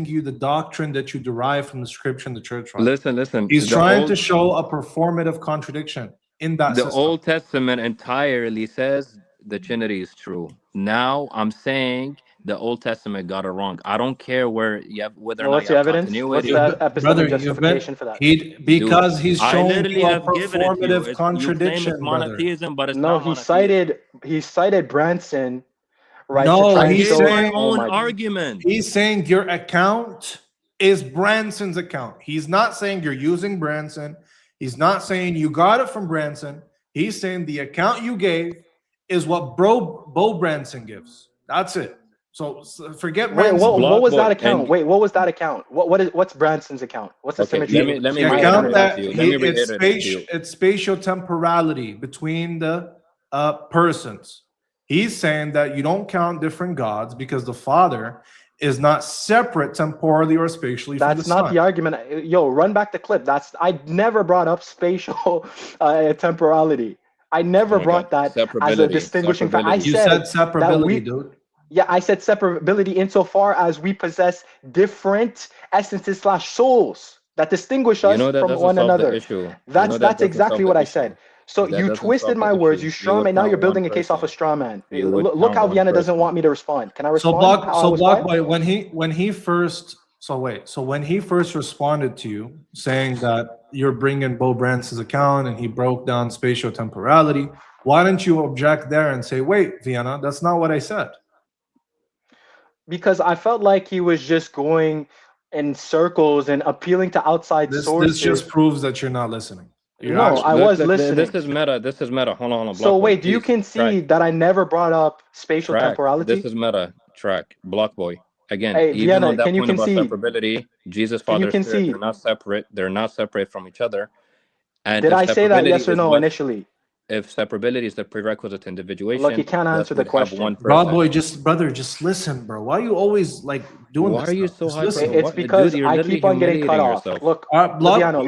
you the doctrine that you derive from the scripture and the church fathers. Listen. He's trying to show a performative contradiction in that The system. Old Testament entirely says the Trinity is true. Now I'm saying the Old Testament got it wrong. I don't care whether or Well, not what's you the have evidence? What's continuity. the Brother, epistemic you've been justification for that? because he's I showing literally you a have given it to you. performative You claim it's contradiction, brother. monotheism, but it's No, not monotheism. he cited Branson, right, to No, try and he's show. saying Oh my. argument. He's saying your account is Branson's account. He's not saying you're using Branson. He's not saying you got it from Branson. He's saying the account you gave is what Bo Branson gives. That's it. So forget Wait, Branson. what was that account? Wait, what was that account? What's Branson's account? What's the Okay, symmetry? let me The my account account that is? it's spatial temporality between the persons. He's saying that you don't count different gods because the Father is not separate temporally or spatially from the That's not Son. the argument. Yo, run back the clip. I never brought up spatial temporality. I never Oh my God. brought that as a Separability. distinguishing factor. I You said said that separability, dude. yeah, I said separability insofar as we possess different essences / souls that distinguish You us know that from doesn't one solve the another. issue. You know That's that doesn't solve exactly the what I issue. said. So That you doesn't twisted solve the my words. issue. You You straw would man. Now you're count one building a case off a person. straw man. You would Look count how one Vienna doesn't person. want me to respond. Can I So respond? How I was quiet? Blockboy, when he first responded to you saying that you're bringing Bo Branson's account and he broke down spatial temporality, why didn't you object there and say, wait, Vienna, that's not what I said? Because I felt like he was just going in circles and appealing to outside This sources. just proves that you're not listening. No, I was listening. This is meta. This is meta. Hold on. So Blockboy, wait, do you please. concede that I never brought up spatial temporality? This is meta. Blockboy. Again, Hey, even on Vienna, that can you point about concede? separability, Jesus, Can you Father, Spirit, they're concede? not separate. They're not separate from each other. And Did if I say that separability yes or is no what initially? if separability is the prerequisite to Look, you individuation, can't thus answer the we'd have question. one person. Broadboy, just listen, bro. Why are you always like doing Why this? are you stuff? so Just hyper? listen. It's because Dude, you're I literally keep on getting cut humiliating off. yourself. Look, Block, Libiano,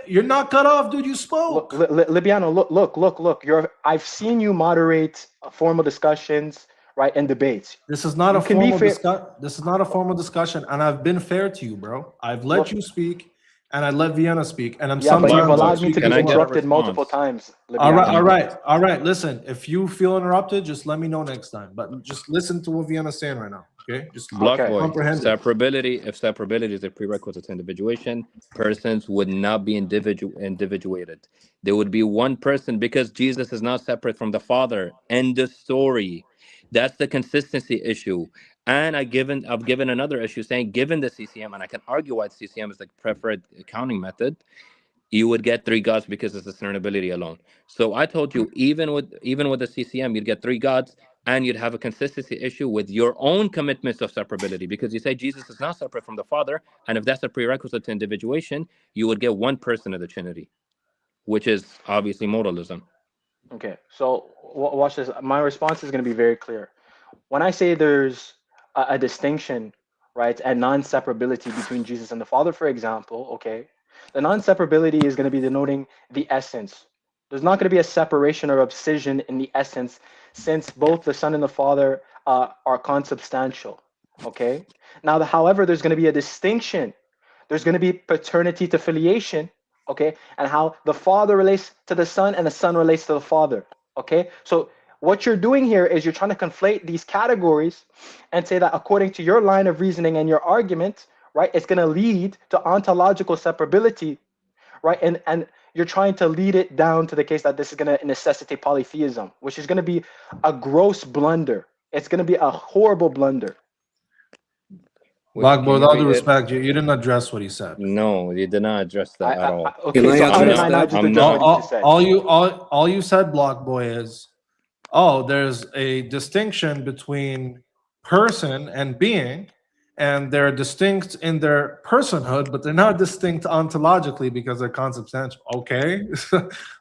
you're not cut off, dude. You spoke. Libiano, look. I've seen you moderate formal discussions, right, and debates. This is not You a can be formal fair. discussion. This is not a formal discussion, and I've been fair to you, bro. I've let Look, you speak, and I let Vienna speak, and I'm yeah, but sometimes you've allowed me to speak be as well. interrupted multiple times, Libiano. All right. Listen, if you feel interrupted, just let me know next time. But just listen to what Vienna's saying right now, okay? Just Blockboy. comprehend it. Separability. If separability is a prerequisite to individuation, persons would not be individuated. There would be one person because Jesus is not separate from the Father. End of story. That's the consistency issue. And I've given another issue saying, given the CCM, and I can argue why CCM is the preferred counting method, you would get three gods because it's discernibility alone. So I told you, even with the CCM, you'd get three gods, and you'd have a consistency issue with your own commitments of separability because you say Jesus is not separate from the Father, and if that's a prerequisite to individuation, you would get one person of the Trinity, which is obviously modalism. Okay, so watch this. My response is going to be very clear. When I say there's a distinction, right, and non-separability between Jesus and the Father, for example, okay, the non-separability is going to be denoting the essence. There's not going to be a separation or abscission in the essence, since both the Son and the Father are consubstantial. Okay. Now, however, there's going to be a distinction. There's going to be paternity to filiation. Okay, and how the Father relates to the Son and the Son relates to the Father. Okay, so what you're doing here is you're trying to conflate these categories and say that according to your line of reasoning and your argument, right, it's going to lead to ontological separability, right? And you're trying to lead it down to the case that this is going to necessitate polytheism, which is going to be a gross blunder. It's going to be a horrible blunder. Blockboy, with all due respect, you didn't address what he said. No, you did not address that at all. Okay, so how did I not just address what he said? All you said, Blockboy, is oh, there's a distinction between person and being, and they're distinct in their personhood, but they're not distinct ontologically because they're consubstantial. Okay,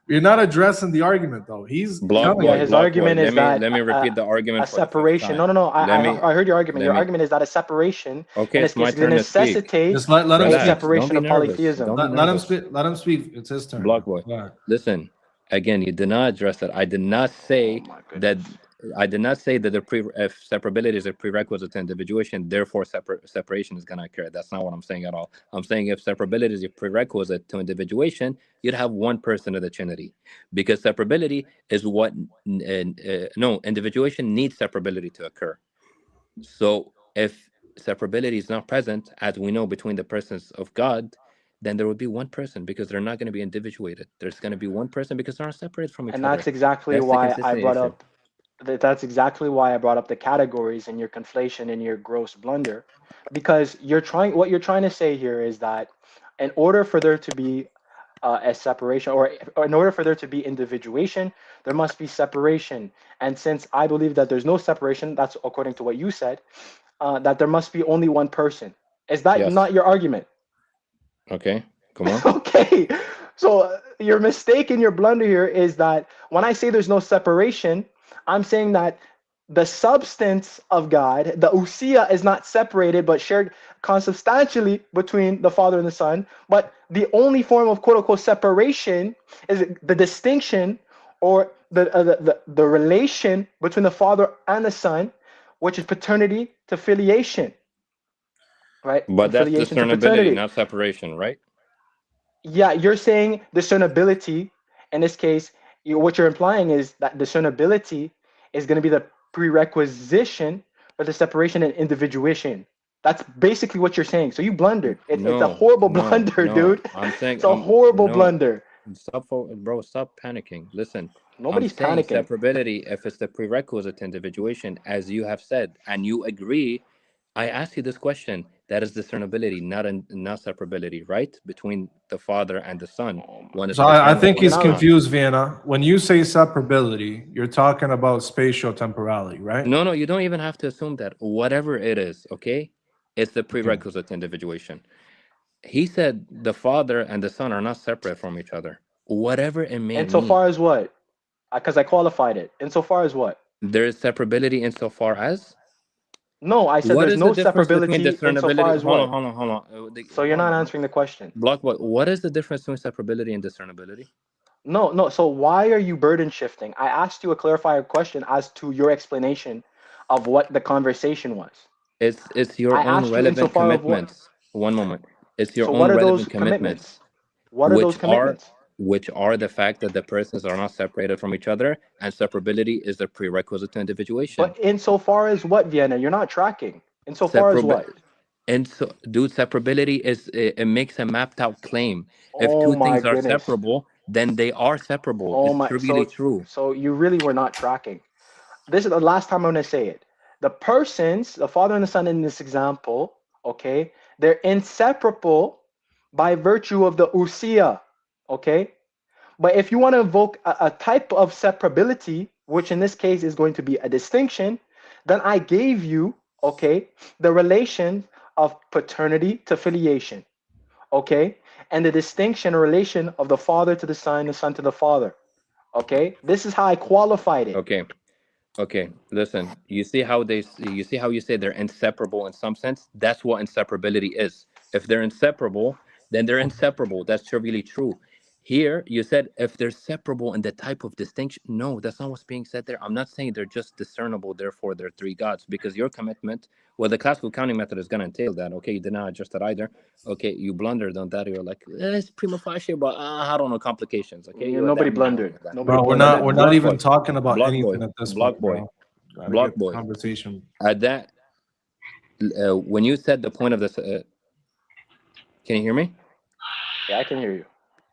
you're not addressing the argument though. He's telling Yeah, you. his argument is that Let me repeat the a argument for the fifth separation. No, time. no, no. Let me I heard your argument. let Your me. argument is that a separation Okay, in this it's my case is going turn to to speak. necessitate Just let him a speak. Relax. Don't separation be of nervous. polytheism. Don't be Let him nervous. speak. Let him speak. It's his turn. Block boy. Go ahead. Listen, again, you did not address that. I did not say that. I did not say that if separability is a prerequisite to individuation, therefore separation is going to occur. That's not what I'm saying at all. I'm saying if separability is a prerequisite to individuation, you'd have one person of the Trinity, because separability is what no, individuation needs separability to occur. So if separability is not present, as we know, between the persons of God, then there would be one person because they're not going to be individuated. There's going to be one person because they're not separated from each And other. that's exactly That's the why I consistency brought issue. up that's exactly why I brought up the categories and your conflation and your gross blunder, because what you're trying to say here is that in order for there to be a separation, or in order for there to be individuation, there must be separation. And since I believe that there's no separation, that's according to what you said, that there must be only one person. Is that Yes. not your argument? Okay. Come on. Okay. So your mistake and your blunder here is that when I say there's no separation, I'm saying that the substance of God, the usia, is not separated but shared consubstantially between the Father and the Son. But the only form of quote unquote separation is the distinction, or the relation between the Father and the Son, which is paternity to filiation, right? But From that's filiation to discernibility, paternity. not separation, right? Yeah, you're saying discernibility. In this case, what you're implying is that discernibility is going to be the prerequisition for the separation and individuation. That's basically what you're saying. So you blundered. It's a No, horrible no, blunder, no. dude. I'm saying It's a horrible no. blunder. Bro, stop panicking. Listen, I'm Nobody's saying panicking. separability, if it's the prerequisite to individuation, as you have said, and you agree, I asked you this question. That is discernibility, not separability, right? Between the Father and the Son. One is So I paternal, think one You're is he's not. non. confused, Vienna. When you say separability, you're talking about spatial temporality, right? No, you don't even have to assume that. Whatever it is, okay? It's the Okay. prerequisite to individuation. He said the Father and the Son are not separate from each other. Whatever it may mean. Insofar as what? Because I qualified it. Insofar as what? There is separability insofar as. No, I said What there's is the no difference between separability insofar discernibility? as Hold on, what? hold on, hold on. So you're Hold not on. answering the question. Block. What is the difference between separability and discernibility? No, no. So why are you burden shifting? I asked you a clarifier question as to your explanation of what the conversation was. It's your I own asked you relevant insofar of what. commitments. One moment. It's your So own what are those relevant commitments? commitments, What are those which are commitments? which are the fact that the persons are not separated from each other, and separability is the prerequisite to individuation. But insofar as what, Vienna? You're not tracking. Insofar as Separab- what? and so, dude, separability it makes a mapped out claim. If Oh two my things are goodness. separable, then they are separable. Oh It's my. trivially So true. so you really were not tracking. This is the last time I'm going to say it. The persons, the Father and the Son in this example, okay, they're inseparable by virtue of the usia, okay? But if you want to invoke a type of separability, which in this case is going to be a distinction, then I gave you, okay, the relation of paternity to filiation, okay, and the distinction or relation of the Father to the Son to the Father, okay? This is how I qualified it. Okay, listen. You see how you say they're inseparable in some sense? That's what inseparability is. If they're inseparable, then they're inseparable. That's trivially true. Here, you said if they're separable in the type of distinction. No, that's not what's being said there. I'm not saying they're just discernible, therefore they're three gods, because your commitment, well, the classical counting method is going to entail that. Okay, you did not adjust it either. Okay, you blundered on that. You're like, it's prima facie, but I don't know complications. Okay, Yeah, you nobody adapt me out blundered. of that. Nobody Bro, we're But not blundered. we're then not block even boy, talking about block anything boy, at this block point, boy, bro. Gotta block get the boy. conversation. At that, when you said the point of this, can you hear me? Yeah, I can hear you.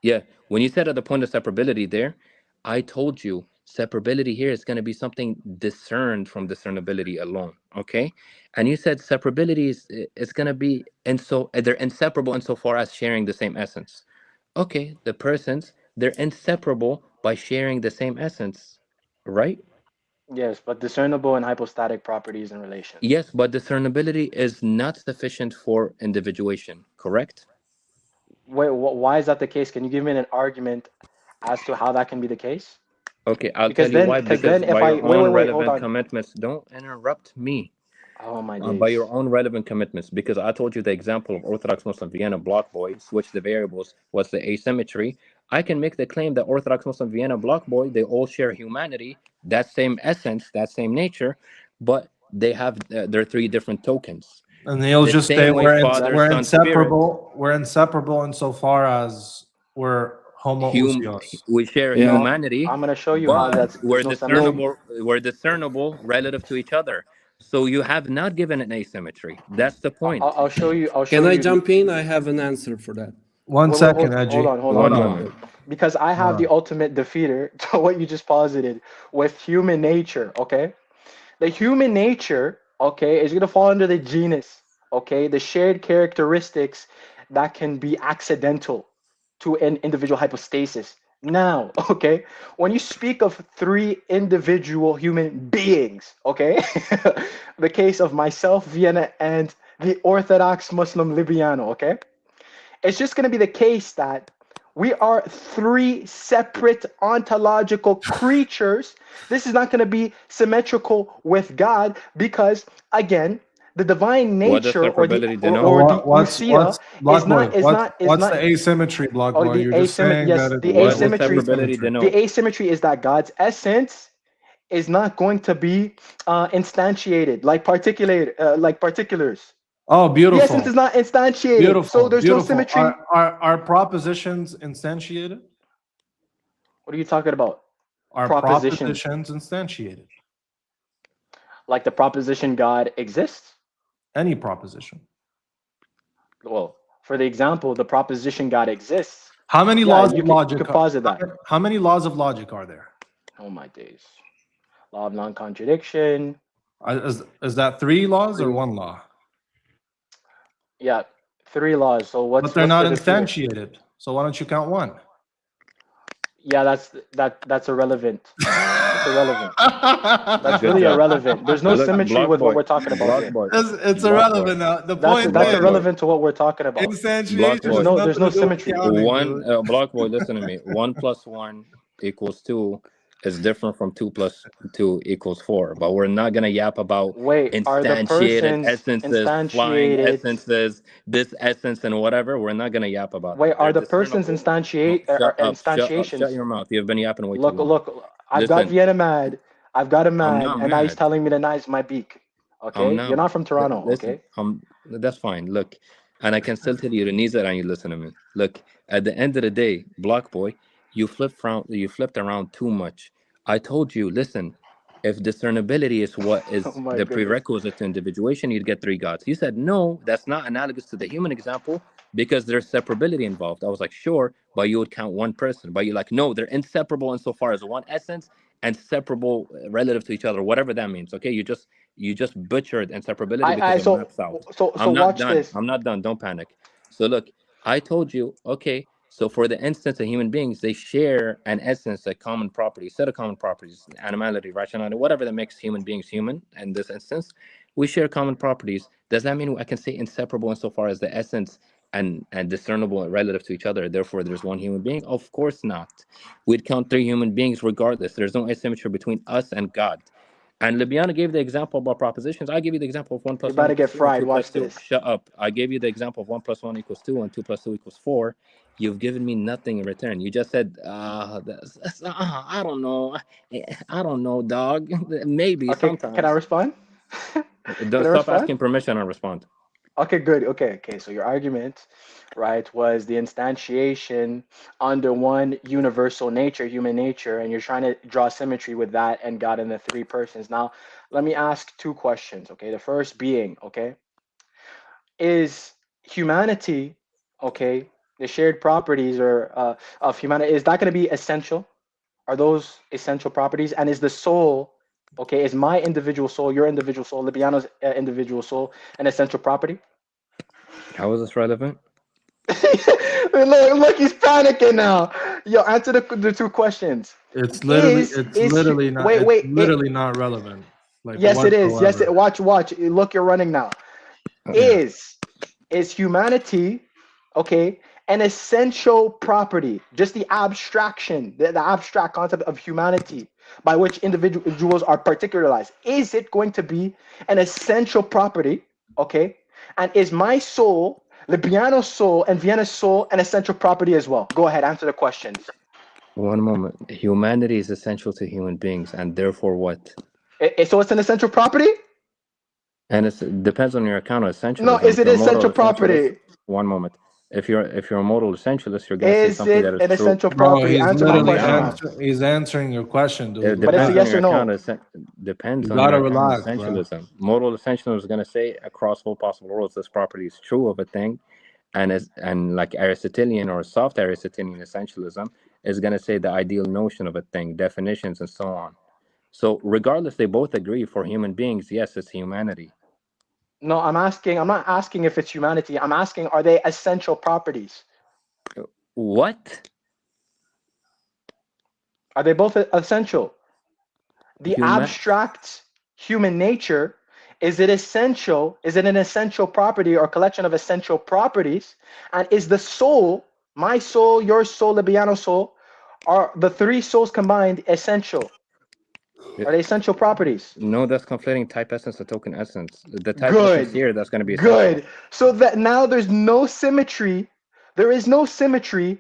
Yeah, when you said at the point of separability there, I told you separability here is going to be something discerned from discernibility alone. Okay, and you said separability is going to be, and so they're inseparable insofar as sharing the same essence. Okay, the persons, they're inseparable by sharing the same essence, right? Yes, but discernible and hypostatic properties and relations. Yes, but discernibility is not sufficient for individuation, correct? Wait, why is that the case? Can you give me an argument as to how that can be the case? Okay, I'll Because tell you then, why. because Because then, if by I your own wait, hold relevant on. commitments, don't interrupt me. Oh my By days. your own relevant commitments, because I told you the example of Orthodox Muslim Vienna Block Boy, switch the variables, was the asymmetry. I can make the claim that Orthodox Muslim Vienna Block Boy, they all share humanity, that same essence, that same nature, but they have their three different tokens. And they'll The just say same way Father, we're Son, Spirit, inseparable. We're inseparable insofar as we're homoousios. we share Yeah. humanity, I'm gonna show you how but there's no symmetry. we're discernible relative to each other. So you have not given an asymmetry. That's the point. I'll show you. I'll show Can I you the. jump in? I have an answer for that. One Wait, second, hold Edgy. on, hold One on, moment. because I have the ultimate defeater to what you just posited with human nature. Okay, the human nature, okay, is gonna fall under the genus. Okay, the shared characteristics that can be accidental to an individual hypostasis. Now, okay, when you speak of three individual human beings, okay, the case of myself, Vienna, and the Orthodox Muslim Libiano, okay, it's just going to be the case that we are three separate ontological creatures. This is not going to be symmetrical with God because, again, the divine What does nature or the separability or, denote? or the What's usia Block Boy? is What's not the asymmetry, Block or Boy? the You're just saying yes, that the What does asymmetry. separability The denote? asymmetry is that God's essence is not going to be instantiated like particulars. Oh, The essence beautiful, is not instantiated, so there's no beautiful. symmetry. Are propositions instantiated? What are you talking about? Are Propositions. propositions instantiated? Like the proposition God exists? Any proposition. Well, for the example, the proposition God exists. How many Yeah, laws you of could logic? posit that. How many laws of logic are there? Oh my days. Law of non-contradiction. Is that three laws or Three. one law? Yeah, three laws. So But they're what's not the defeater? instantiated. So why don't you count one? Yeah, that's irrelevant. That's irrelevant. That's Good really job. irrelevant. There's no Look, symmetry Block with what Boy, we're talking about Block here. Boy, It's Block Boy, irrelevant now. The That's point that's Block is, Boy, irrelevant to what we're talking about. Block instantiation Boy. has There's nothing no to do with symmetry. counting, One dude. Block Boy, listen to me. 1 + 1 = 2 is different from 2 + 2 = 4. But we're not gonna yap about Wait, are the instantiated persons essences, flying instantiated? essences, this essence and whatever. We're not gonna yap about Wait, that. They're are the persons discernible. No, shut up, shut up, shut instantiations? your mouth. You've been yapping way too Look, long. look, I've got Listen, Vienna mad. I've got him I'm mad, not and now he's mad. telling me to nice my beak. I'm Okay, you're not. not from Toronto. Listen, Okay, that's fine. Look, and I can still tell you the needs that you listen to me. Look, at the end of the day, Block Boy, you flipped around too much. I told you, listen, if discernibility is what oh is my the goodness. prerequisite to individuation, you'd get three gods. You said no, that's not analogous to the human example because there's separability involved. I was like, sure, but you would count one person. But you're like, no, they're inseparable insofar as one essence and separable relative to each other, whatever that means. Okay, you just butchered inseparability because I it maps out. so I'm not watch done. this. I'm not done. Don't panic. So look, I told you, okay, so for the instance of human beings, they share an essence, a common property, set of common properties, animality, rationality, whatever that makes human beings human. In this instance, we share common properties. Does that mean I can say inseparable insofar as the essence and discernible relative to each other? Therefore, there's one human being? Of course not. We'd count three human beings regardless. There's no asymmetry between us and God. And Libiana gave the example about propositions. I give you the example of 1 You're + about 1 to = get 2 and fried. 2 + Watch 2. this. Shut up. I gave you the example of 1 + 1 = 2 and 2 + 2 = 4. You've given me nothing in return. You just said, I don't know. I don't know, dog. Maybe Okay, can I sometimes. respond? Don't Can I stop respond? asking permission and respond. Okay, good. Okay. So your argument, right, was the instantiation under one universal nature, human nature, and you're trying to draw symmetry with that and God in the three persons. Now, let me ask two questions. Okay, the first being, okay, is humanity, okay, the shared properties or of humanity, is that going to be essential? Are those essential properties? And is the soul, okay, is my individual soul, your individual soul, Libiano's individual soul, an essential property? How is this relevant? Look, he's panicking now. Yo, answer the two questions. It's literally Wait. not relevant. Like Yes, it is. Yes, whatsoever. watch. Look, you're running now. Yeah. Is humanity, okay, an essential property? Just the abstraction, the abstract concept of humanity by which individuals are particularized. Is it going to be an essential property? Okay, and is my soul, Libiano's soul, and Vienna's soul an essential property as well? Go ahead, answer the questions. One moment. Humanity is essential to human beings, and therefore what? So it's an essential property? And it depends on your account of essentialism. No, is If it you're a essential modal essentialist, property? one moment. If you're a modal essentialist, you're gonna say Is something it that an is true. essential Bro, property? he's Answer my literally question now. he's answering your question, dude. It But it's a depends on yes your or no. account of depends You on your gotta account relax, of bro. essentialism. Modal essentialism is gonna say across all possible worlds this property is true of a thing, and like Aristotelian or soft Aristotelian essentialism is gonna say the ideal notion of a thing, definitions, and so on. So regardless, they both agree for human beings, yes, it's humanity. No, I'm not asking if it's humanity. I'm asking, are they essential properties? What? Are they both essential? The Human abstract human nature, is it essential? Is it an essential property or collection of essential properties? And is the soul, my soul, your soul, Libiano's soul, are the three souls combined essential? Are they essential properties? No, that's conflating type essence to token essence. The type essence here, that's going to be essential. Good. So that now there's no symmetry. There is no symmetry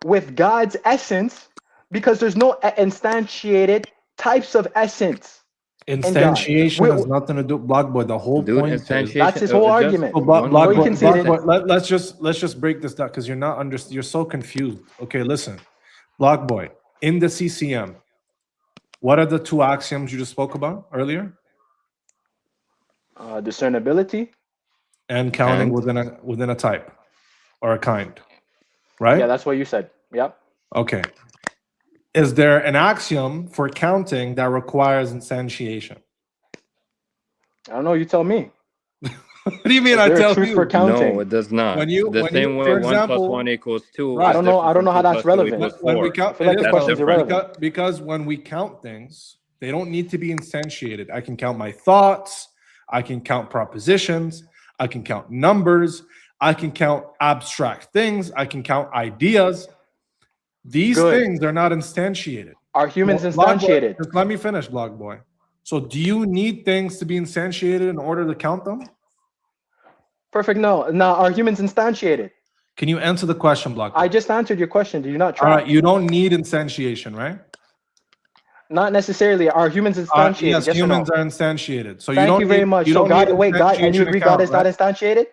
with God's essence because there's no instantiated types of essence in God. Instantiation has nothing to do with Block Boy. The whole Dude, point is That's his whole argument. Block he Boy, conceded. let's just break this down because you're not you're so confused. Okay, listen. Block Boy, in the CCM, what are the two axioms you just spoke about earlier? Discernibility and counting within a type or a kind, right? Yeah, that's what you said. Yep. Okay. Is there an axiom for counting that requires instantiation? I don't know. You tell me. What do you mean? Is I there a tell truth you? for counting? No, it does not. The same way for 1 example, + 1 = 2 right. is I don't know how that's relevant. When we count, I feel like the That's question's different. irrelevant. because when we count things, they don't need to be instantiated. I can count my thoughts. I can count propositions. I can count numbers. I can count abstract things. I can count ideas. These things are not instantiated. Are humans Block Boy, instantiated? just let me finish, Block Boy. So do you need things to be instantiated in order to count them? Perfect. No. Now, are humans instantiated? Can you answer the question, Block Boy? I just answered your question. Do you not All try? right, you don't need instantiation, right? Not necessarily. Are humans instantiated? Yes, Yes or no? humans are instantiated. So Thank you very much. So God, wait, God, and you agree God is not instantiated?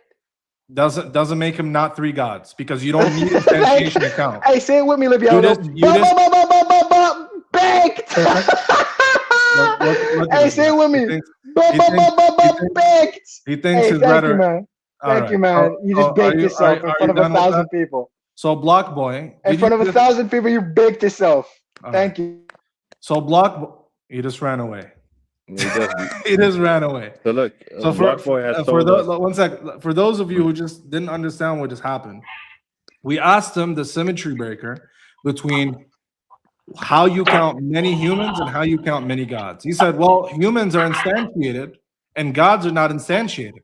Doesn't make him not three gods because you don't need instantiation to count. Hey, say it with me, Libiano. Baked. Hey, say it with me. Baked. He thinks Hey, his thank brother. you, man. Thank you, man. You just baked yourself in front of 1,000 people. So Block Boy, In front of 1,000 people, you baked yourself. Thank you. So he just ran away. He just ran away. So look, So Block Boy has told us. 1 sec. For those of you who just didn't understand what just happened, we asked him the symmetry breaker between how you count many humans and how you count many gods. He said, well, humans are instantiated and gods are not instantiated.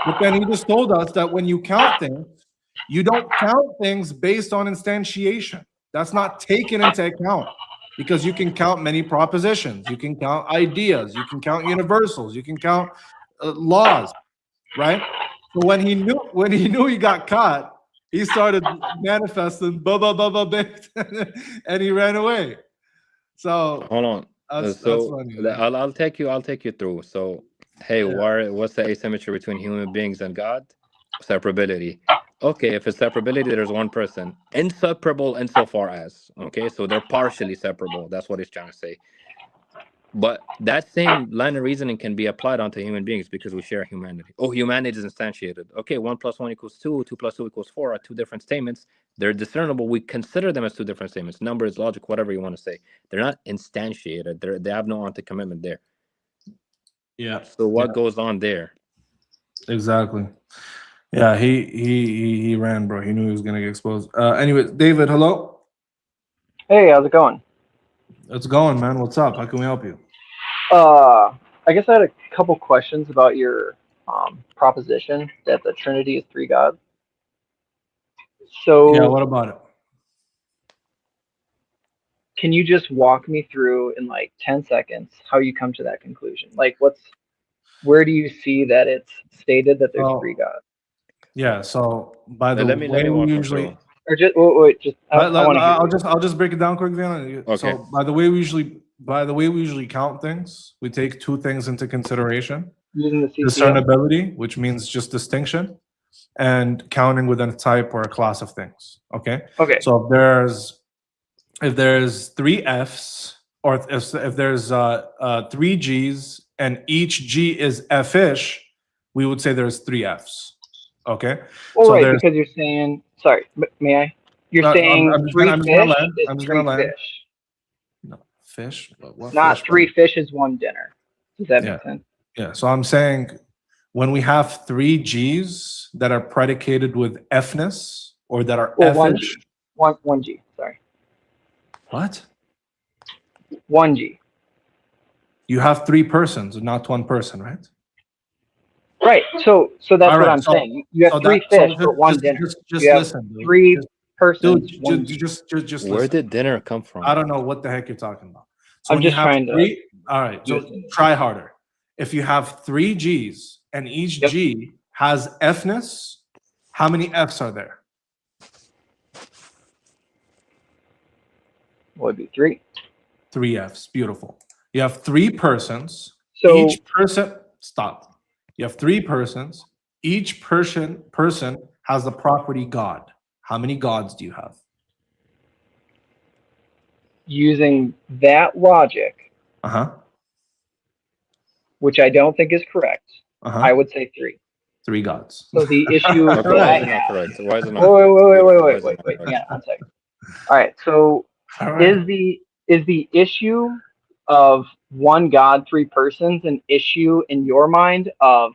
But then he just told us that when you count things, you don't count things based on instantiation. That's not taken into account because you can count many propositions. You can count ideas. You can count universals. You can count laws, right? So when he knew he got caught, he started manifesting, and he ran away. So hold on. That's funny. I'll take you through. So hey, what's the asymmetry between human beings and God? Separability. Okay, if it's separability, there's one person. Inseparable insofar as. Okay, so they're partially separable. That's what he's trying to say. But that same line of reasoning can be applied onto human beings because we share humanity. Oh, humanity is instantiated. Okay, 1 + 1 = 2, 2 + 2 = 4 are two different statements. They're discernible. We consider them as two different statements. Numbers, logic, whatever you want to say. They're not instantiated. They have no anti-commitment there. Yeah. So what goes on there? Exactly. Yeah, he ran, bro. He knew he was gonna get exposed. Anyway, David, hello. Hey, how's it going? It's going, man. What's up? How can we help you? I guess I had a couple questions about your proposition that the Trinity is three gods. So, Yeah, what about it? can you just walk me through in like 10 seconds how you come to that conclusion? Like, where do you see that it's stated that there's three gods? Yeah, so by the Let me way we walk him usually through. Or just wait, just I want to hear. I'll just break it down quickly. Okay. So by the way we usually count things, we take two things into consideration: Using the CCM? discernibility, which means just distinction, and counting within a type or a class of things. Okay. Okay. So if there's three Fs, or if there's three Gs, and each G is F-ish, we would say there's three Fs. Okay. Well, So right, there's because you're saying. Sorry, may I? You're I'm saying just three gonna fish land. is I'm just three gonna land. fish, No, fish. What not fish? three fishes, one dinner. Does that Yeah. make sense? Yeah. So I'm saying when we have three Gs that are predicated with Fness or that are Well, one G, F-ish. one G. Sorry, What? one G. You have three persons, not one person, right? Right. So that's All what right, I'm so- saying. You have so three that- so fish, but one dinner. Just you have listen, dude. three Just- persons. Dude, one G. just Where listen. did dinner come from? I don't know what the heck you're talking about. So I'm when you just have trying to three, all right, so understand. try harder. If you have three Gs and each G has Fness, how many Fs are there? Would be three. Three Fs. Beautiful. You have three persons. So each person, stop. You have three persons. Each person has the property God. How many gods do you have? using that logic, which I don't think is correct, I would say three. Three gods. So the issue Okay, that why I is it not have. correct? Why is it not Wait, correct? wait. Hang on 1 second. All right. So is the issue of one God, three persons an issue in your mind of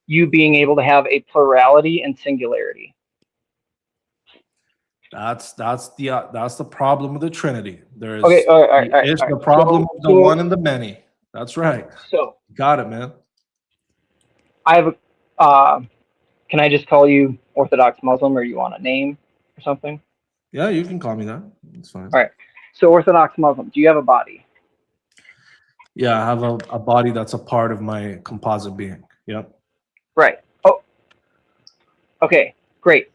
you being able to have a plurality and singularity? That's the problem with the Trinity. There is Okay, all right. the problem of the So- one and the many. That's right. So Got it, man. I have a. Can I just call you Orthodox Muslim, or you want a name or something? Yeah, you can call me that. It's fine. All right. So Orthodox Muslim, do you have a body? Yeah, I have a body that's a part of my composite being. Yep. Right. Oh. Okay. Great.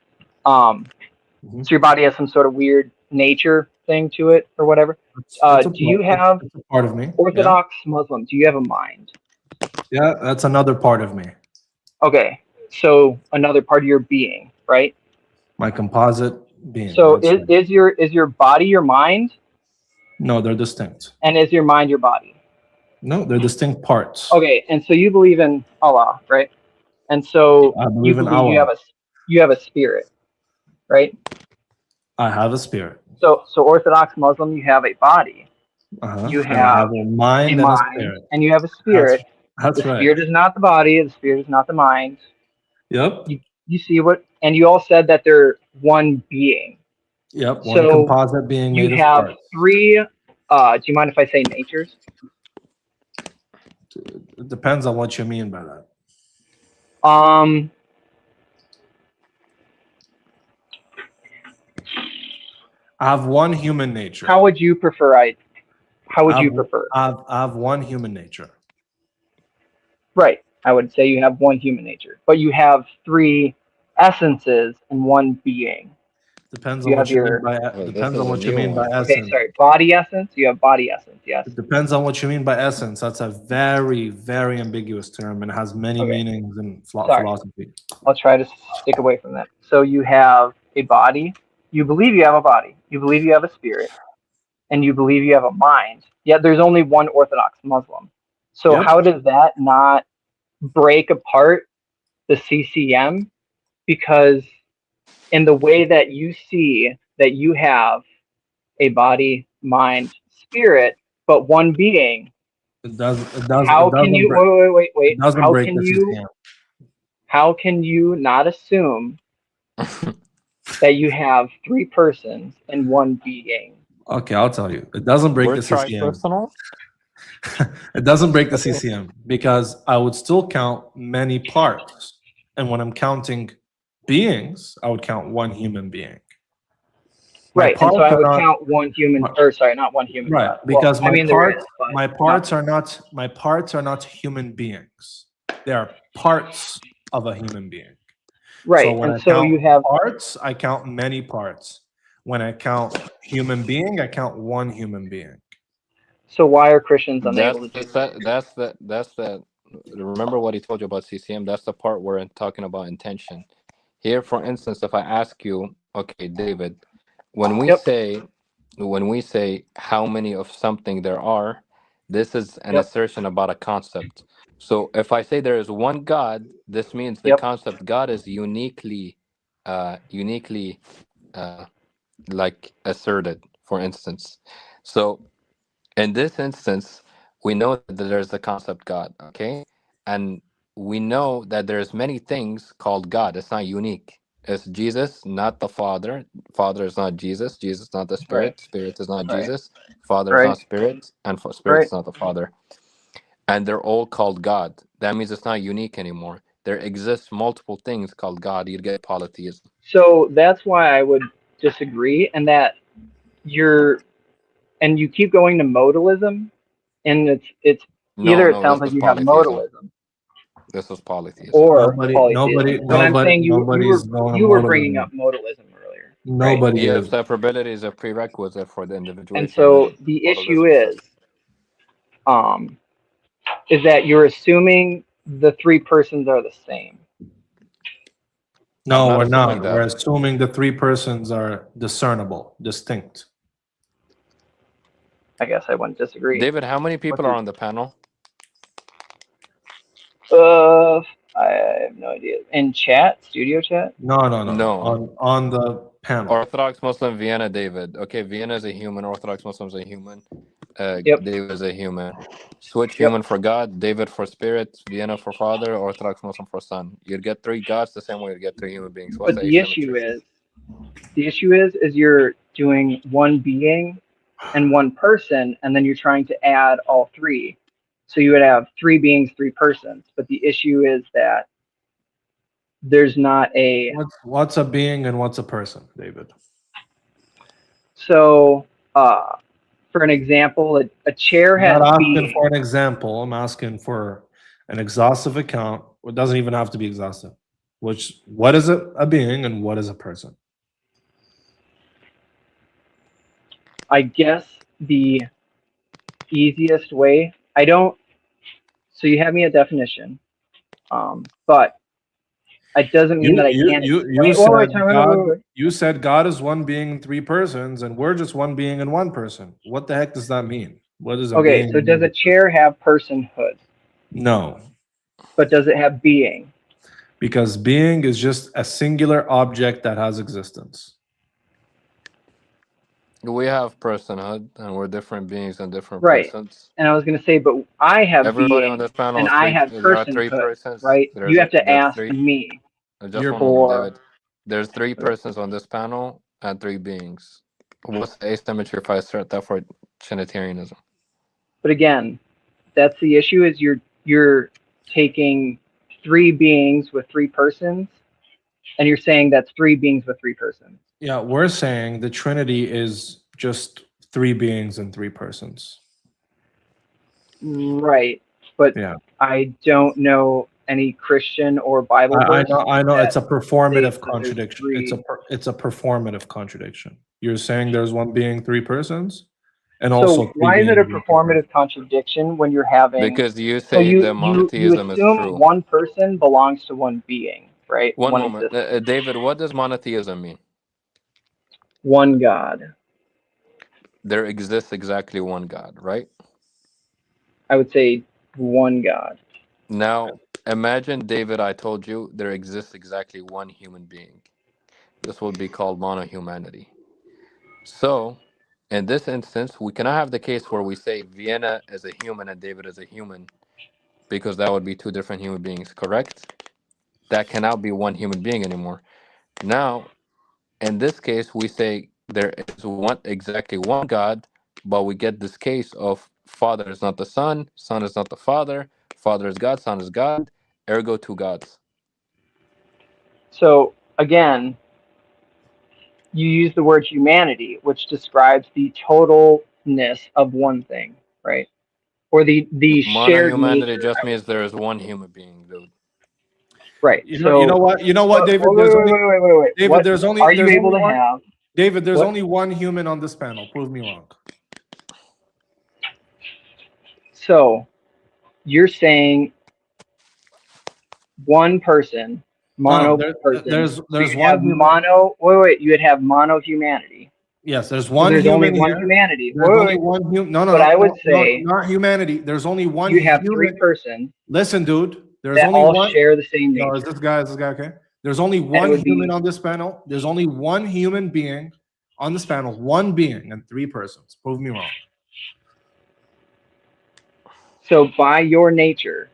So your body has some sort of weird nature thing to it, or whatever. Do you have it's a part of me? Orthodox Muslim? Do you have a mind? Yeah, that's another part of me. Okay. So another part of your being, right? My composite being. So that's right. is your body your mind, No, they're distinct. and is your mind your body? No, they're distinct parts. Okay. And so you believe in Allah, right? And so I you believe in believe Allah. you have a spirit, right? I have a spirit. So Orthodox Muslim, you have a body. You And I have a mind and a spirit. and you have a spirit. That's the right. spirit is not the body. The spirit is not the mind. Yep. You see what? And you all said that they're one being. Yep. One So composite being you made of have parts. three. Do you mind if I say natures? It depends on what you mean by that. I have one human nature. How would you prefer? How would you prefer? I have one human nature. Right. I would say you have one human nature, but you have three essences and one being. Depends You on have what you your. mean by depends on what you mean by Okay, essence. sorry. Body essence. You have body essence. Yes. It depends on what you mean by essence. That's a very, very ambiguous term and has many Okay. meanings in Sorry. philosophy. I'll try to stick away from that. So you have a body. You believe you have a body. You believe you have a spirit, and you believe you have a mind. Yet there's only one Orthodox Muslim. So Yep. how does that not break apart the CCM? Because in the way that you see that you have a body, mind, spirit, but one being. It doesn't. How can you? Wait. It doesn't How break can the you? CCM. How can you not assume that you have three persons in one being. Okay, I'll tell you. It doesn't break We're the CCM. tripersonal. It doesn't break the Okay. CCM because I would still count many parts. And when I'm counting beings, I would count one human being. My Right, and so parts I are would not count one human, or sorry, not one human right God. Well, because I mean there is, but my not parts one. are not human beings. They are parts of a human being. So Right, when and I so you count have. parts, I count many parts. When I count human being, I count one human being. So why are Christians unable That's to the do that? that's the. Remember what he told you about CCM. That's the part where I'm talking about intention. Here, for instance, if I ask you, okay, David, when we Yep. say when we say how many of something there are, this is an Yep. assertion about a concept. So if I say there is one God, this means the Yep. concept God is uniquely uh, like asserted. For instance, so in this instance, we know that there's the concept God, okay? And we know that there's many things called God. It's not unique. It's Jesus, not the Father. Father is not Jesus. Jesus is not the Right. Spirit. Spirit is not Right. Jesus. Father is Right. not Spirit. And Spirit Right. is not the Father. And they're all called God. That means it's not unique anymore. There exists multiple things called God. You get polytheism. So that's why I would disagree, and that you're and you keep going to modalism, and it's No, either it no, sounds this like was you have polytheism. modalism This was polytheism. or polytheism. But I'm saying Nobody's going to you were bringing modalism. up modalism earlier, right? Nobody Yeah, is. separability is a prerequisite for the And individuation so in the issue modalism system. um, is that you're assuming the three persons are the same. I'm No, not we're assuming not. We're that. assuming the three persons are discernible, distinct. I guess I wouldn't disagree. David, how many people are on the panel? I have no idea. In chat, studio chat. No. No. On the panel. Orthodox Muslim Vienna David. Okay, Vienna is a human. Orthodox Muslims a human. Yep. David is a human. Switch Yep. human for God. David for spirit. Vienna for father. Orthodox Muslim for son. You'd get three gods the same way you'd get three human beings. What's But the asymmetry? the issue is you're doing one being and one person, and then you're trying to add all three. So you would have three beings, three persons. But the issue is that there's not a. What's a being and what's a person, David? So, for an example, a chair I'm has not asking being. for an example. I'm asking for an exhaustive account. It doesn't even have to be exhaustive. What is a being and what is a person? I guess the easiest way. I don't. So you have me a definition, but it doesn't mean that I can't You explain. Oh, said wait, wait, wait, God. wait, wait. You said God is one being and three persons, and we're just one being and one person. What the heck does that mean? What is a Okay, being? so does a chair have personhood? No, But does it have being? because being is just a singular object that has existence. We have personhood, and we're different beings and different Right. persons. And I was going to say, but I have Everybody on being this panel and is I three. have There are three personhood, persons. right? You have to There's ask three. me Just one moment, for. David. There's three persons on this panel and three beings. What's the asymmetry if I assert that for Trinitarianism? But again, that's the issue is you're taking three beings with three persons and you're saying that's three beings with three persons. Yeah, we're saying the Trinity is just three beings and three persons. Right. But Yeah. I don't know any Christian or Bible verse. I know. It's a that performative states that there's contradiction. three. It's a performative contradiction. You're saying there's one being, three persons, and So also three why is it a beings and three persons. performative contradiction when you're having? Because you So say the you monotheism is assume true. one person belongs to one being, right? One One moment, existence, David. What does monotheism mean? one God. There exists exactly one God, right? I would say one God. Now, imagine, David. I told you there exists exactly one human being. This would be called monohumanity. So, in this instance, we cannot have the case where we say Vienna is a human and David is a human, because that would be two different human beings, correct? That cannot be one human being anymore. Now, In this case, we say there is exactly one God, but we get this case of Father is not the Son, Son is not the Father, Father is God, Son is God, ergo two gods. So again, you use the word humanity, which describes the totalness of one thing, right? Or the shared Monohumanity nature. just means there is one human being, dude. Right. You know what, David? Wait, There's wait, only wait, wait, wait, wait. David. What There's only are you able to one. have? David, there's What? only one human on this panel. Prove me wrong. So you're saying one person, No, person. there's So you'd one have human. you would have mono humanity. Yes, there's So one there's human only one here. humanity. There's only one human. No, But I would say not humanity. There's only one you have human. three persons. Listen, dude. There's that only all one. share the same No, nature. is this guy okay? There's only one human on this panel. There's only one human being on this panel. One being and three persons. Prove me wrong. So by your nature,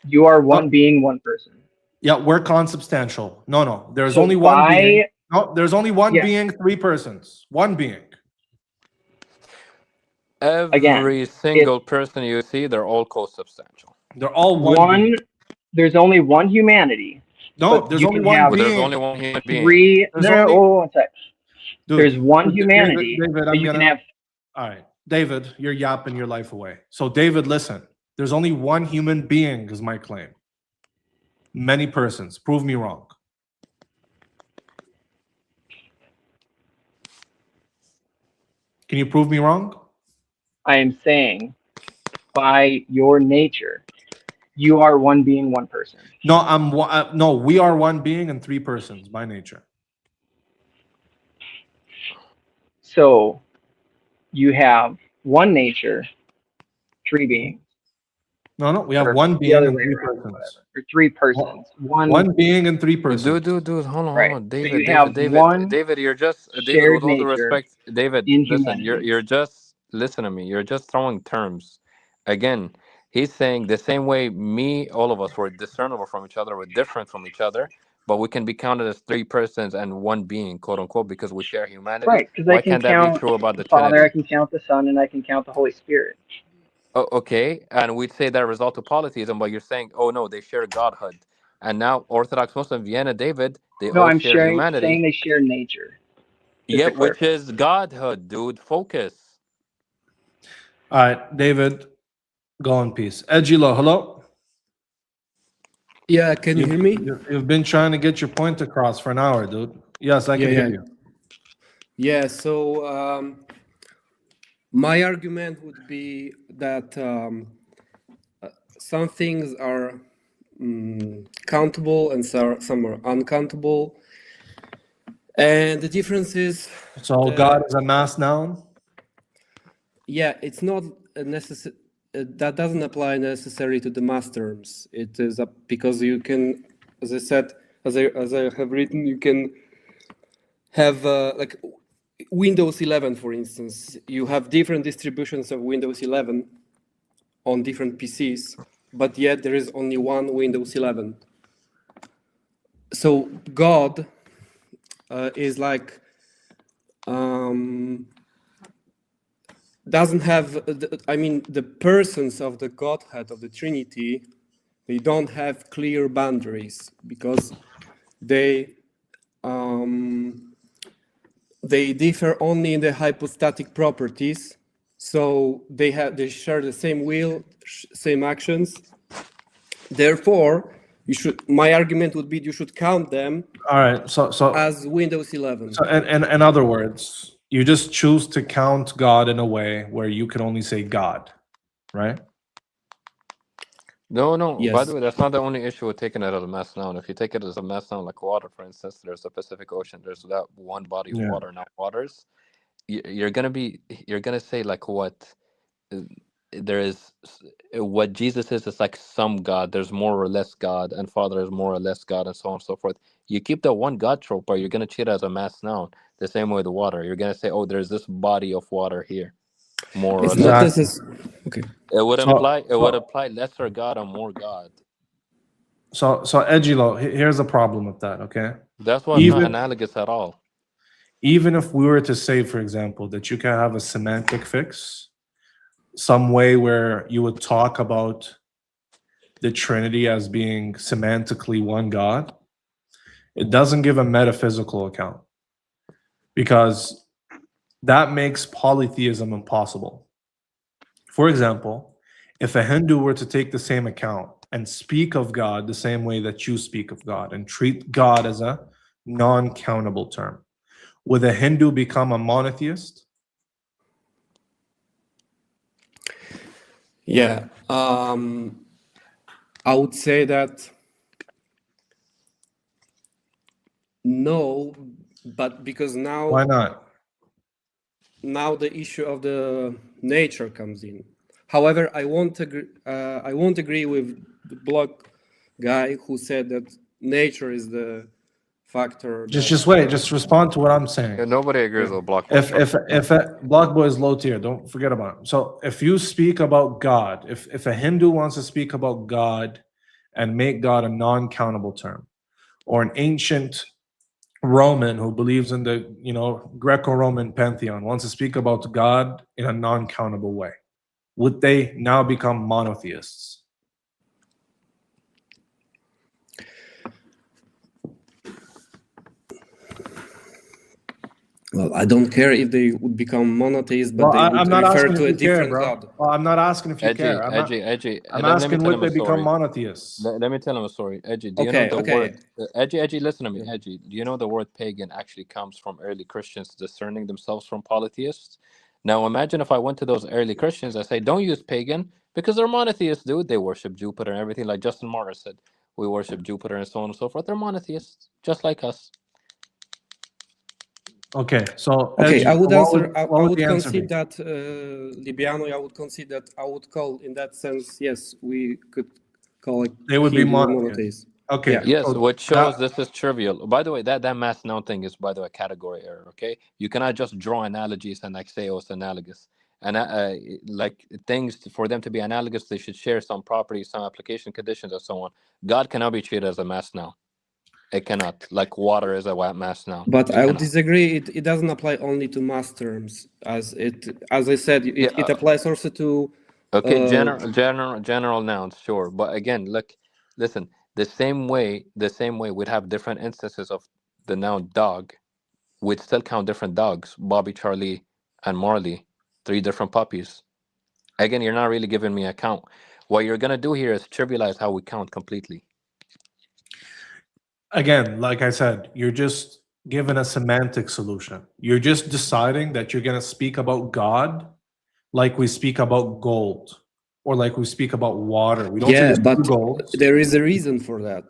you are one being, one person. Yeah, we're consubstantial. No. There's So only one being. by- No, there's only one Yeah. being, three persons. One being. Every single person you see, they're all co-substantial. They're all one being. There's only one humanity. No, but there's you only can one have But there's being. only one human being. three. There's No, only- one sec. Dude, There's one David, humanity. David, but you can have. All right, David, you're yapping your life away. So, David, listen. There's only one human being, is my claim. Many persons. Prove me wrong. Can you prove me wrong? I am saying, by your nature, you are one being, one person. No, no. We are one being and three persons by nature. So you have one nature, three beings. No. We have Or one the being other and way three around, persons. or three persons. One being and three persons. Dude, hold on, Right. hold on. So David, you have one David, you're just David, shared with all the nature respect, David, in listen, humanity. you're just listen to me. You're just throwing terms. Again, he's saying the same way me, all of us were discernible from each other, we're different from each other, but we can be counted as three persons and one being, quote unquote, because we share humanity. Right, because I Why can can't that be count true about the the Father, I Trinity? can count the Son, and I can count the Holy Spirit. Oh, okay, and we'd say that result to polytheism, but you're saying, oh no, they share godhood. And now Orthodox Muslim, Vienna, David, they No, all I'm share saying humanity. they share nature. Yeah, To which clarify. is godhood, dude. Focus. All right, David, go in peace. Edgilo, hello. Yeah, can you hear me? You've been trying to get your point across for an hour, dude. Yes, I can hear you. Yeah, so my argument would be that some things are countable and some are uncountable. And the difference is... So God is a mass noun? Yeah, it's not necessary. That doesn't apply necessarily to the mass terms. It is because you can, as I said, as I have written, you can have like Windows 11, for instance. You have different distributions of Windows 11 on different PCs, but yet there is only one Windows 11. So God is like doesn't have, I mean, the persons of the Godhead of the Trinity, they don't have clear boundaries because they differ only in the hypostatic properties. So they share the same will, same actions. Therefore, my argument would be you should count them All right, so as Windows 11. So, in other words, you just choose to count God in a way where you can only say God, right? No. By Yes. the way, that's not the only issue with taking it as a mass noun. If you take it as a mass noun, like water, for instance, there's the Pacific Ocean. There's that one body of Yeah. water, not waters. You're gonna say like what there is. What Jesus is like some God. There's more or less God, and Father is more or less God, and so on and so forth. You keep the one God trope, but you're gonna treat it as a mass noun. The same way with the water. You're gonna say, oh, there's this body of water here, more or It's less. not necessary. Okay. It would So- imply so- lesser God and more God. So Edgilo, here's the problem with that, okay? That's why it's not Even analogous at all. even if we were to say, for example, that you can have a semantic fix, some way where you would talk about the Trinity as being semantically one God, it doesn't give a metaphysical account because that makes polytheism impossible. For example, if a Hindu were to take the same account and speak of God the same way that you speak of God and treat God as a non-countable term, would a Hindu become a monotheist? Yeah. I would say that no, but because now Why not? Now the issue of the nature comes in. However, I won't agree with the block guy who said that nature is the factor that. Just wait. Just respond to what I'm saying. Yeah, nobody agrees with Block Boy. If a Block Boy is low tier, don't forget about him. So if you speak about God, if a Hindu wants to speak about God and make God a non-countable term, or an ancient Roman who believes in the Greco-Roman pantheon wants to speak about God in a non-countable way, would they now become monotheists? Well, I don't care if they would become monotheists, but Well, they would I'm not refer asking to if a you care, different bro. god. Well, I'm not asking if you care. I'm Let me asking tell would him a they become story. monotheists? Let me tell him a story. Edgy, do you know the word? Edgy, listen to me. Edgy, do you know the word pagan actually comes from early Christians discerning themselves from polytheists? Now imagine if I went to those early Christians, I say, don't use pagan because they're monotheists, dude. They worship Jupiter and everything. Like Justin Martyr said, we worship Jupiter and so on and so forth. They're monotheists, just like us. Okay, so Okay, Edgy, I would what answer. what would would the answer be? concede that Libiano. I would concede that. I would call in that sense. Yes, we could call it. They would be Hindu monotheists. Okay. Yeah. Yes, so which shows this is trivial. By the way, that mass noun thing is, by the way, category error. Okay, you cannot just draw analogies and like say, oh, it's analogous. And like things for them to be analogous, they should share some properties, some application conditions, and so on. God cannot be treated as a mass noun. It cannot. Like water is a mass noun. But It I would cannot. disagree. It doesn't apply only to mass terms, as I said, it applies also to. Okay, general nouns, sure. But again, listen. The same way we'd have different instances of the noun dog. We'd still count different dogs: Bobby, Charlie, and Marley. 3 different puppies. Again, you're not really giving me a count. What you're gonna do here is trivialize how we count completely. Again, like I said, you're just given a semantic solution. You're just deciding that you're going to speak about God like we speak about gold or like we speak about water. We don't say Yeah, there's but two golds. there is a reason for that.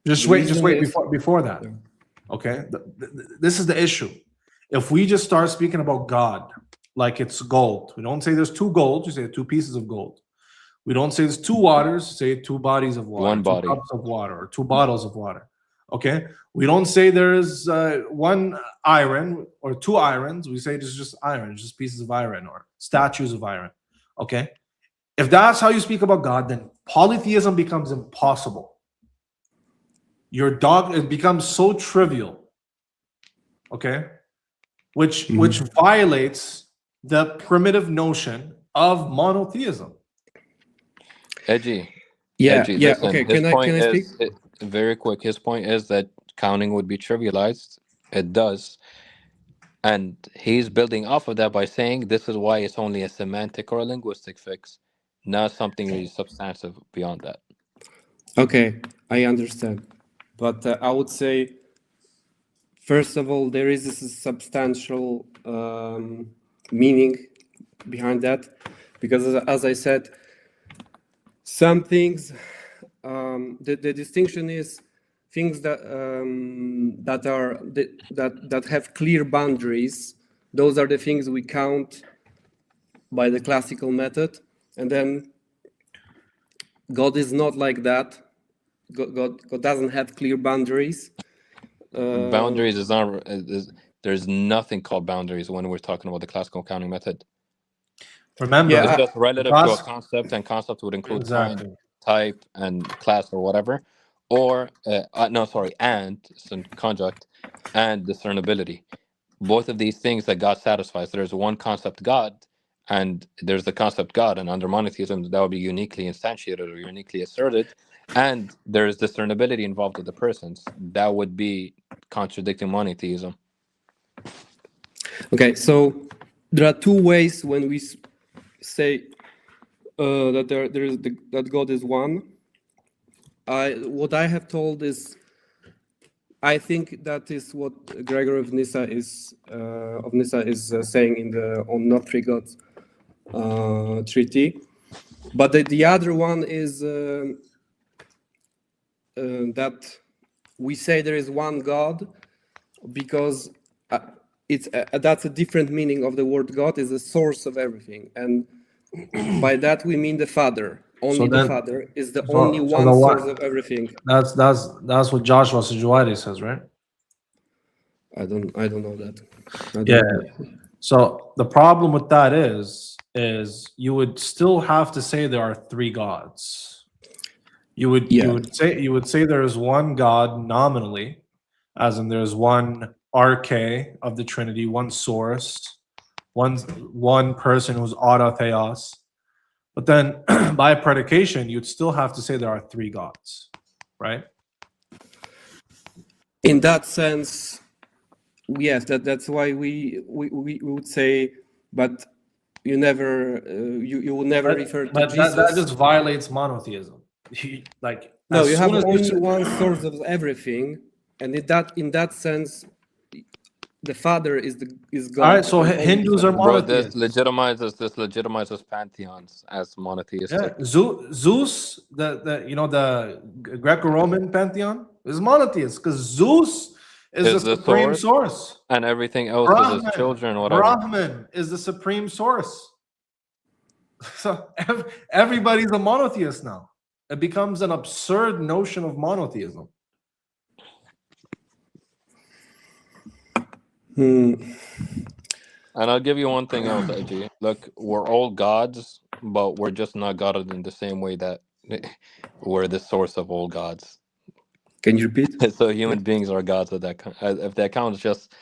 Just The wait reason is- before that. Okay? This is the issue. If we just start speaking about God like it's gold, we don't say there's 2 golds, we say 2 pieces of gold. We don't say there's 2 waters, say 2 bodies of water, 1 body. 2 cups of water, or 2 bottles of water. Okay? We don't say there's 1 iron or 2 irons. We say there's just iron, just pieces of iron or statues of iron. Okay? If that's how you speak about God, then polytheism becomes impossible. It becomes so trivial. Okay? Which violates the primitive notion of monotheism. Edgy. Yeah, Edgy, yeah. listen, Okay, his can I point speak? is very quick. His point is that counting would be trivialized. It does. And he's building off of that by saying this is why it's only a semantic or a linguistic fix, not something really substantive beyond that. Okay, I understand, but I would say, first of all, there is this substantial meaning behind that, because as I said, some things, the distinction is things that that have clear boundaries. Those are the things we count by the classical method, and then God is not like that. God doesn't have clear boundaries. Boundaries is not. There's nothing called boundaries when we're talking about the classical counting method. Remember, it's just relative to a class- concept, and concept would include Exactly. kind, type, and class or whatever. or no, sorry, and so conjunct and discernibility. Both of these things that God satisfies. There's one concept God, and there's the concept God, and under monotheism that would be uniquely instantiated or uniquely asserted, and there's discernibility involved with the persons. That would be contradicting monotheism. Okay, so there are two ways when we say that that God is one. What I have told is, I think that is what Gregor of Nyssa is saying in the on not three gods treaty. But the other one is that we say there is one God because it's that's a different meaning of the word God, is the source of everything, and by that we mean the Father. Only the Father is the only one source of everything. That's what Joshua Sejuwadi says, right? I don't know that. So the problem with that is you would still have to say there are three gods. You would say there is one God nominally, as in there's one arche of the Trinity, one source, one person who's autotheos. But then by predication, you'd still have to say there are three gods, right? In that sense, yes, that's why we would say, but you never you will never refer to Jesus. That just violates monotheism. No, you have only one source of everything, and in that sense, the Father is God. All right, so Hindus are monotheists. Bro, this legitimizes pantheons as monotheistic. Yeah, Zeus, the Greco-Roman pantheon is monotheist because Zeus is the supreme source, and everything else is his children. Whatever. Brahman is the supreme source. So everybody's a monotheist now. It becomes an absurd notion of monotheism. And I'll give you one thing else, Edgy. Look, we're all gods, but we're just not God in the same way that we're the source of all gods. Can you repeat? So human beings are gods. If the account is just,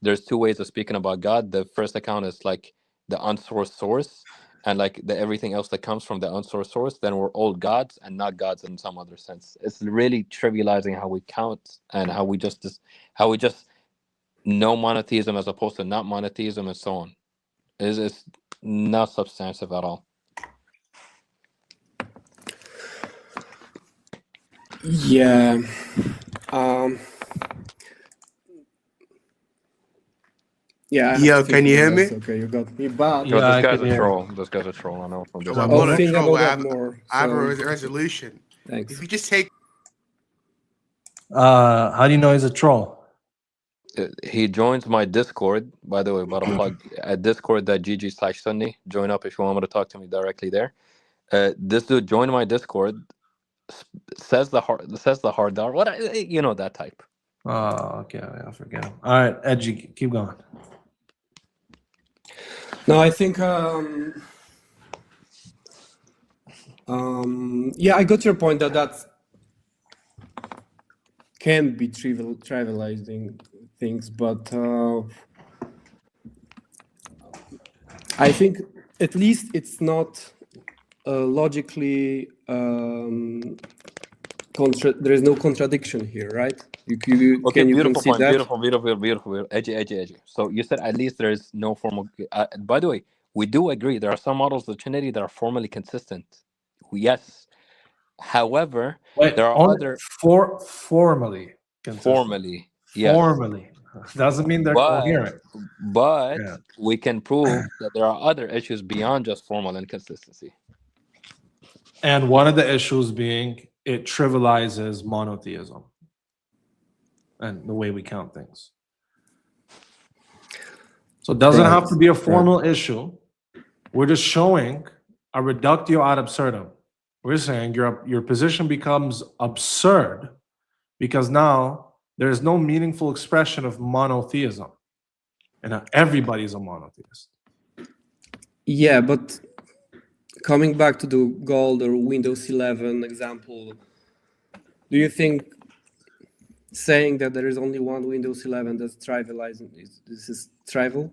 there's two ways of speaking about God. The first account is like the unsourced source, and like the everything else that comes from the unsourced source, then we're all gods and not gods in some other sense. It's really trivializing how we count and how we just know monotheism as opposed to not monotheism and so on. It's not substantive at all. Yeah. Yeah. Yo, can you hear me? Okay, you got me. But this guy's a troll. This guy's a troll. I know from this. I'm not a troll. I have a resolution. Thanks. If you just take. How do you know he's a troll? He joins my Discord, by the way, about a plug at discord.gg/Sunny. Join up if you want me to talk to me directly there. This dude joined my Discord, says the hard dollar. You know that type. Oh, okay. I forget him. All right, Edgy, keep going. No, I think I got your point that can be trivializing things, but I think at least it's not logically there is no contradiction here, right? Okay, can you beautiful concede point. that? Beautiful. Edgy. So you said at least there is no formal. By the way, we do agree there are some models of Trinity that are formally consistent. Yes. However, there are other formally consistent. Formally, yes. Formally doesn't mean they're coherent. But we can prove that there are other issues beyond just formal inconsistency. And one of the issues being it trivializes monotheism and the way we count things. So it doesn't have to be a formal issue. We're just showing a reductio ad absurdum. We're saying your position becomes absurd because now there's no meaningful expression of monotheism. And everybody's a monotheist. Yeah, but coming back to the Gold or Windows 11 example, Do you think saying that there is only one Windows 11 that's trivializing this is trivial?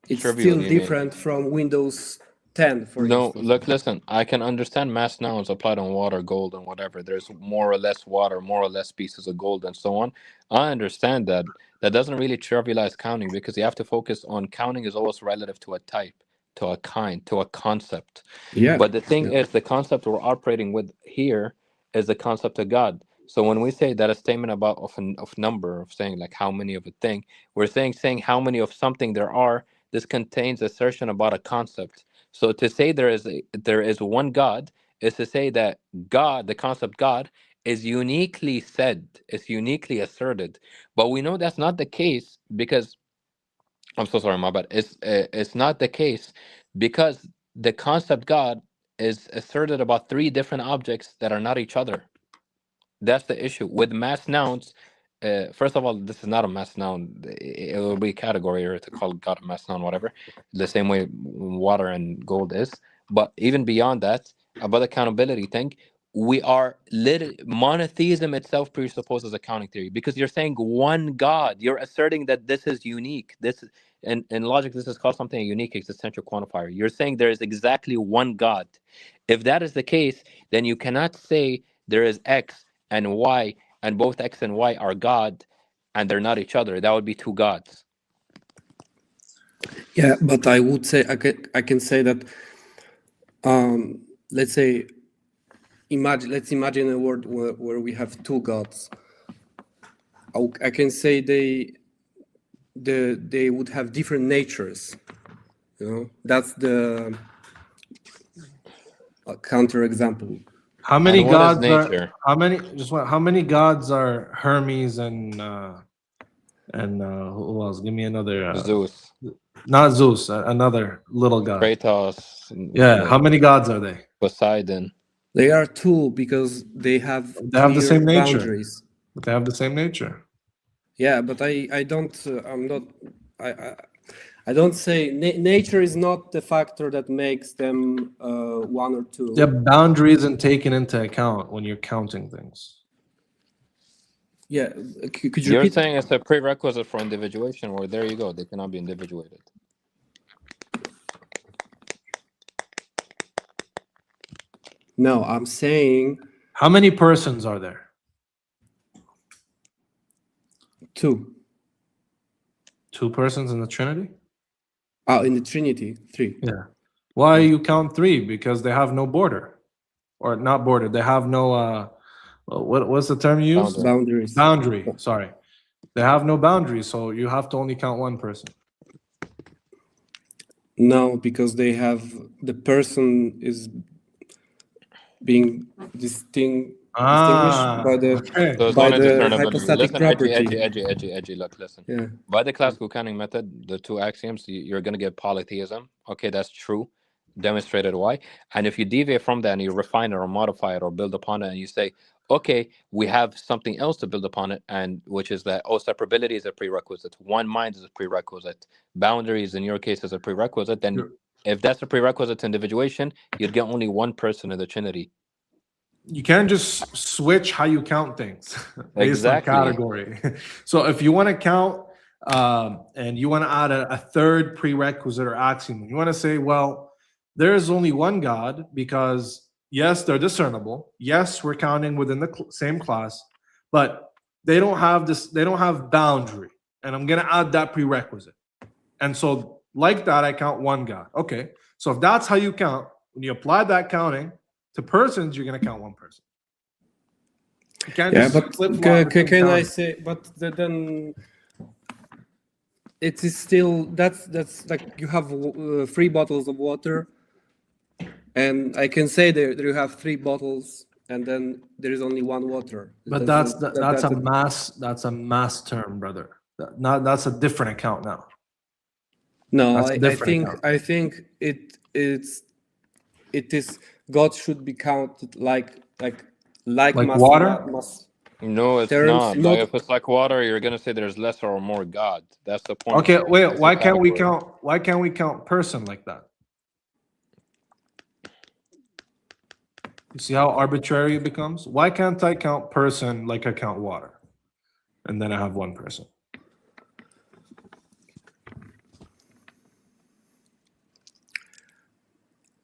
It's Trivial, still you mean? different from Windows 10, for No, instance. look, listen, I can understand mass nouns applied on water, gold, and whatever. There's more or less water, more or less pieces of gold, and so on. I understand that. That doesn't really trivialize counting because you have to focus on counting is always relative to a type, to a kind, to a concept. Yeah. But the thing Yeah. is, the concept we're operating with here is the concept of God. So when we say that a statement about of number, of saying like how many of a thing, we're saying how many of something there are. This contains assertion about a concept. So to say there is one God is to say that God, the concept God, is uniquely said, is uniquely asserted. But we know that's not the case because I'm so sorry, my bad. It's not the case because the concept God is asserted about three different objects that are not each other. That's the issue with mass nouns. First of all, this is not a mass noun. It will be a category or to call God a mass noun, whatever. The same way water and gold is. But even beyond that, about the accountability thing, we are monotheism itself presupposes accounting theory because you're saying one God. You're asserting that this is unique. This in logic, this is called something a unique existential quantifier. You're saying there is exactly one God. If that is the case, then you cannot say there is X and Y, and both X and Y are God, and they're not each other. That would be two gods. Yeah, but I would say I can say that let's say let's imagine a world where we have two gods. I can say they would have different natures. You know, that's the counter example. How many And what is gods are? nature? How many gods are Hermes and who else? Give me another. Zeus, Not Zeus. Another little god. Kratos, Yeah. How many gods are they? Poseidon. They are two because they have They have the clear same nature. boundaries. But they have the same nature. Yeah, but I don't. I'm not. I don't say nature is not the factor that makes them one or two. The boundary isn't taken into account when you're counting things. Yeah, could you You're repeat? saying it's a prerequisite for individuation, or there you go, they cannot be individuated. No, I'm saying. How many persons are there? Two. Two persons in the Trinity? Oh, in the Trinity, three. Yeah. Why you count three? Because they have no border, or not border. They have no what's the term you use? Boundaries. Boundary. Sorry, they have no boundaries. So you have to only count one person. No, because they have the person is being distinguished by the So it's by only the discernibility. hypostatic Listen, property. edgy. Look, listen. Yeah. By the classical counting method, the two axioms, you're going to get polytheism. Okay, that's true. Demonstrated why. And if you deviate from that and you refine it or modify it or build upon it, and you say, okay, we have something else to build upon it, and which is that separability is a prerequisite, one mind is a prerequisite, boundaries in your case is a prerequisite. Then, if that's a prerequisite to individuation, you'd get only one person in the Trinity. You can't just switch how you count things based Exactly. on category. So if you want to count and you want to add a third prerequisite or axiom, you want to say, well, there is only one God because yes, they're discernible. Yes, we're counting within the same class, but they don't have this. They don't have boundary, and I'm going to add that prerequisite. And so, like that, I count one God. Okay, so if that's how you count, when you apply that counting to persons, you're going to count one person. You can't Yeah, just but flip-flop between can I counting. say? But then it is still that's like you have 3 bottles of water, and I can say there you have 3 bottles, and then there is only one water. But that's a mass term, brother. That's a different account now. No, That's a I different think account. it is God should be counted like water? No, it's terms, not. Like if it's like water, you're gonna say there's lesser or more God. That's the point. Okay, wait. It's a Why can't we category. count? Why can't we count person like that? You see how arbitrary it becomes? Why can't I count person like I count water? And then I have one person.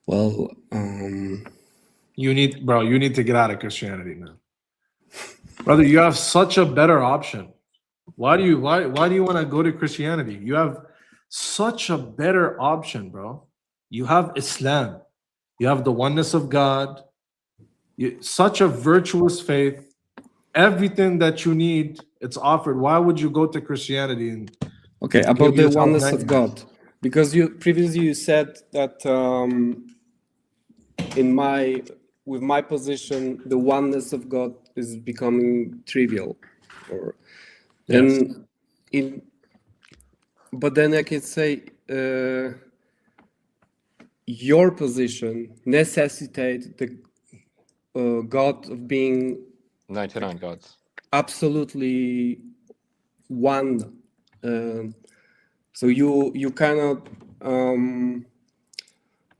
Well, you need to get out of Christianity, man. Brother, you have such a better option. Why do you want to go to Christianity? You have such a better option, bro. You have Islam. You have the oneness of God. Such a virtuous faith. Everything that you need, it's offered. Why would you go to Christianity and okay, about give the yourself oneness of nightmares? God, because you previously said that with my position, the oneness of God is becoming trivial, or then but then I can say your position necessitate the God of being 99 gods. absolutely one. So you cannot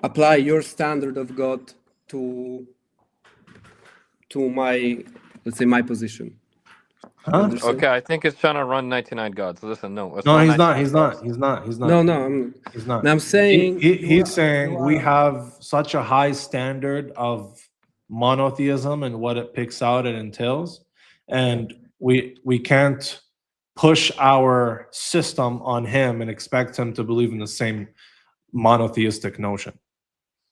apply your standard of God to my, let's say, my position. Understand? Okay, I think it's trying to run 99 gods. Listen, no, it's No, not he's not. 99 He's gods. not. He's not. He's not. No, He's not. I'm saying He's saying we have such a high standard of monotheism and what it picks out and entails, and we can't push our system on him and expect him to believe in the same monotheistic notion.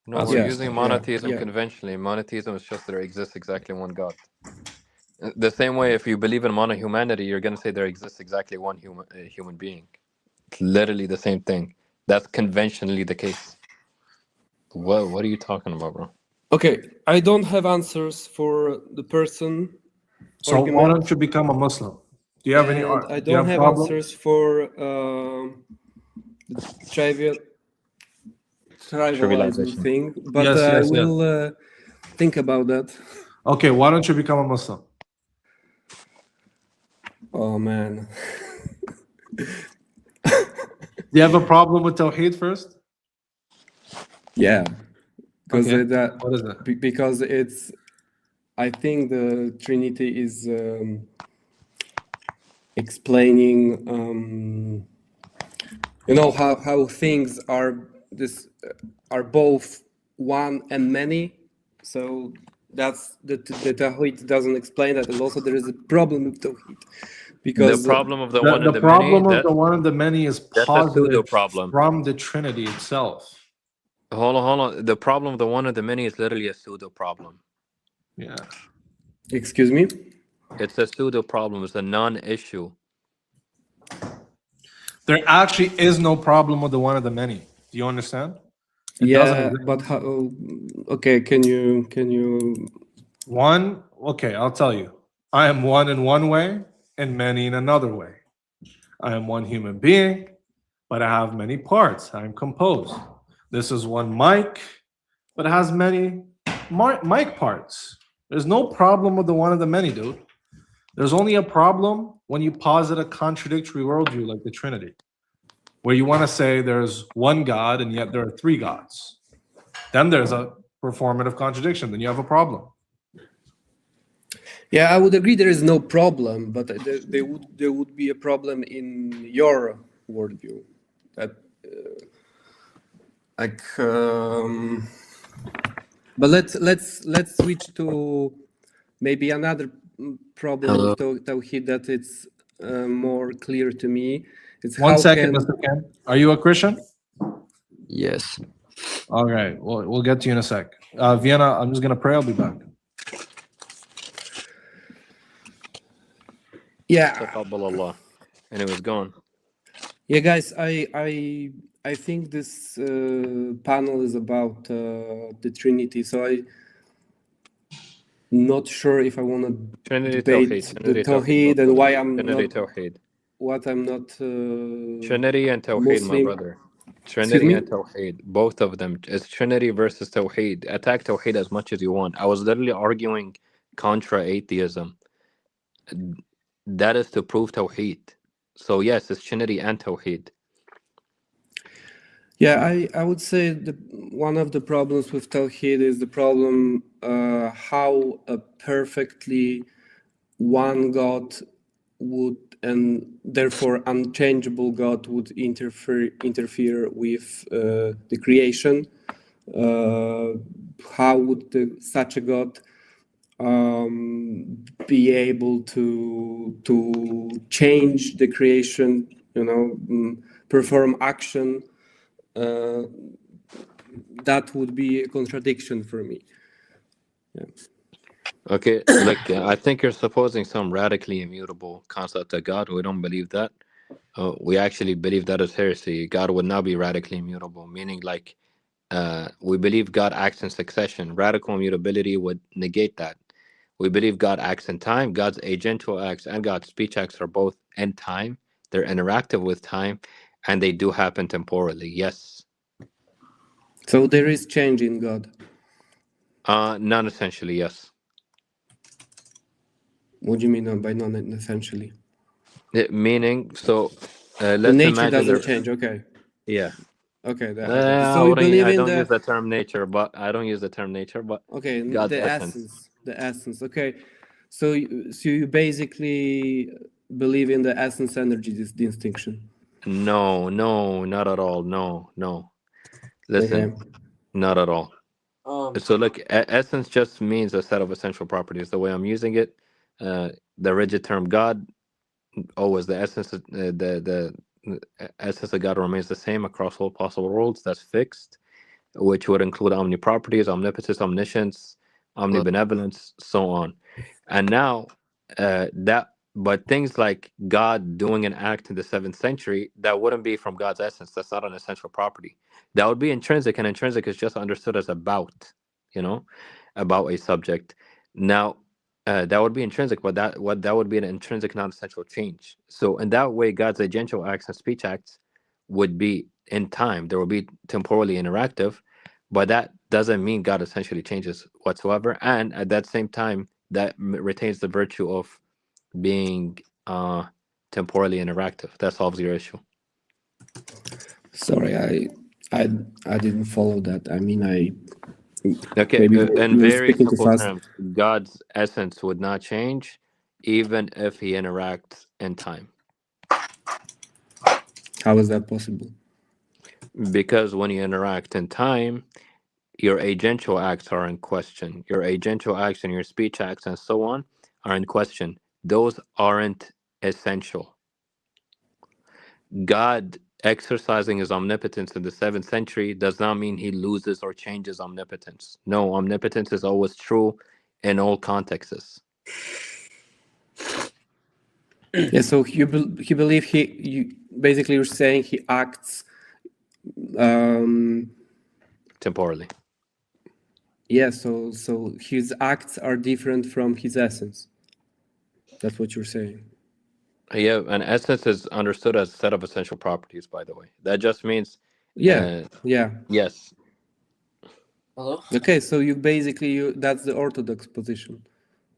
No, That's we're what he's using saying. monotheism conventionally. Monotheism is just there exists exactly one God. The same way, if you believe in monohumanity, you're going to say there exists exactly one human being. It's literally the same thing. That's conventionally the case. What are you talking about, bro? Okay, I don't have answers for the person. So why don't you become a Muslim? Do you have any? And I Do you don't have have problems? answers for trivializing Trivialization. thing, but Yes, I yes, yes. will think about that. Okay, why don't you become a Muslim? Oh man. Do you have a problem with Tawheed first? Yeah, because Okay. that What is it? because it's, I think the Trinity is explaining you know how things are both one and many. So that's the Tawhid doesn't explain that, and also there is a problem with Tawhid because The problem of the one and The the many, problem of the one and the many is that's a pseudo posited problem. from the Trinity itself. Hold on. The problem of the one and the many is literally a pseudo problem. Yeah. Excuse me? It's a pseudo problem. It's a non-issue. There actually is no problem with the one and the many. Do you understand? It doesn't Yeah, exist. but how? Okay, can you? One, okay, I'll tell you. I am one in one way and many in another way. I am one human being, but I have many parts. I am composed. This is one mic, but it has many mic parts. There's no problem with the one and the many, dude. There's only a problem when you posit a contradictory worldview like the Trinity, where you want to say there's one God and yet there are three gods. Then there's a performative contradiction. Then you have a problem. Yeah, I would agree there is no problem, but there would be a problem in your worldview. That but let's switch to maybe another problem of Tawhid that it's more clear to me. It's One how second, can Mr. Ken. Are you a Christian? Yes. All right. Well, we'll get to you in a sec. Vienna, I'm just going to pray. I'll be back. Yeah. Taqabbalallah. And it was gone. Yeah, guys, I think this panel is about the Trinity, so I not sure if I want to Trinity debate Tawheed. the Trinity Tawheed and why I'm Trinity not Tawheed. what I'm not Trinity and Tawheed, my Muslim. brother. Excuse Trinity me? and Tawheed, both of them. It's Trinity versus Tawheed. Attack Tawheed as much as you want. I was literally arguing contra atheism. That is to prove Tawheed. So yes, it's Trinity and Tawheed. Yeah, I would say one of the problems with Tawhid is the problem how a perfectly one God would, and therefore unchangeable God would interfere with the creation. How would such a God be able to change the creation? Perform action. That would be a contradiction for me. Yeah. Okay, look, I think you're supposing some radically immutable concept of God. We don't believe that. We actually believe that is heresy. God would not be radically immutable, meaning like we believe God acts in succession. Radical immutability would negate that. We believe God acts in time. God's agential acts and God's speech acts are both in time. They're interactive with time, and they do happen temporally. Yes. So there is change in God. Non essentially, yes. What do you mean by non-essentially? Meaning, so The let's nature imagine doesn't there. change. Okay. Yeah. Okay, I got it. So you believe I in don't use the the term nature, but I don't use the term nature, but okay God's the essence. essence, the essence. Okay, so you basically believe in the essence energy distinction. No, not at all. No. Listen, Okay. not at all. So look, essence just means a set of essential properties. The way I'm using it, the rigid term God, always the essence, the essence of God remains the same across all possible worlds. That's fixed, which would include omniproperties, omnipotence, omniscience, omnibenevolence, so on. And now, but things like God doing an act in the 7th century, that wouldn't be from God's essence. That's not an essential property. That would be intrinsic, and intrinsic is just understood as you know, about a subject. Now, that would be intrinsic, but that would be an intrinsic, non-essential change. So in that way, God's agential acts and speech acts would be in time. There will be temporally interactive, but that doesn't mean God essentially changes whatsoever. And at that same time, that retains the virtue of being temporally interactive. That solves your issue. Sorry, I didn't follow that. I mean, Okay, maybe in you were very speaking too simple fast. terms, God's essence would not change even if he interacts in time. How is that possible? Because when you interact in time, your agential acts are in question. Your agential acts and your speech acts and so on are in question. Those aren't essential. God exercising his omnipotence in the 7th century does not mean he loses or changes omnipotence. No, omnipotence is always true in all contexts. Yeah. So you believe you basically you're saying he acts. Temporally. Yeah. So his acts are different from his essence. That's what you're saying. Yeah, and essence is understood as a set of essential properties, by the way. That just means Yeah. yes. Okay, so you basically that's the orthodox position.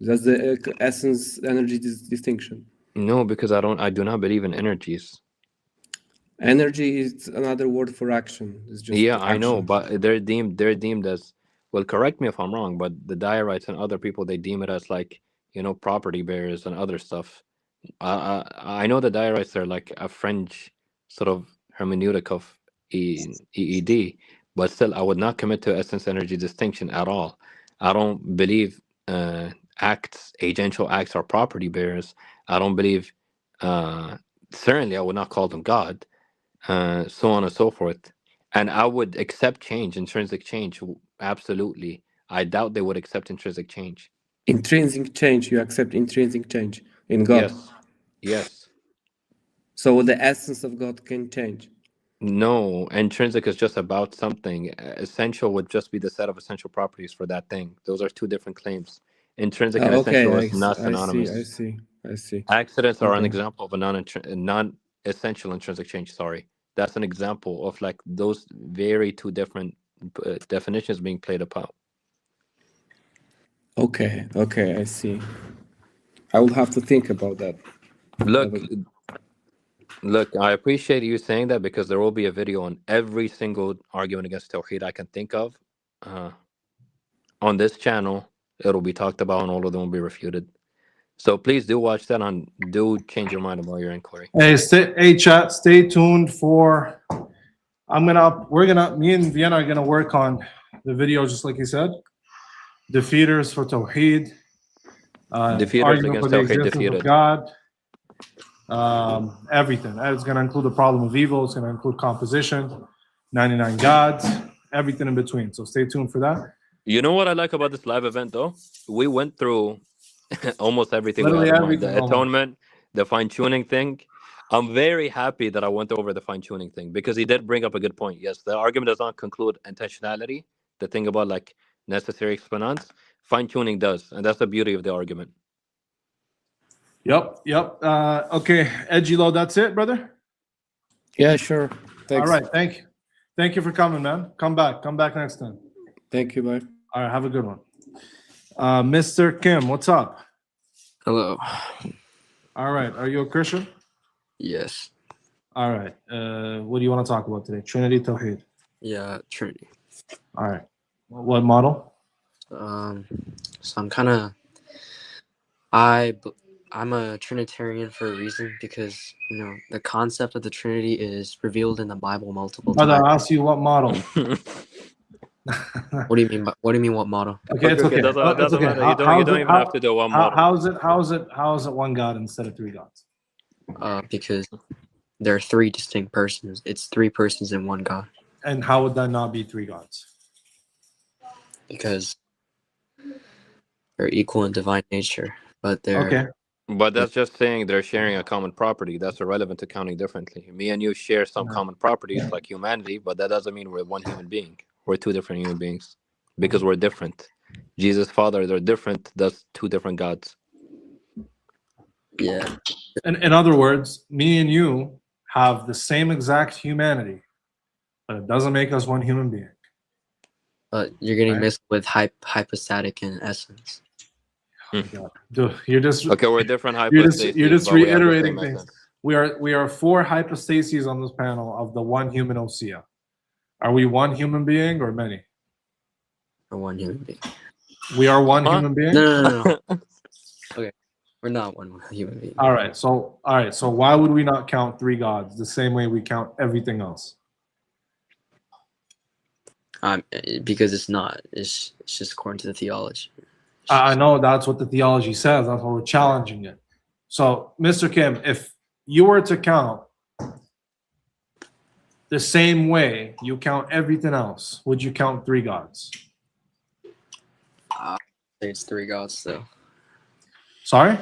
That's the essence energy distinction. No, because I do not believe in energies. Energy is another word for action. It's just Yeah, I know, action. but they're deemed as, well, correct me if I'm wrong, but the Diorites and other people, they deem it as like, property bearers and other stuff. I know the Diorites are like a French sort of hermeneutic of EED, but still, I would not commit to essence energy distinction at all. I don't believe agential acts are property bearers. I don't believe, certainly, I would not call them God, so on and so forth. And I would accept change, intrinsic change, absolutely. I doubt they would accept intrinsic change. Intrinsic change, you accept intrinsic change in God. Yes. So the essence of God can change. No, intrinsic is just about something. Essential would just be the set of essential properties for that thing. Those are two different claims. Intrinsic and Okay, essential is not I synonymous. see. Accidents are an Okay. example of a non-essential intrinsic change. Sorry, that's an example of like those very two different definitions being played upon. Okay, I see. I will have to think about that. Look, Look, I appreciate you saying that because there will be a video on every single argument against Tawheed I can think of. On this channel, it'll be talked about and all of them will be refuted. So please do watch that and do change your mind about your inquiry. Hey, chat, stay tuned for. Me and Vienna are gonna work on the video, just like you said. Defeaters for Tawheed. Defeaters Argument against for the Tawheed existence defeated. of God. Everything. It's gonna include the problem of evil. It's gonna include composition, 99 gods, everything in between. So stay tuned for that. You know what I like about this live event, though? We went through almost everything we Literally had in mind. everything. The atonement, the fine-tuning thing. I'm very happy that I went over the fine-tuning thing because he did bring up a good point. Yes, the argument does not conclude intentionality. The thing about like necessary exponents, fine-tuning does, and that's the beauty of the argument. Yep. Okay, Edgilo, that's it, brother? Yeah, sure. Thanks. All right, thank you for coming, man. Come back next time. Thank you, bye. All right, have a good one. Mr. Kim, what's up? Hello. All right, are you a Christian? Yes. All right, what do you want to talk about today? Trinity, Tawheed? Yeah, Trinity. All right, what model? So I'm a Trinitarian for a reason because the concept of the Trinity is revealed in the Bible multiple Brother, times. I asked you what model. What do you mean? What do you mean? What model? Okay, it's okay. It doesn't matter. You don't even have to do one model. How is it one God instead of three gods? Because there are three distinct persons. It's three persons in one God. And how would that not be three gods? Because they're equal in divine nature, but they're okay. But that's just saying they're sharing a common property. That's irrelevant to counting differently. Me and you share some common properties like humanity, but that doesn't mean we're one human being. We're two different human beings because we're different. Jesus' Father, they're different. That's two different gods. Yeah. In other words, me and you have the same exact humanity, but it doesn't make us one human being. But you're getting mixed with hypostatic and essence. Dude, you're just okay. We're different hypostases. You're just reiterating things. Essence. We are four hypostases on this panel of the one human Osea. Are we one human being or many? Or one human being. We are one human being? No. Okay, we're not one human being. All right. So why would we not count three gods the same way we count everything else? Because it's not. It's just according to the theology. I know that's what the theology says. That's why we're challenging it. So, Mr. Kim, if you were to count the same way you count everything else, would you count three gods? I say it's three gods, though. Sorry?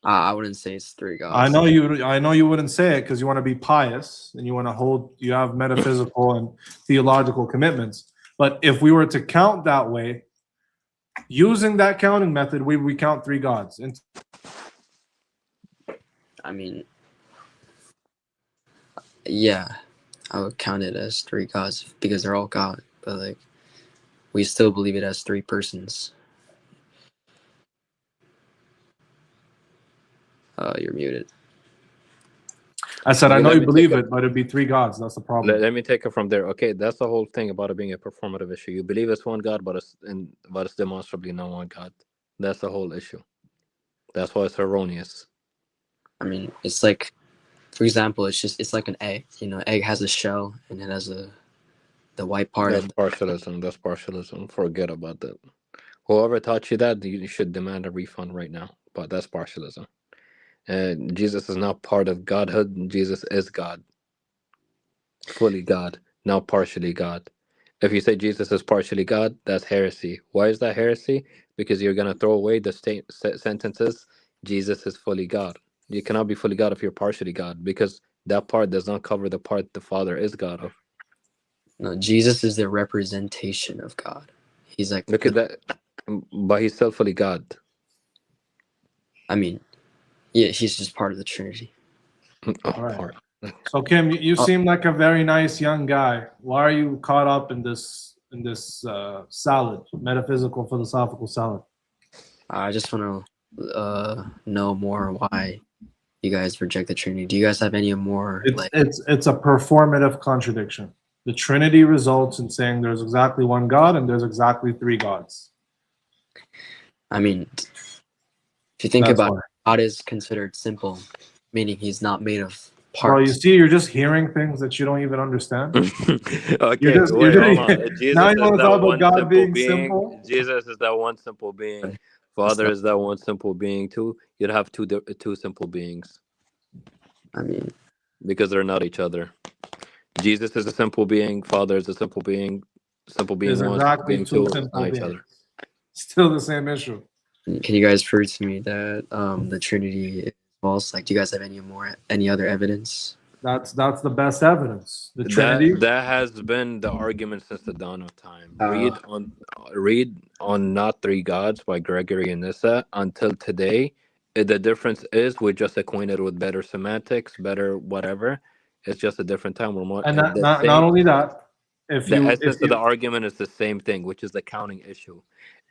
I wouldn't say it's three gods. I know you wouldn't say it because you want to be pious and you have metaphysical and theological commitments. But if we were to count that way, using that counting method, we count three gods. I mean, yeah, I would count it as three gods because they're all God, but like, we still believe it as three persons. You're muted. I said, I know you believe it, but it'd be three gods. That's the problem. Let me take it from there. Okay, that's the whole thing about it being a performative issue. You believe it's one God, but it's demonstrably not one God. That's the whole issue. That's why it's erroneous. I mean, it's like, for example, it's like an egg. Egg has a shell and it has the white part. That's partialism. That's partialism. Forget about that. Whoever taught you that, you should demand a refund right now. But that's partialism. And Jesus is not part of Godhood. Jesus is God. Fully God, not partially God. If you say Jesus is partially God, that's heresy. Why is that heresy? Because you're going to throw away the sentences, Jesus is fully God. You cannot be fully God if you're partially God, because that part does not cover the part the Father is God of. No, Jesus is the representation of God. He's like... Look at that. But he's still fully God. I mean, yeah, he's just part of the Trinity. All right. So Kim, you seem like a very nice young guy. Why are you caught up in this salad, metaphysical, philosophical salad? I just want to know more why you guys reject the Trinity. Do you guys have any more like? It's a performative contradiction. The Trinity results in saying there's exactly one God and there's exactly three gods. I mean, if you think That's about why. it, God is considered simple, meaning he's not made of Bro, you parts. see, you're just hearing things that you don't even understand. Okay, wait, hold on. Now Jesus you is want to that talk about one God simple being being. simple? Jesus is that one simple being. It's Father not, is that one simple being too. You'd have two simple beings I mean, because they're not each other. Jesus is a simple being. Father is a simple being. Simple being There's one, simple exactly being two two, simple not each beings. other. Still the same issue. can you guys prove to me that the Trinity is false? Like, do you guys have any other evidence? That's the best evidence. The Trinity. That has been the argument since the dawn of time. Read on Not Three Gods by Gregory and Nyssa until today. The difference is we're just acquainted with better semantics, better whatever. It's just a different time. We're more And the not same. only that, The essence of the argument is the same thing, which is the counting issue.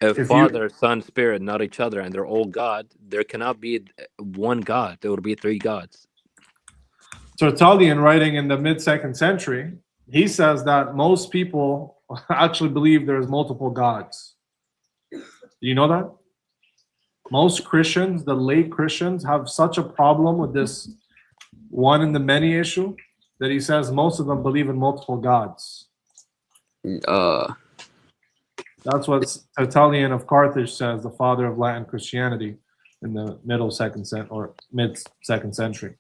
If if you Father, Son, Spirit, not each other, and they're all God, there cannot be one God. There would be three gods. Tertullian, writing in the mid-2nd century, he says that most people actually believe there's multiple gods. Do you know that? Most Christians, the late Christians, have such a problem with this one in the many issue that he says most of them believe in multiple gods. That's what Tertullian of Carthage says, the father of Latin Christianity in the mid-2nd century.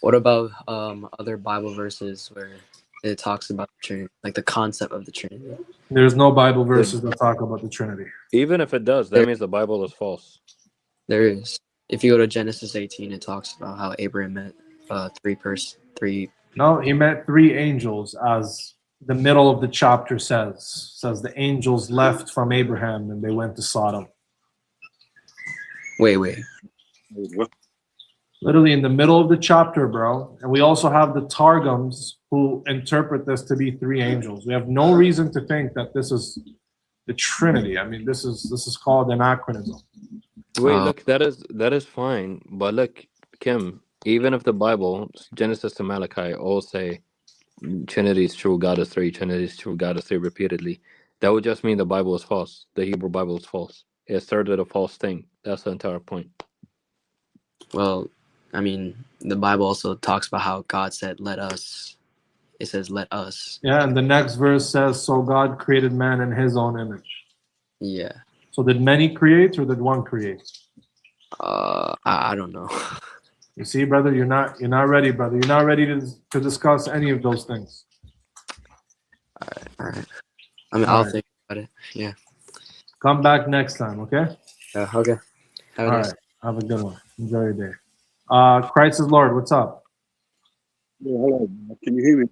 What about other Bible verses where it talks about the Trinity, like the concept of the Trinity? There's no Bible verses that talk about the Trinity. Even if it does, that means the Bible is false. There is. If you go to Genesis 18, it talks about how Abraham met three. No, he met three angels, as the middle of the chapter says. Says the angels left from Abraham and they went to Sodom. Wait. Literally in the middle of the chapter, bro. And we also have the Targums who interpret this to be three angels. We have no reason to think that this is the Trinity. I mean, this is called anachronism. Wait, look, that is fine, but look, Kim, even if the Bible, Genesis to Malachi, all say Trinity is true, God is three, Trinity is true, God is three repeatedly, that would just mean the Bible is false. The Hebrew Bible is false. It asserted a false thing. That's the entire point. Well, I mean, the Bible also talks about how God said, "Let us." It says, "Let us." Yeah, and the next verse says, so God created man in his own image. Yeah. So did many create or did one create? I don't know. You see, brother, you're not ready, brother. You're not ready to discuss any of those things. All right. I mean, I'll think about it. Yeah. Come back next time, okay? Okay. All right. Have a good one. Enjoy your day. Christ is Lord. What's up? Yeah, hello. Can you hear me?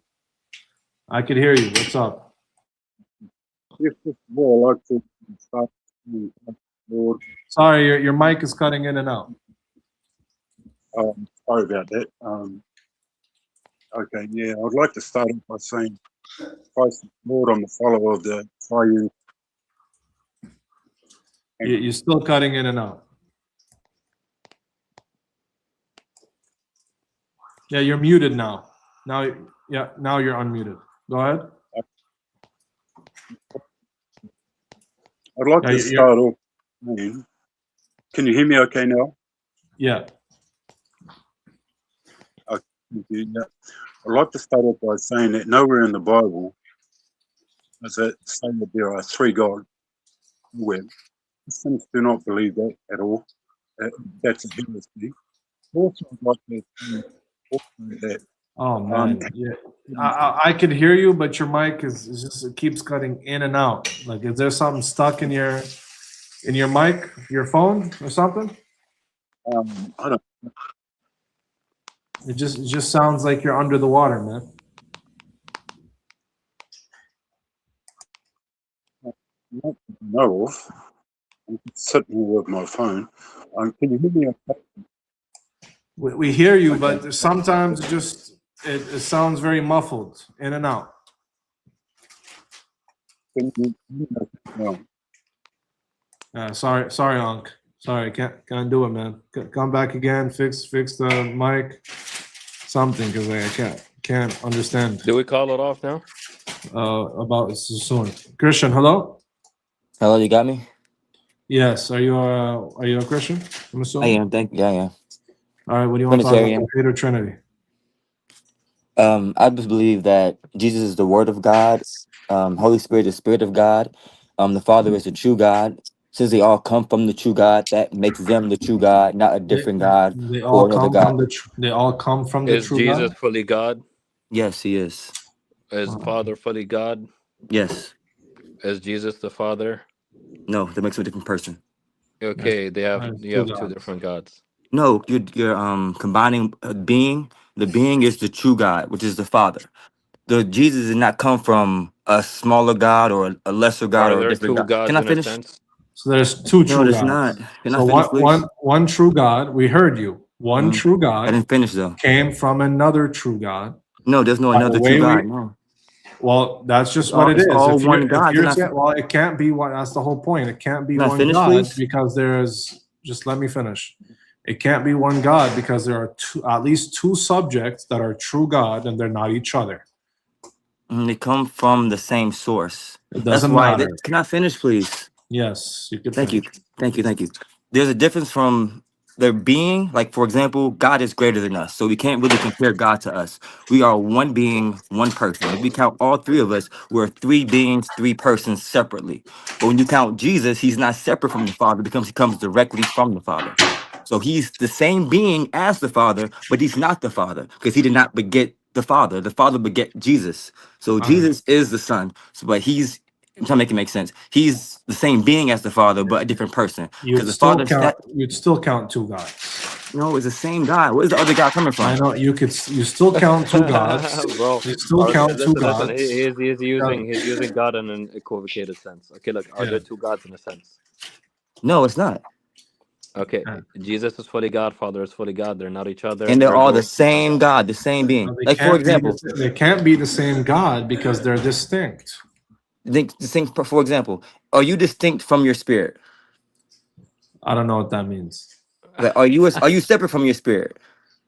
I can hear you. What's up? Yes, first of all, I'd like to start with Lord. Sorry, your mic is cutting in and out. Sorry about that. Okay, yeah, I'd like to start off by saying Christ is Lord. I'm a follower of the triune. You're still cutting in and out. Yeah, you're muted now. Now you're unmuted. Go ahead. I'd like to start off saying, can you hear me okay now? Yeah. Okay, yeah. I'd like to start off by saying that nowhere in the Bible does it say that there are three gods. Nowhere. Christians do not believe that at all. That's a heresy. Also, I'd like to say that Oh man, yeah. I could hear you, but your mic is just, it keeps cutting in and out. Like, is there something stuck in your mic, your phone, or something? I don't. It just sounds like you're under the water, man. Not that I know of. I'm sitting here with my phone. Can you hear me okay? We hear you, but sometimes it sounds very muffled, in and out. Can you hear me okay now? Sorry, Unc. Sorry, can't do it, man. Come back again. Fix the mic. Something, because I can't understand. Do we call it off now? About soon. Christian, hello. Hello, you got me? Yes. Are you a Christian? I'm I assuming. am. Yeah, yeah. All right. What do you want to talk about? Trinitarian. Trinity or Trinity? I just believe that Jesus is the Word of God. Holy Spirit is the Spirit of God. The Father is the true God. Since they all come from the true God, that makes them the true God, not a They, different God they or all another come from God. they all come from the Is true Jesus God. fully God? Yes, he is. Is the Father fully God? Yes. Is Jesus the Father? No, that makes him a different person. Okay, you Two have two gods. different gods. No, you're combining a being. The being is the true God, which is the Father. The Jesus did not come from a smaller God or a lesser God Are or a there different two God. Can gods I in a finish? sense? So there's two No, true there's gods. not. Can I So finish, please? one true God. We heard you. One Mhm. true I God didn't finish though. came from another true God. No, there's no By the another true way, God. No, well, that's just what it it's is. all If one God. you're saying, well, it can't be one. That's the whole point. It can't be Can I one finish, God please? because there's. Just let me finish. It can't be one God because there are at least two subjects that are true God and they're not each other. They come from the same source. It That's doesn't why. matter. Can I finish, please? Yes, you can Thank you. finish. Thank you. Thank you. There's a difference from their being. Like, for example, God is greater than us. So we can't really compare God to us. We are one being, one person. If we count all three of us, we're three beings, three persons separately. But when you count Jesus, he's not separate from the Father because he comes directly from the Father. So he's the same being as the Father, but he's not the Father because he did not beget the Father. The Father beget Jesus. So Jesus is the Son. So, but he's I'm trying to make it make sense. He's the same being as the Father, but a different person. Because You'd the still Father, count. that You'd still count two gods. no, is the same God. Where's the other God coming I from? know you could. You still count two gods. Bro, You still count two listen. gods. He's Yeah. using God in an equivocated sense. Okay, look, are Yeah. there two gods in a sense? No, it's not. Okay, Jesus is fully God, Father is fully God. They're not each other. And they're all the Ergo, same God, the same being. No, they Like for can't be. example, They can't be the same God because they're distinct. for example, are you distinct from your spirit? I don't know what that means. Like, are you separate from your spirit?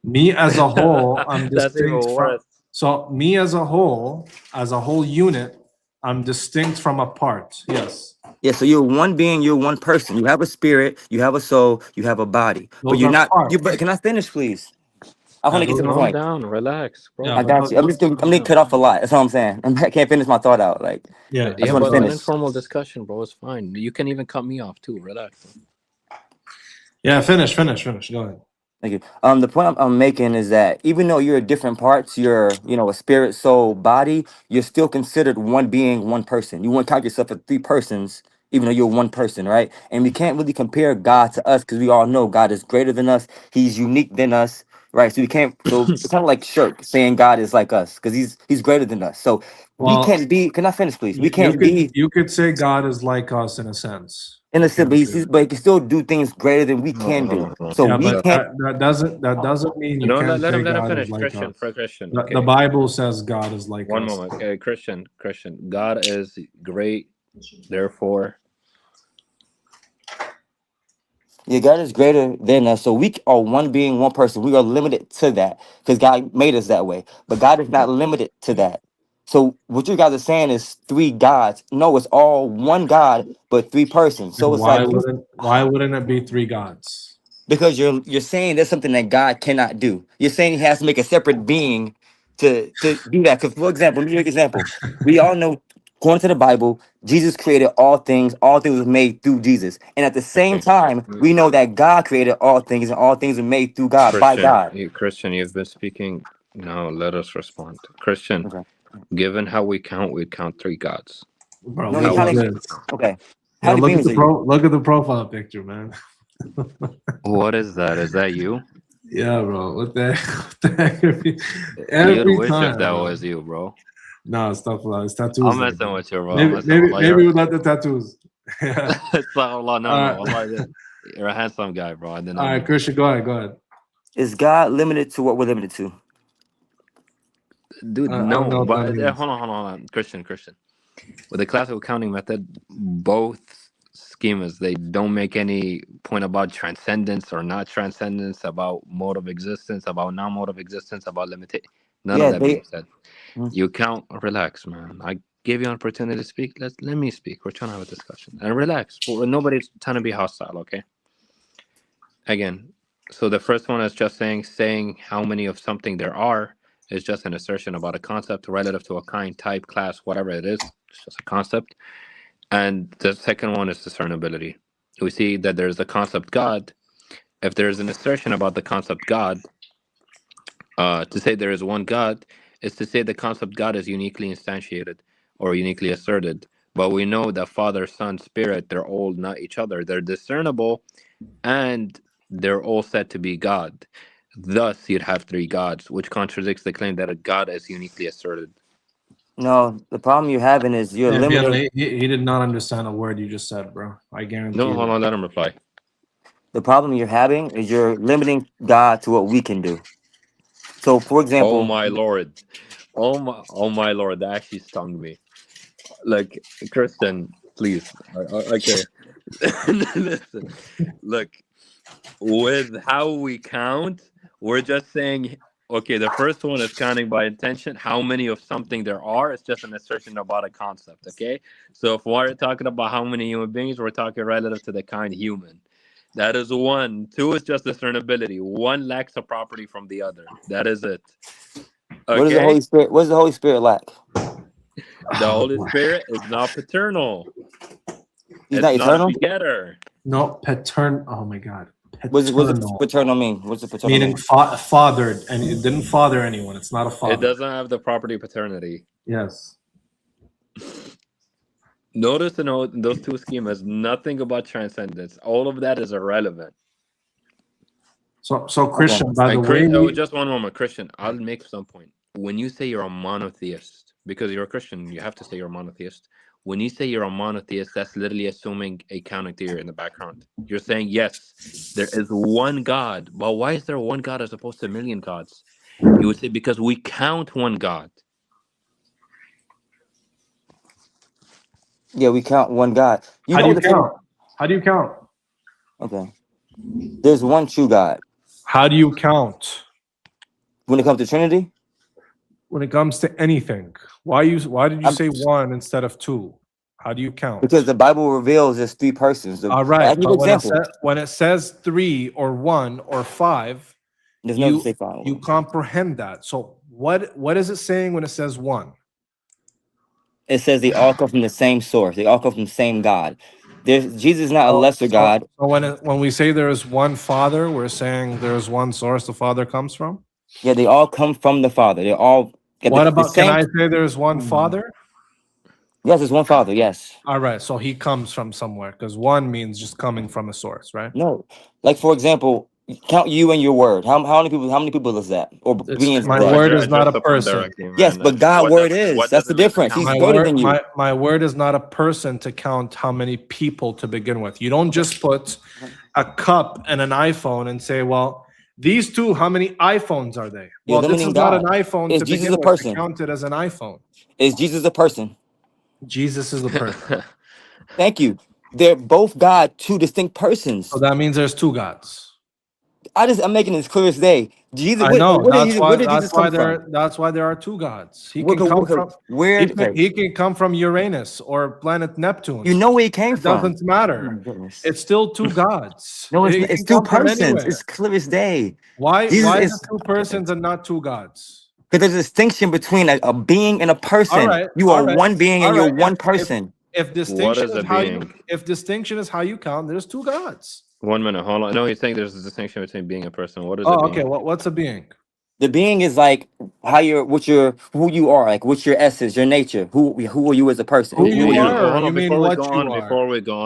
Me as a whole, I'm that's even distinct from. worse. So me as a whole unit, I'm distinct from a part. Yes. Yeah, so you're one being, you're one person. You have a spirit, you have a soul, you have a body, but Those you're are not. You. But parts. can I finish, please? I want Yeah. to get Those to the are. Calm point. down, relax, bro. Yeah. I But got you. I'm gonna cut off a lot. That's all I'm saying. I can't finish my thought out. Like yeah. I just Yeah, want to but an finish. informal discussion, bro, is fine. You can even cut me off too. Relax, bro. Yeah. Finish. Go ahead. Thank you. The point I'm making is that even though you're different parts, you're a spirit, soul, body, you're still considered one being, one person. You won't count yourself as three persons, even though you're one person, right? And we can't really compare God to us because we all know God is greater than us. He's unique than us, right? So we can't. So it's kind of like Shirk saying God is like us because he's greater than us. So we Well, can't be. Can I finish, please? We you can't could be you could say God is like us in a sense. in a You sense, can say that. but he can still do things greater than we Hold on, can hold do. on, hold So on. Yeah, we but can't. that doesn't mean you No, can't let say him God is finish. like Christian, us. Christian. The Okay, Bible says God is like one us. moment. Okay, Christian. God is great, therefore. Yeah, God is greater than us. So we are one being, one person. We are limited to that because God made us that way. But God is not limited to that. So what you guys are saying is three gods. No, it's all one God, but three persons. So And it's like why wouldn't it be three gods? because you're saying there's something that God cannot do. You're saying he has to make a separate being to do that. Because for example, let me give you an example. We all know, according to the Bible, Jesus created all things. All things was made through Jesus. And at the same Okay, time, we know that God created all things, and all things were made through God by God. Christian, you've been speaking. Now let us respond. Christian, Okay. given how we count, we'd count three gods. Bro, No, you're what How is else counting. would we this? count? Okay. How Yo, many beings are you? look at the profile picture, man. What is that? Is that you? Yeah, bro. What the heck? You'd Every wish if time, that bro. was you, bro. No, stuff like it's tattoos I'm there, messing bro. with you, bro. I'm Maybe messing. maybe Allah, maybe without the tattoos. Yeah. Astaghfirullah, no, Uh, Allah, you're a handsome guy, bro. I did all not right, mean that. Christian, go ahead. Is God limited to what we're limited to? Dude, I don't know no, what that but means. hold on. Christian. With the classical counting method, both schemas. They don't make any point about transcendence or not transcendence, about mode of existence, about non-mode of existence, about limitation. None of Yeah, that being they. said. Mhm. You count. Relax, man. I gave you an opportunity to speak. Let me speak. We're trying to have a discussion and relax. Nobody's trying to be hostile. Okay. Again, so the first one is just saying how many of something there are is just an assertion about a concept relative to a kind, type, class, whatever it is. It's just a concept. And the second one is discernibility. We see that there's the concept God. If there's an assertion about the concept God, to say there is one God is to say the concept God is uniquely instantiated or uniquely asserted. But we know that Father, Son, Spirit, they're all not each other. They're discernible and they're all said to be God. Thus, you'd have three gods, which contradicts the claim that a God is uniquely asserted. No, the problem you're having is you're Yeah, limiting. he did not understand a word you just said, bro. I guarantee No, you. hold on, let him reply. The problem you're having is you're limiting God to what we can do. So, for Oh example, my Lord. Oh my Lord, that actually stung me. Like, Kristen, please. Okay. Listen, look, with how we count, we're just saying, okay, the first one is counting by intention. How many of something there are, it's just an assertion about a concept, okay? So if we're talking about how many human beings, we're talking relative to the kind human. That is one. Two is just discernibility. One lacks a property from the other. That is it. what does the Okay? Holy Spirit? What does the Holy Spirit lack? The Holy Spirit is not paternal. He's It's not not a eternal. begetter. No, patern. Oh my God, What's the paternal. paternal mean? What's the paternal Meaning mean? fathered, and it didn't father anyone. It's not a It father. doesn't have the property paternity. Yes. Notice in those two schemas, nothing about transcendence. All of that is irrelevant. So Okay. Christian, by the And way, just one moment, Christian. I'll make some point. When you say you're a monotheist, because you're a Christian, you have to say you're a monotheist. When you say you're a monotheist, that's literally assuming a counting theory in the background. You're saying yes, there is one God, but why is there one God as opposed to a million gods? You would say because we count one God. Yeah, we count one God. You how do know you the thing. count? How do you count? Okay. There's one true God. How do you count When it comes to Trinity, when it comes to anything? Why did you I'm, say one instead of two? How do you because count? the Bible reveals there's three persons. All I'll right, give you but an example. when it says three or one or five, There's no to you say five. you comprehend that. So what is it saying when it says one? It says they all come from the same source. They all come from the same God. Jesus is not a So, lesser God. so when we say there is one Father, we're saying there is one source the Father comes from. Yeah, they all come from the Father. They all get What the about? Can same. I say there is one Father? Yes, there's one Father. Yes. All right, so he comes from somewhere because one means just coming from a source, right? No. Like for example, count you and your word. How many people is that? Or It's beings is my that? word Bro, is not address a the point person. directly, Yes, man. but God word What is. does That's the it make a difference. He's My count? greater word, than you. my word is not a person to count how many people to begin with. You don't just put a cup and an iPhone and say, well, these two, how many iPhones are they? You're Well, this limiting is not an God. iPhone Is to Jesus begin a with to person? count it as an iPhone. Is Jesus a person? Jesus is the person. Thank you. They're both God, two distinct So persons. that means there's two gods. I'm making it as clear as day. Jesus, I know. where did Jesus come from? That's why there are two gods. He Where, can come where, from where okay. he can come from Uranus or planet You Neptune. know where he came It from. doesn't Oh my matter. goodness. It's still two gods. No, it's He not, it's can two come from persons. anywhere. It's clear as day. Why Jesus is is it two persons and not two gods? because there's a distinction between a being and a All person. right, You all are right, one being all and you're right. one person. If What distinction is is a how being? you count, there's two gods. 1 minute, hold on. No, he's saying there's a distinction between being a person. What is a Oh, okay. being? What's a being? The being is like who you are, like what's your essence, your nature. Who are you as a person? Who Who are you you? are, or Hold you on. mean what you are?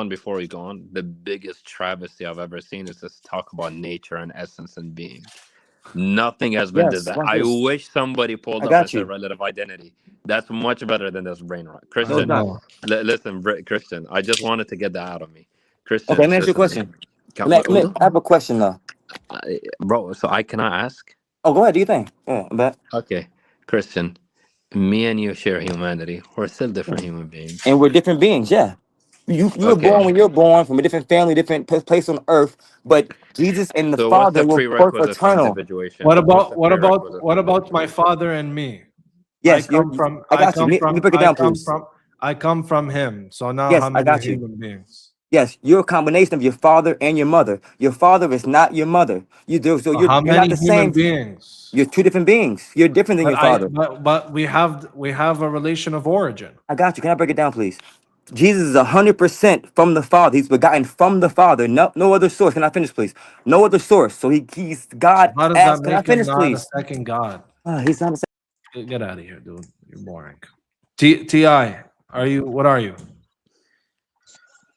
Before we go on, the biggest travesty I've ever seen is this talk about nature and essence and being. Nothing has been Yes, designed. watch I this. wish somebody I pulled up and got said you. relative identity. That's much better than this brain rot. I No, it's don't Christian, not. know. listen, Christian. I just wanted to get that out of me. Okay, let Christian, me ask you a listen to me. question. I have a question though. Bro, so I cannot ask? Oh, go ahead. Do you think? Yeah, but Okay, Christian, me and you share humanity. We're still different human beings. and we're different beings. Yeah, You were born when you're born from a different family, different place on earth. But Jesus and the So what's the Father were both prerequisite for eternal. individuation? What's the prerequisite? What about my father and me? Yes, I got you. Let me break it down, please. I come from him. So now Yes, how I many got you. human beings? Yes, you're a combination of your father and your mother. Your father is not your mother. You do so So how you're not many the human same. beings? You're two different beings. You're different than your father. But we have a relation of origin. I got you. Can I break it down, please? Jesus is 100% from the Father. He's begotten from the Father. No other source. Can I finish, please? No other source. So he's God How does as. that Can I make him finish, not a please? second God? He's not a second. Get out of here, dude. You're boring. Ti, what are you?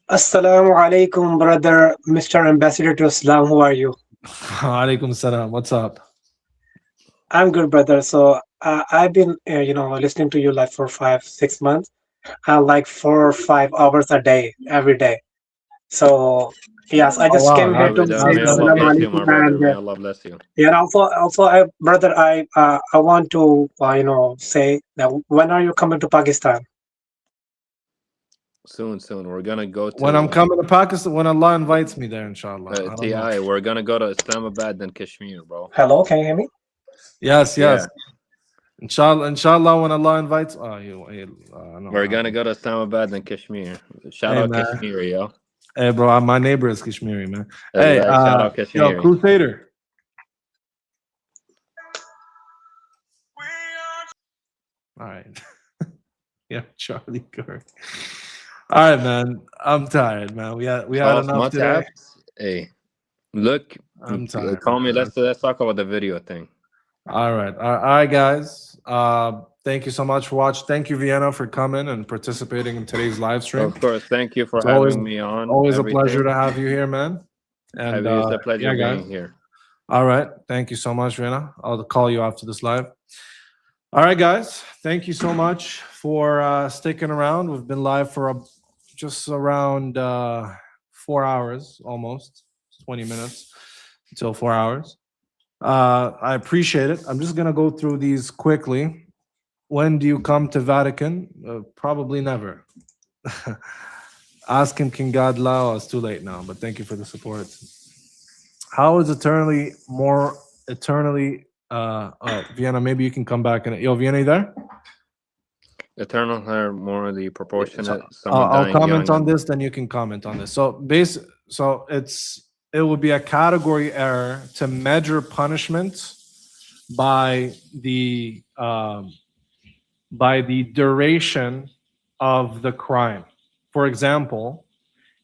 Assalamu alaikum, brother, Mr. Ambassador to Islam. Who are you? Alaikum salam. What's up? I'm good, brother. So I've been, listening to you like for 5, 6 months, like 4 or 5 hours a day, every day. So yes, I Oh just wow, came here to say May Allah Assalamu bless you, alaikum, my brother. and May Allah bless you. yeah, also, brother, I want to, say that when are you coming to Pakistan? Soon. We're gonna go When I'm to coming to Pakistan, when Allah invites me there, inshallah. I don't know. TI. We're gonna go to Islamabad then Kashmir, bro. Hello, can you hear me? Yes. Yeah. Inshallah, when Allah invites. No, We're gonna go to Islamabad then Kashmir. Shout Hey out man. Kashmir, yo. Hey bro, my neighbor is Kashmiri, man. That's Hey, right. Shout out yo, Kashmir. Crusader. All right. Yeah, Charlie Kirk. All right, man. I'm tired, man. We had Khlas enough ma today. tabt. Hey, look. I'm tired. Call me. Man. Let's talk about the video thing. All right, guys. Thank you so much for watching. Thank you, Vienna, for coming and participating in today's live stream. Of course. Thank you for It's having me on. always a everything. pleasure to have you here, man. And It's a pleasure yeah, being guys. here. All right. Thank you so much, Vienna. I'll call you after this live. All right, guys. Thank you so much for sticking around. We've been live for just around 4 hours, almost 20 minutes until 4 hours. I appreciate it. I'm just gonna go through these quickly. When do you come to Vatican? Probably never. Ask him, King God allow? It's too late now, but thank you for the support. How is eternally? Vienna, maybe you can come back and Vienna, you there? Eternal are morally proportionate. I'll comment on this, then you can comment on this. So it would be a category error to measure punishment by the duration of the crime. For example,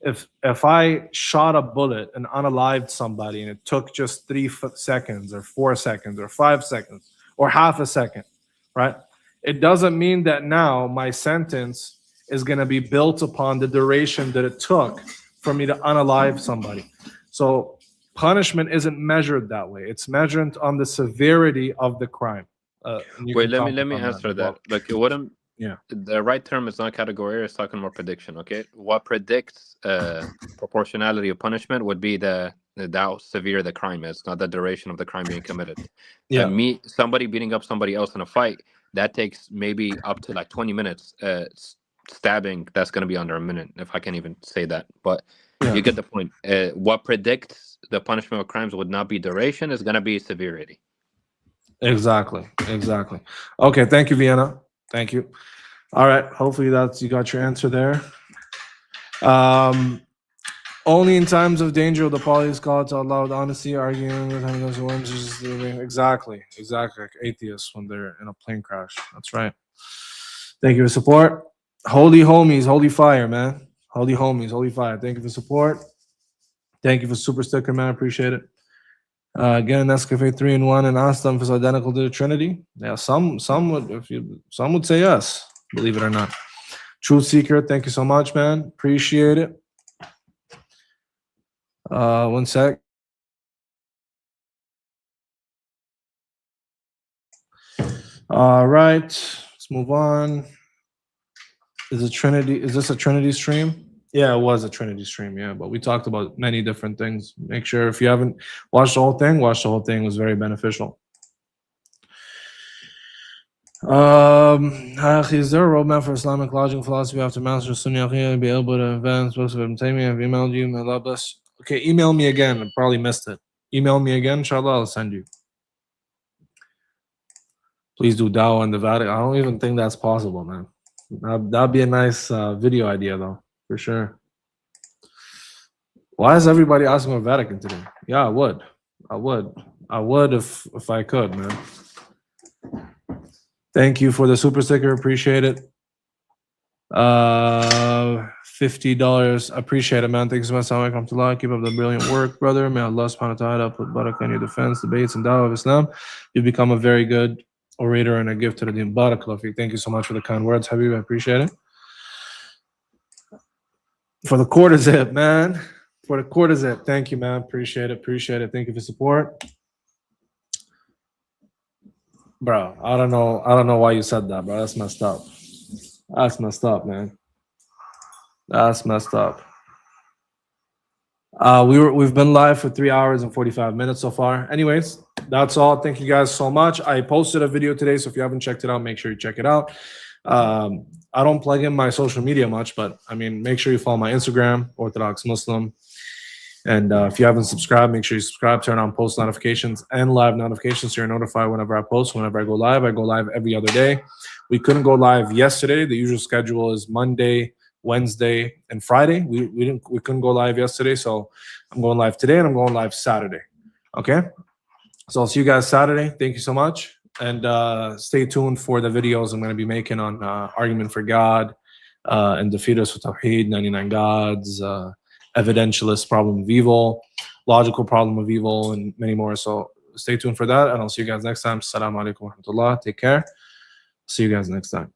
if I shot a bullet and unalived somebody and it took just 3 seconds or 4 seconds or 5 seconds or half a second, right? It doesn't mean that now my sentence is going to be built upon the duration that it took for me to unalive somebody. So punishment isn't measured that way. It's measured on the severity of the crime. Wait, let me answer that. Like, what I'm Yeah. The right term is not category. It's talking about prediction. Okay, what predicts proportionality of punishment would be the how severe the crime is, not the duration of the crime being committed. Yeah. Somebody beating up somebody else in a fight, that takes maybe up to like 20 minutes. Stabbing, that's going to be under a minute, if I can even say that. But you get the point. What predicts the punishment of crimes would not be duration, is going to be severity. Exactly. Okay, thank you, Vienna. Thank you. All right, hopefully you got your answer there. Only in times of danger will the polytheist call to allow the honesty, arguing with him against worms. Exactly, like atheists when they're in a plane crash. That's right. Thank you for support. Holy homies, holy fire, man. Holy homies, holy fire. Thank you for support. Thank you for super sticker, man. Appreciate it. Again, Nescafe 3-in-1 and Astam is identical to the Trinity. Yeah, some would say yes, believe it or not. Truth Seeker, thank you so much, man. Appreciate it. One sec. All right, let's move on. Is this a Trinity stream? Yeah, it was a Trinity stream, yeah, but we talked about many different things. Make sure if you haven't watched the whole thing, watch the whole thing. It was very beneficial. Is there a roadmap for Islamic logic and philosophy after Master Sunni Aqiyah be able to advance books of Ibn Taymiyyah? I've emailed you. May Allah bless. Okay, email me again. I probably missed it. Email me again, inshallah, I'll send you. Please do dawah in the Vatican. I don't even think that's possible, man. That'd be a nice video idea, though, for sure. Why is everybody asking for Vatican today? Yeah, I would if I could, man. Thank you for the super sticker. Appreciate it. $50. Appreciate it, man. Thank you so much. Assalamu alaikum warahmatullah. Keep up the brilliant work, brother. May Allah subhanahu wa ta'ala put barakah in your defense, debates, and dawah of Islam. You've become a very good orator and a gift to the deen. Barakallah fiik. Thank you so much for the kind words, Habib. I appreciate it. For the quarter zip, man. For the quarter zip. Thank you, man. Appreciate it. Appreciate it. Thank you for support. Bro, I don't know why you said that, bro. That's messed up. That's messed up, man. That's messed up. We've been live for 3 hours and 45 minutes so far. Anyways, that's all. Thank you guys so much. I posted a video today, so if you haven't checked it out, make sure you check it out. I don't plug in my social media much, but I mean, make sure you follow my Instagram, Orthodox Muslim. And if you haven't subscribed, make sure you subscribe, turn on post notifications and live notifications so you're notified whenever I post, whenever I go live. I go live every other day. We couldn't go live yesterday. The usual schedule is Monday, Wednesday, and Friday. We couldn't go live yesterday, so I'm going live today and I'm going live Saturday. Okay? So I'll see you guys Saturday. Thank you so much. And stay tuned for the videos I'm going to be making on argument for God and defeat us with Tawheed, 99 gods, evidentialist problem of evil, logical problem of evil, and many more. So stay tuned for that, and I'll see you guys next time. Assalamu alaikum wa rahmatullah. Take care. See you guys next time.